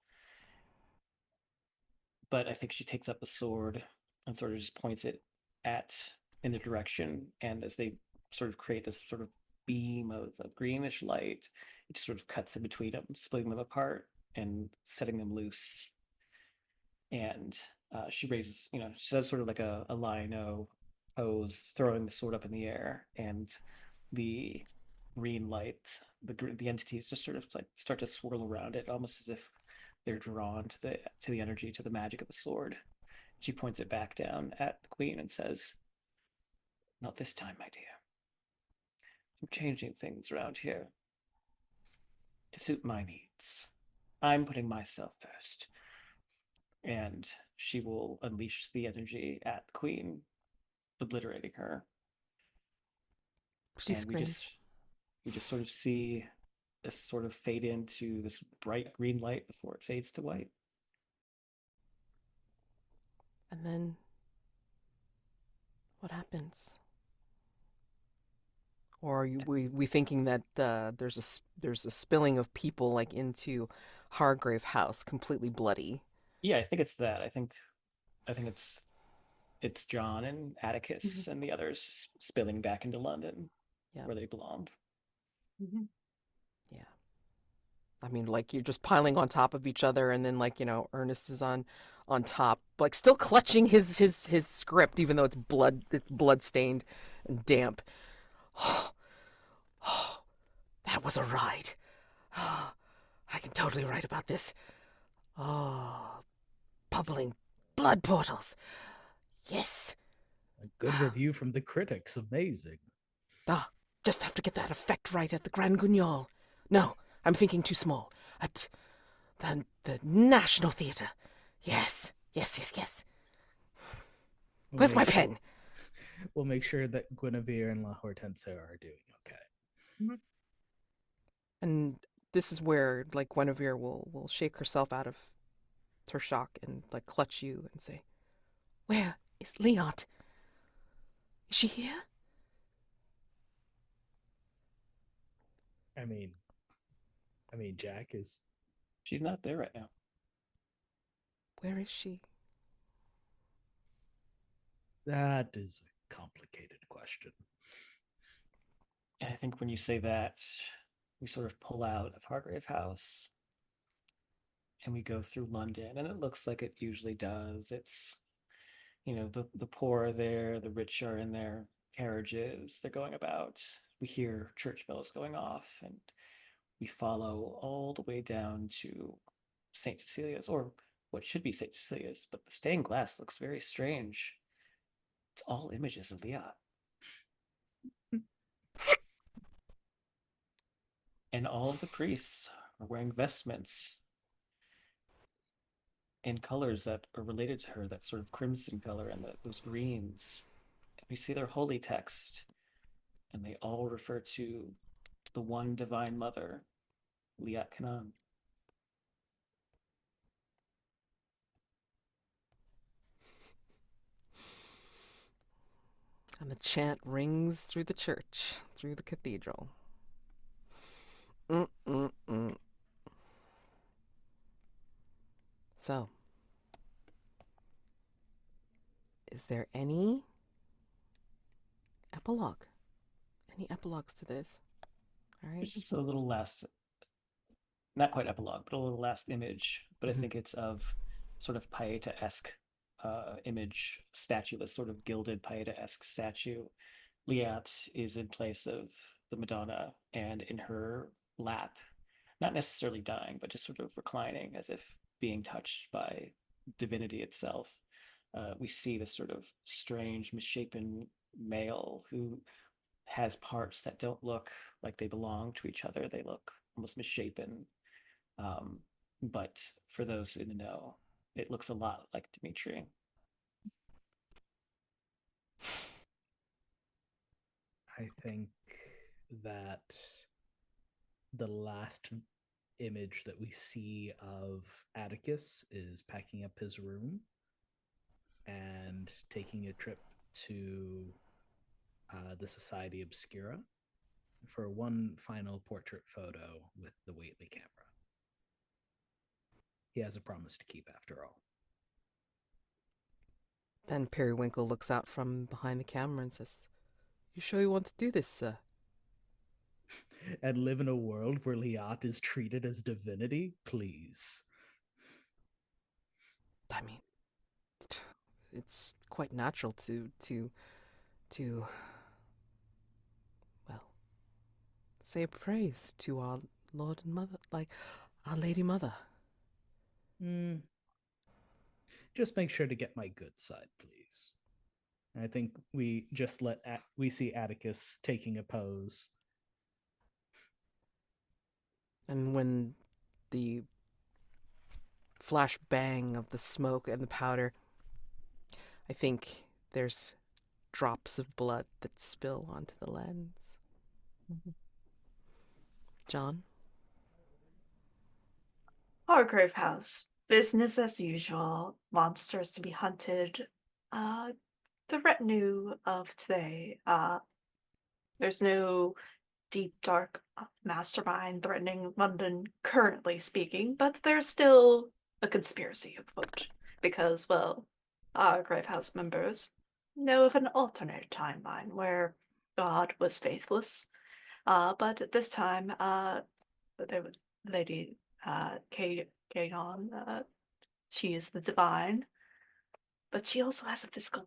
But I think she takes up a sword and sort of just points it at in the direction. And as they sort of create this sort of beam of greenish light, it just sort of cuts in between them, splitting them apart and setting them loose. And she raises, she does sort of like a lion-o pose, throwing the sword up in the air, and the green light, the entities just sort of like start to swirl around it, almost as if they're drawn to the energy, to the magic of the sword. She points it back down at the queen and says, "Not this time, my dear. I'm changing things around here to suit my needs. I'm putting myself first." And she will unleash the energy at the queen, obliterating her. She And screams. we just sort of see this sort of fade into this bright green light before it fades to white. And then what happens? Or are we thinking that there's a spilling of people like into Hargrave House, completely bloody? Yeah, I think it's that. I think it's John and Atticus and the others spilling back into London, Yeah, where they belonged. Mhm. yeah. I mean, like you're just piling on top of each other, and then Ernest is on top, like still clutching his script, even though it's blood stained and damp. Oh, that was a ride. Oh, I can totally write about this. Oh, bubbling blood portals. Yes. A good review from the critics. Amazing. Ah, just have to get that effect right at the Grand Guignol. No, I'm thinking too small. At the National Theatre. Yes, yes, yes, yes. We'll Where's my make sure, pen? we'll make sure that Guinevere and La Hortense are doing okay. Mhm. And this is where like Guinevere will shake herself out of her shock and like clutch you and say, "Where is Liat? Is she here? I mean, Jack is. She's not there right now. Where is she?" That is a complicated question. And I think when you say that, we sort of pull out of Hargrave House and we go through London, and it looks like it usually does. It's, the poor are there, the rich are in their carriages, they're going about. We hear church bells going off, and we follow all the way down to St. Cecilia's, or what should be St. Cecilia's, but the stained glass looks very strange. It's all images of Liat. And all of the priests are wearing vestments in colors that are related to her, that sort of crimson color and those greens. And we see their holy text, and they all refer to the one divine mother, Liat Kanan. And the chant rings through the church, through the cathedral. Mm-mm-mm. So, is there any epilogue? Any epilogues to this? All right. There's just a little last, not quite epilogue, but a little last image. But I think it's of sort of Paeta-esque image statue, this sort of gilded Paeta-esque statue. Liat is in place of the Madonna, and in her lap, not necessarily dying, but just sort of reclining as if being touched by divinity itself. We see this sort of strange, misshapen male who has parts that don't look like they belong to each other. They look almost misshapen. Um, but for those in the know, it looks a lot like Dimitri. I think that the last image that we see of Atticus is packing up his room and taking a trip to the Society Obscura for one final portrait photo with the Whately camera. He has a promise to keep after all. Then Periwinkle looks out from behind the camera and says, "You sure you want to do this, sir?" And live in a world where Liat is treated as divinity? Please. I mean, it's quite natural to well, say praise to our Lord and Mother, like our Lady Mother. Just make sure to get my good side, please. I think we just we see Atticus taking a pose. And when the flash bang of the smoke and the powder, I think there's drops of blood that spill onto the lens. John? Hargrave House. Business as usual. Monsters to be hunted. The retinue of today. There's no deep, dark mastermind threatening London, currently speaking, but there's still a conspiracy afoot. Because, well, our Gravehouse members know of an alternate timeline where God was faithless. But at this time, there was Lady Kadon, she is the divine, but she also has a physical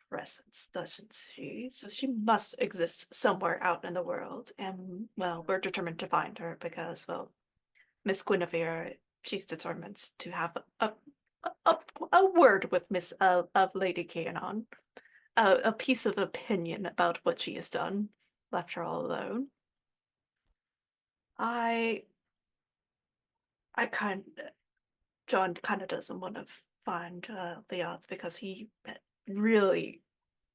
presence, doesn't she? So she must exist somewhere out in the world, and well, we're determined to find her because, well, Miss Guinevere, she's determined to have a, a word with Miss of Lady Canon, a piece of opinion about what she has done, left her all alone. I kind John kind of doesn't want to find Liat because he really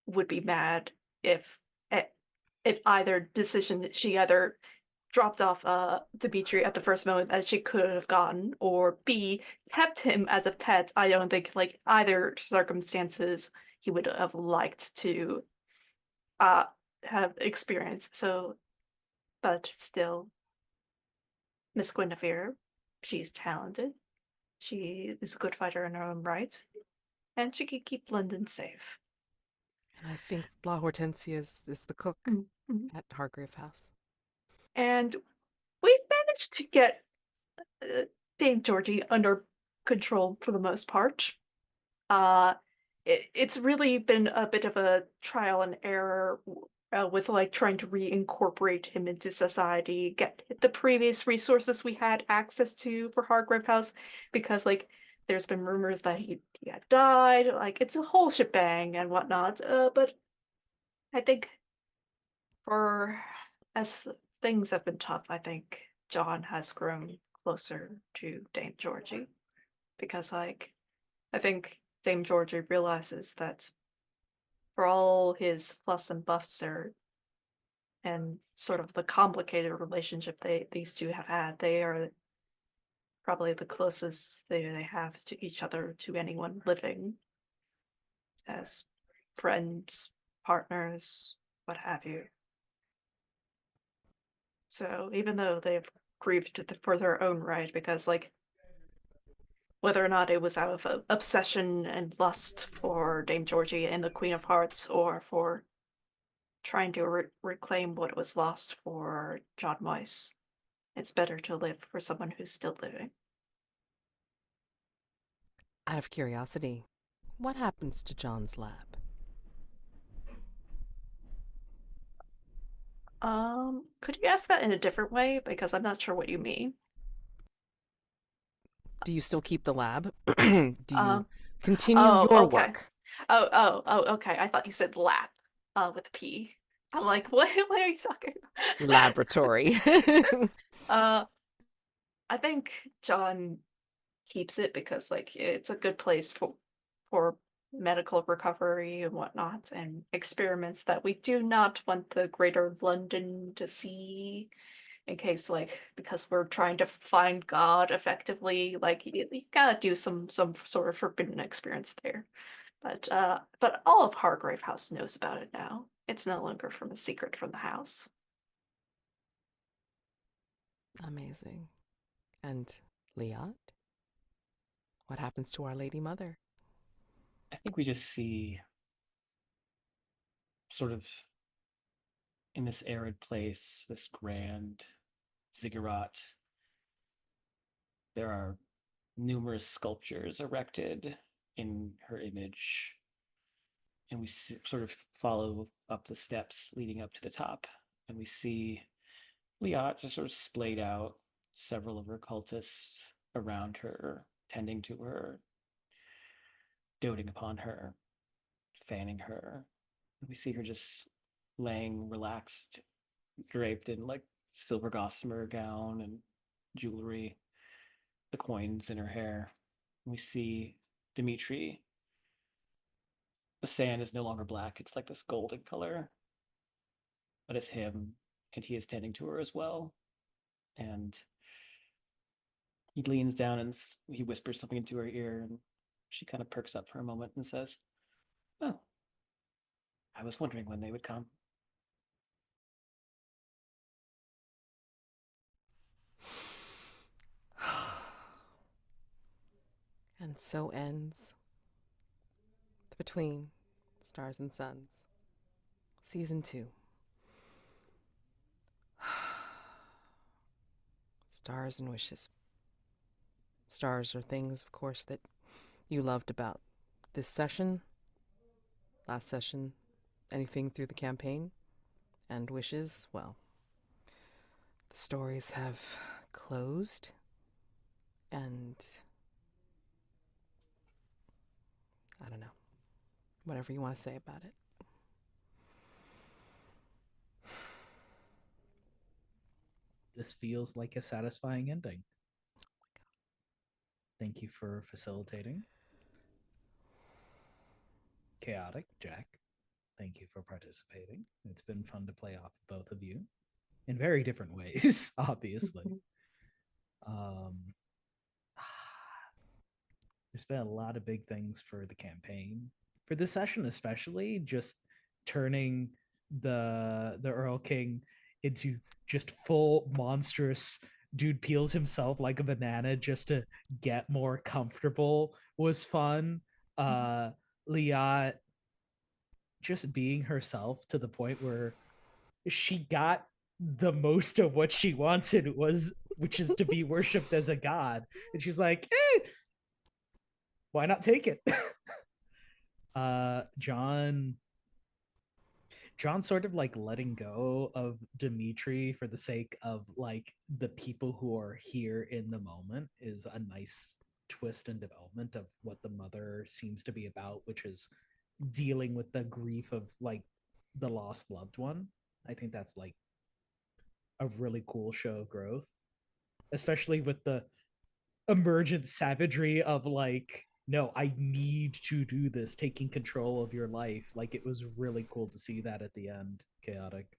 would be mad if eh, if either decision she either dropped off Dimitri at the first moment that she could have gotten, or B, kept him as a pet. I don't think like either circumstances he would have liked to uh have experienced. So, but still, Miss Guinevere, she's talented. She is a good fighter in her own right, and she could keep London safe. And I think La Hortensia is the cook Mm-hmm. at Hargrave House. And we've managed to get Dame Georgie under control for the most part. Uh, it's really been a bit of a trial and error with like trying to reincorporate him into society, get the previous resources we had access to for Hargrave House, because like there's been rumors that he had died, like it's a whole shebang and whatnot. But I think for as things have been tough, I think John has grown closer to Dame Georgie because like I think Dame Georgie realizes that for all his fuss and buster and sort of the complicated relationship these two have had, they are probably the closest they have to each other to anyone living as friends, partners, what have you. So even though they've grieved for their own right, because like whether or not it was out of obsession and lust for Dame Georgie and the Queen of Hearts, or for trying to reclaim what was lost for John Moyes, it's better to live for someone who's still living. Out of curiosity, what happens to John's lab? Could you ask that in a different way? Because I'm not sure what you mean. Do you still keep the lab? Do you Um, continue oh, your okay. work? Oh, okay. I thought you said lap, with a P. I'm like, what are you talking about? Laboratory. uh, I think John keeps it because like it's a good place for medical recovery and whatnot, and experiments that we do not want the greater London to see, in case like because we're trying to find God effectively, like you gotta do some sort of forbidden experience there. But all of Hargrave House knows about it now. It's no longer from a secret from the house. Amazing. And Liat? What happens to Our Lady Mother? I think we just see sort of in this arid place, this grand ziggurat, there are numerous sculptures erected in her image, and we sort of follow up the steps leading up to the top, and we see Liat just sort of splayed out, several of her cultists around her, tending to her, doting upon her, fanning her. And we see her just laying relaxed, draped in like silver gossamer gown and jewelry, the coins in her hair. And we see Dimitri. The sand is no longer black, it's like this golden color, but it's him, and he is tending to her as well. And he leans down and he whispers something into her ear, and she kind of perks up for a moment and says, "Oh, I was wondering when they would come." And so ends Between Stars and Suns, Season 2. Stars and wishes. Stars are things, of course, that you loved about this session, last session, anything through the campaign. And wishes, well, the stories have closed, and I don't know, whatever you want to say about it. This feels like a satisfying ending. Thank you for facilitating. Chaotic, Jack. Thank you for participating. It's been fun to play off both of you in very different ways, obviously. Um, there's been a lot of big things for the campaign. For this session, especially, just turning the Earl King into just full monstrous dude peels himself like a banana just to get more comfortable was fun. Liat just being herself to the point where she got the most of what she wanted, was which is to be worshipped as a god, and she's like, why not take it? John sort of like letting go of Dimitri for the sake of like the people who are here in the moment is a nice twist and development of what the mother seems to be about, which is dealing with the grief of like the lost loved one. I think that's like a really cool show of growth, especially with the emergent savagery of like, no, I need to do this, taking control of your life. Like, it was really cool to see that at the end. Chaotic.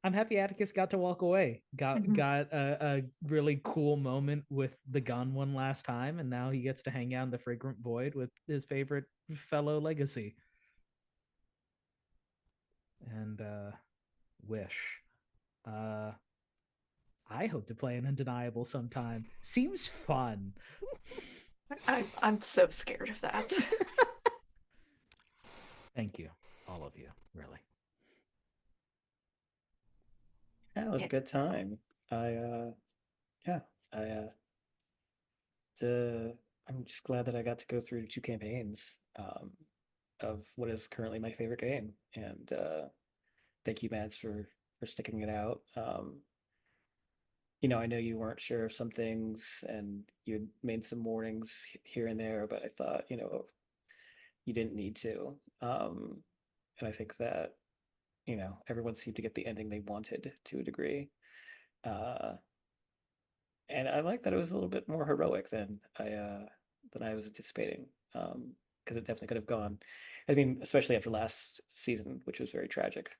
I'm happy Atticus got to walk away. Got a really cool moment with the gun one last time, and now he gets to hang out in the fragrant void with his favorite fellow legacy. And Wish. I hope to play an Undeniable sometime. Seems fun. I'm so scared of that. Thank you, all of you, really. Yeah, it was a good time. Yeah, I I'm just glad that I got to go through 2 campaigns of what is currently my favorite game, and thank you, Mads, for sticking it out. I know you weren't sure of some things, and you had made some warnings here and there, but I thought, you didn't need to. And I think that, everyone seemed to get the ending they wanted to a degree. Uh, and I like that it was a little bit more heroic than I was anticipating. Because it definitely could have gone. I mean, especially after last season, which was very tragic.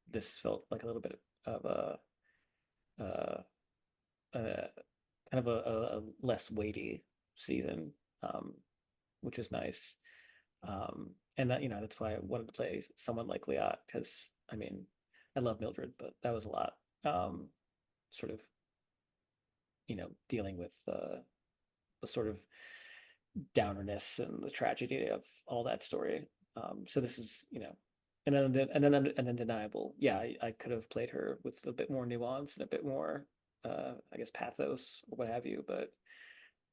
This felt like a little bit of uh, kind of a less weighty season, which is nice. And that's why I wanted to play someone like Liat, because I mean, I love Mildred, but that was a lot. Sort of dealing with the sort of downerness and the tragedy of all that story. So this is, an undeniable. Yeah, I could have played her with a bit more nuance and a bit more, I guess, pathos or what have you. But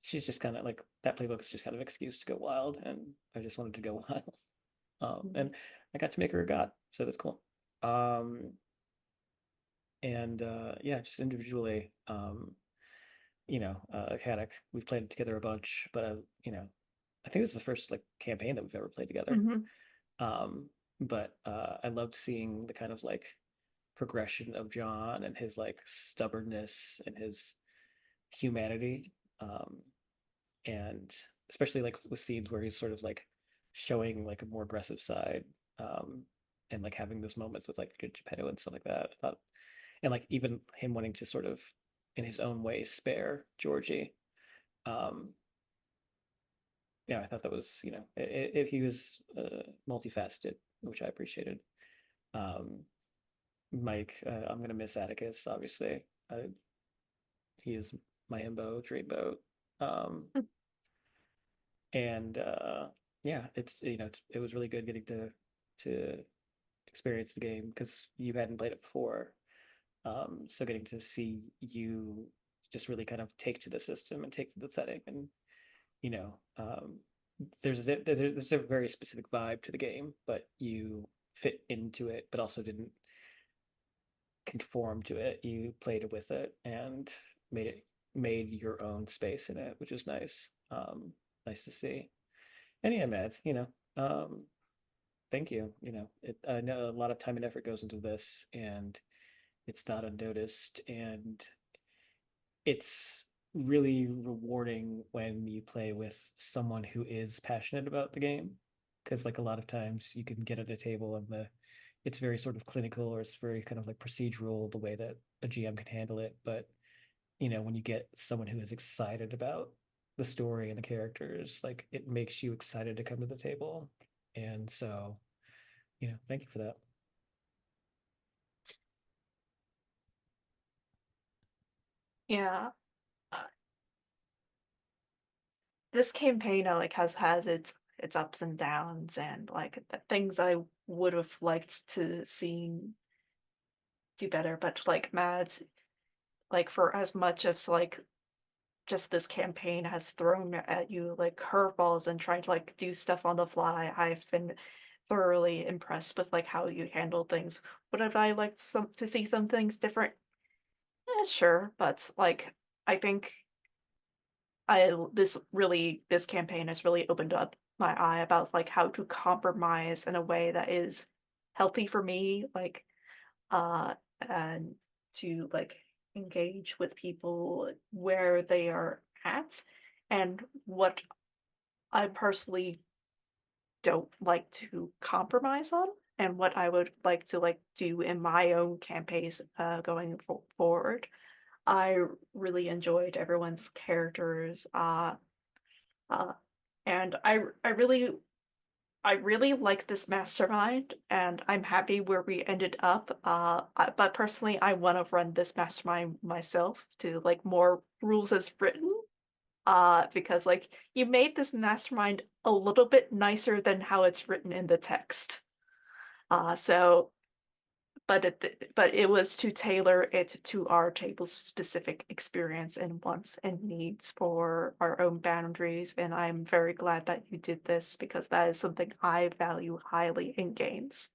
she's just kind of like that playbook is just kind of an excuse to go wild, and I just wanted to go wild. And I got to make her a god, so that's cool. Um, and yeah, just individually, Haddock, we've played it together a bunch, but I think this is the first like campaign that we've ever played together. Mhm. But I loved seeing the kind of like progression of John and his like stubbornness and his humanity. And especially like with scenes where he's sort of like showing like a more aggressive side, and like having those moments with like Geppetto and stuff like that. I thought, and like even him wanting to sort of in his own way spare Georgie. Um, yeah, I thought that was, if he was multifaceted, which I appreciated. Um, Mike, I'm gonna miss Atticus, obviously. He is my himbo, dreamboat. Um, and yeah, it was really good getting to experience the game because you hadn't played it before. So getting to see you just really kind of take to the system and take to the setting, and you know, um, there's a very specific vibe to the game, but you fit into it, but also didn't conform to it. You played with it and made your own space in it, which is nice. Nice to see. And yeah, Mads, thank you. I know a lot of time and effort goes into this, and it's not unnoticed, and it's really rewarding when you play with someone who is passionate about the game, because like a lot of times you can get at a table and it's very sort of clinical, or it's very kind of like procedural the way that a GM can handle it. But when you get someone who is excited about the story and the characters, like it makes you excited to come to the table. And so, thank you for that. Yeah. Uh, this campaign like has its ups and downs and like the things I would have liked to see do better, but like Mads, like for as much as like just this campaign has thrown at you like curveballs and trying to like do stuff on the fly, I've been thoroughly impressed with like how you handle things. Would have I liked to see some things different? Sure, but like I think this campaign has really opened up my eye about like how to compromise in a way that is healthy for me, like uh and to like engage with people where they are at and what I personally don't like to compromise on and what I would like to like do in my own campaigns going forward. I really enjoyed everyone's characters, uh, and I really like this mastermind, and I'm happy where we ended up. But personally, I want to run this mastermind myself to like more rules as written. Because like you made this mastermind a little bit nicer than how it's written in the text. So but it was to tailor it to our table's specific experience and wants and needs for our own boundaries, and I'm very glad that you did this because that is something I value highly in games.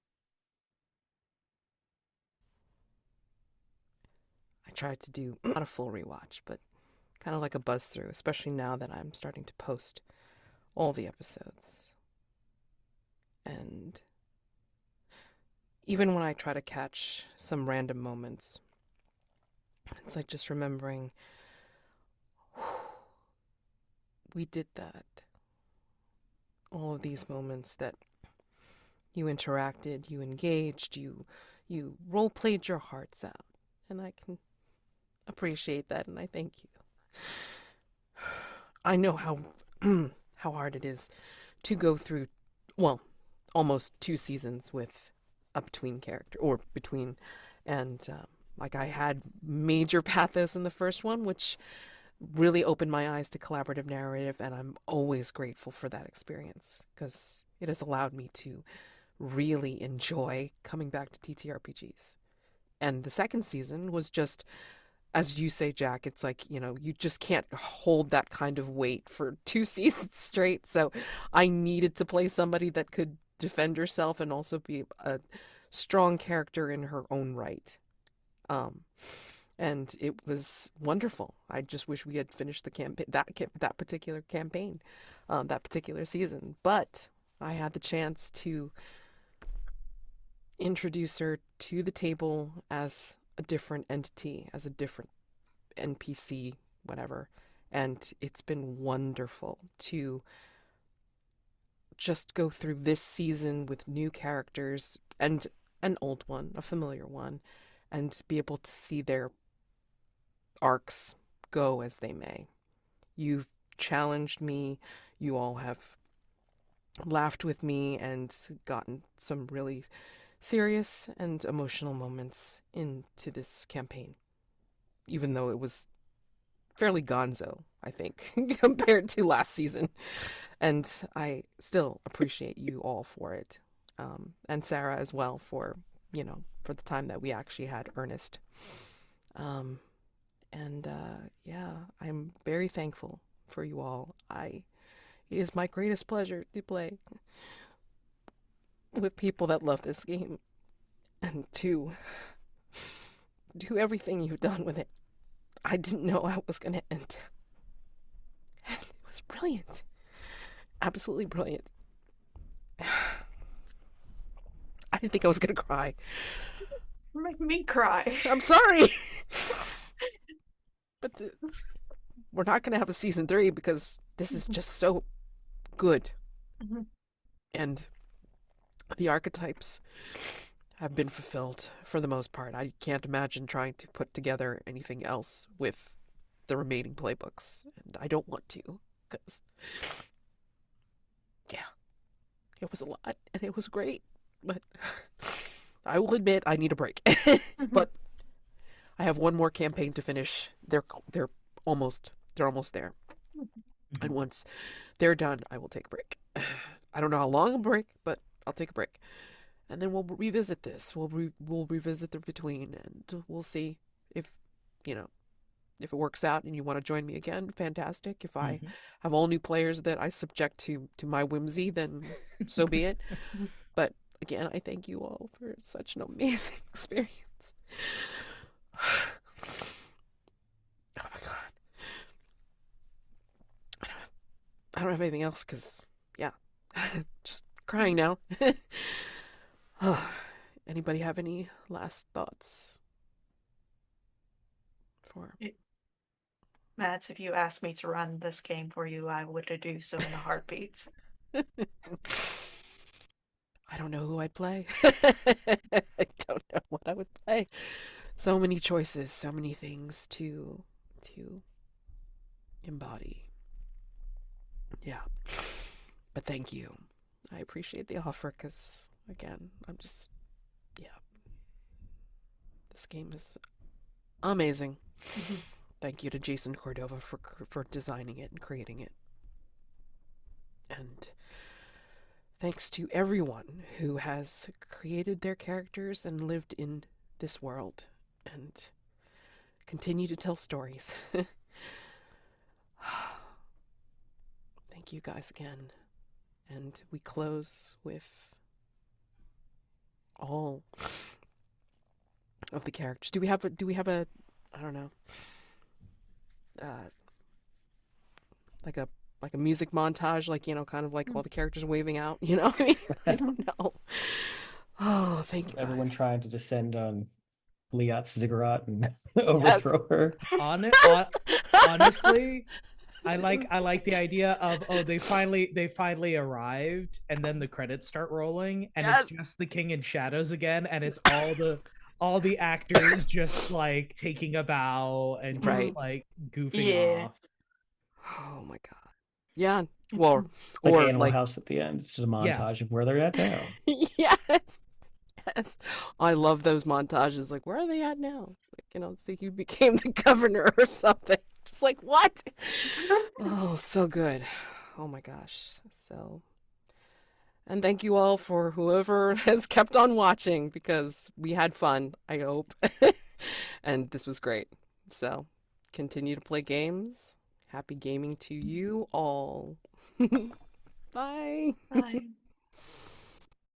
I tried to do not a full rewatch, but kind of like a buzz through, especially now that I'm starting to post all the episodes. And even when I try to catch some random moments, it's like just remembering we did that. All of these moments that you interacted, you engaged, you role played your hearts out. And I can appreciate that, and I thank you. I know how how hard it is to go through, well, almost 2 seasons with a between character or between, and Like I had major pathos in the first one, which really opened my eyes to collaborative narrative, and I'm always grateful for that experience because it has allowed me to really enjoy coming back to TTRPGs. And the second season was just, as you say, Jack, it's like, you just can't hold that kind of weight for 2 seasons straight. So I needed to play somebody that could defend herself and also be a strong character in her own right. And it was wonderful. I just wish we had finished the campaign, that particular campaign, that particular season. But I had the chance to introduce her to the table as a different entity, as a different NPC, whatever. And it's been wonderful to just go through this season with new characters and an old one, a familiar one, and be able to see their arcs go as they may. You've challenged me. You all have laughed with me and gotten some really serious and emotional moments into this campaign, even though it was fairly gonzo, I think, compared to last season. And I still appreciate you all for it. And Sarah as well for the time that we actually had Ernest. Yeah, I'm very thankful for you all. It is my greatest pleasure to play with people that love this game and to do everything you've done with it. I didn't know how it was going to end. And it was brilliant. Absolutely brilliant. I didn't think I was going to cry. Make me cry. I'm sorry. But we're not going to have a season 3 because this is just so good. Mm-hmm. And the archetypes have been fulfilled for the most part. I can't imagine trying to put together anything else with the remaining playbooks. And I don't want to because, yeah, it was a lot and it was great. But I will admit I need a break. But I have one more campaign to finish. They're almost there. And once they're done, I will take a break. I don't know how long a break, but I'll take a break. And then we'll revisit this. We'll revisit the between, and we'll see if if it works out and you want to join me again. Fantastic. If I have all new players that I subject to my whimsy, then so be it. But again, I thank you all for such an amazing experience. Oh my god. I don't have anything else because, yeah, just crying now. Anybody have any last thoughts? Mads, if you asked me to run this game for you, I would do so in a heartbeat. I don't know who I'd play. I don't know what I would play. So many choices, so many things to embody. Yeah. But thank you. I appreciate the offer because, again, this game is amazing. Thank you to Jason Cordova for designing it and creating it. And thanks to everyone who has created their characters and lived in this world and continue to tell stories. Thank you guys again. And we close with all of the characters. Do we have a I don't know, like a music montage, like, kind of like all the characters waving out, I don't know. Oh, thank you guys. Everyone trying to descend on Liat's ziggurat and overthrow her. Honestly, I like the idea of they finally arrived, and then the credits start rolling, and it's just the King in Shadows again, and it's all the actors just like taking a bow and just like goofing off. Oh my god. Yeah. Well, like or Animal like House at the end. It's just a montage of where they're at now. Yes. I love those montages. Like, where are they at now? so you became the governor or something. Just like, what? Oh, so good. Oh my gosh. So, and thank you all for whoever has kept on watching, because we had fun, I hope. And this was great. So, continue to play games. Happy gaming to you all. Bye. Bye.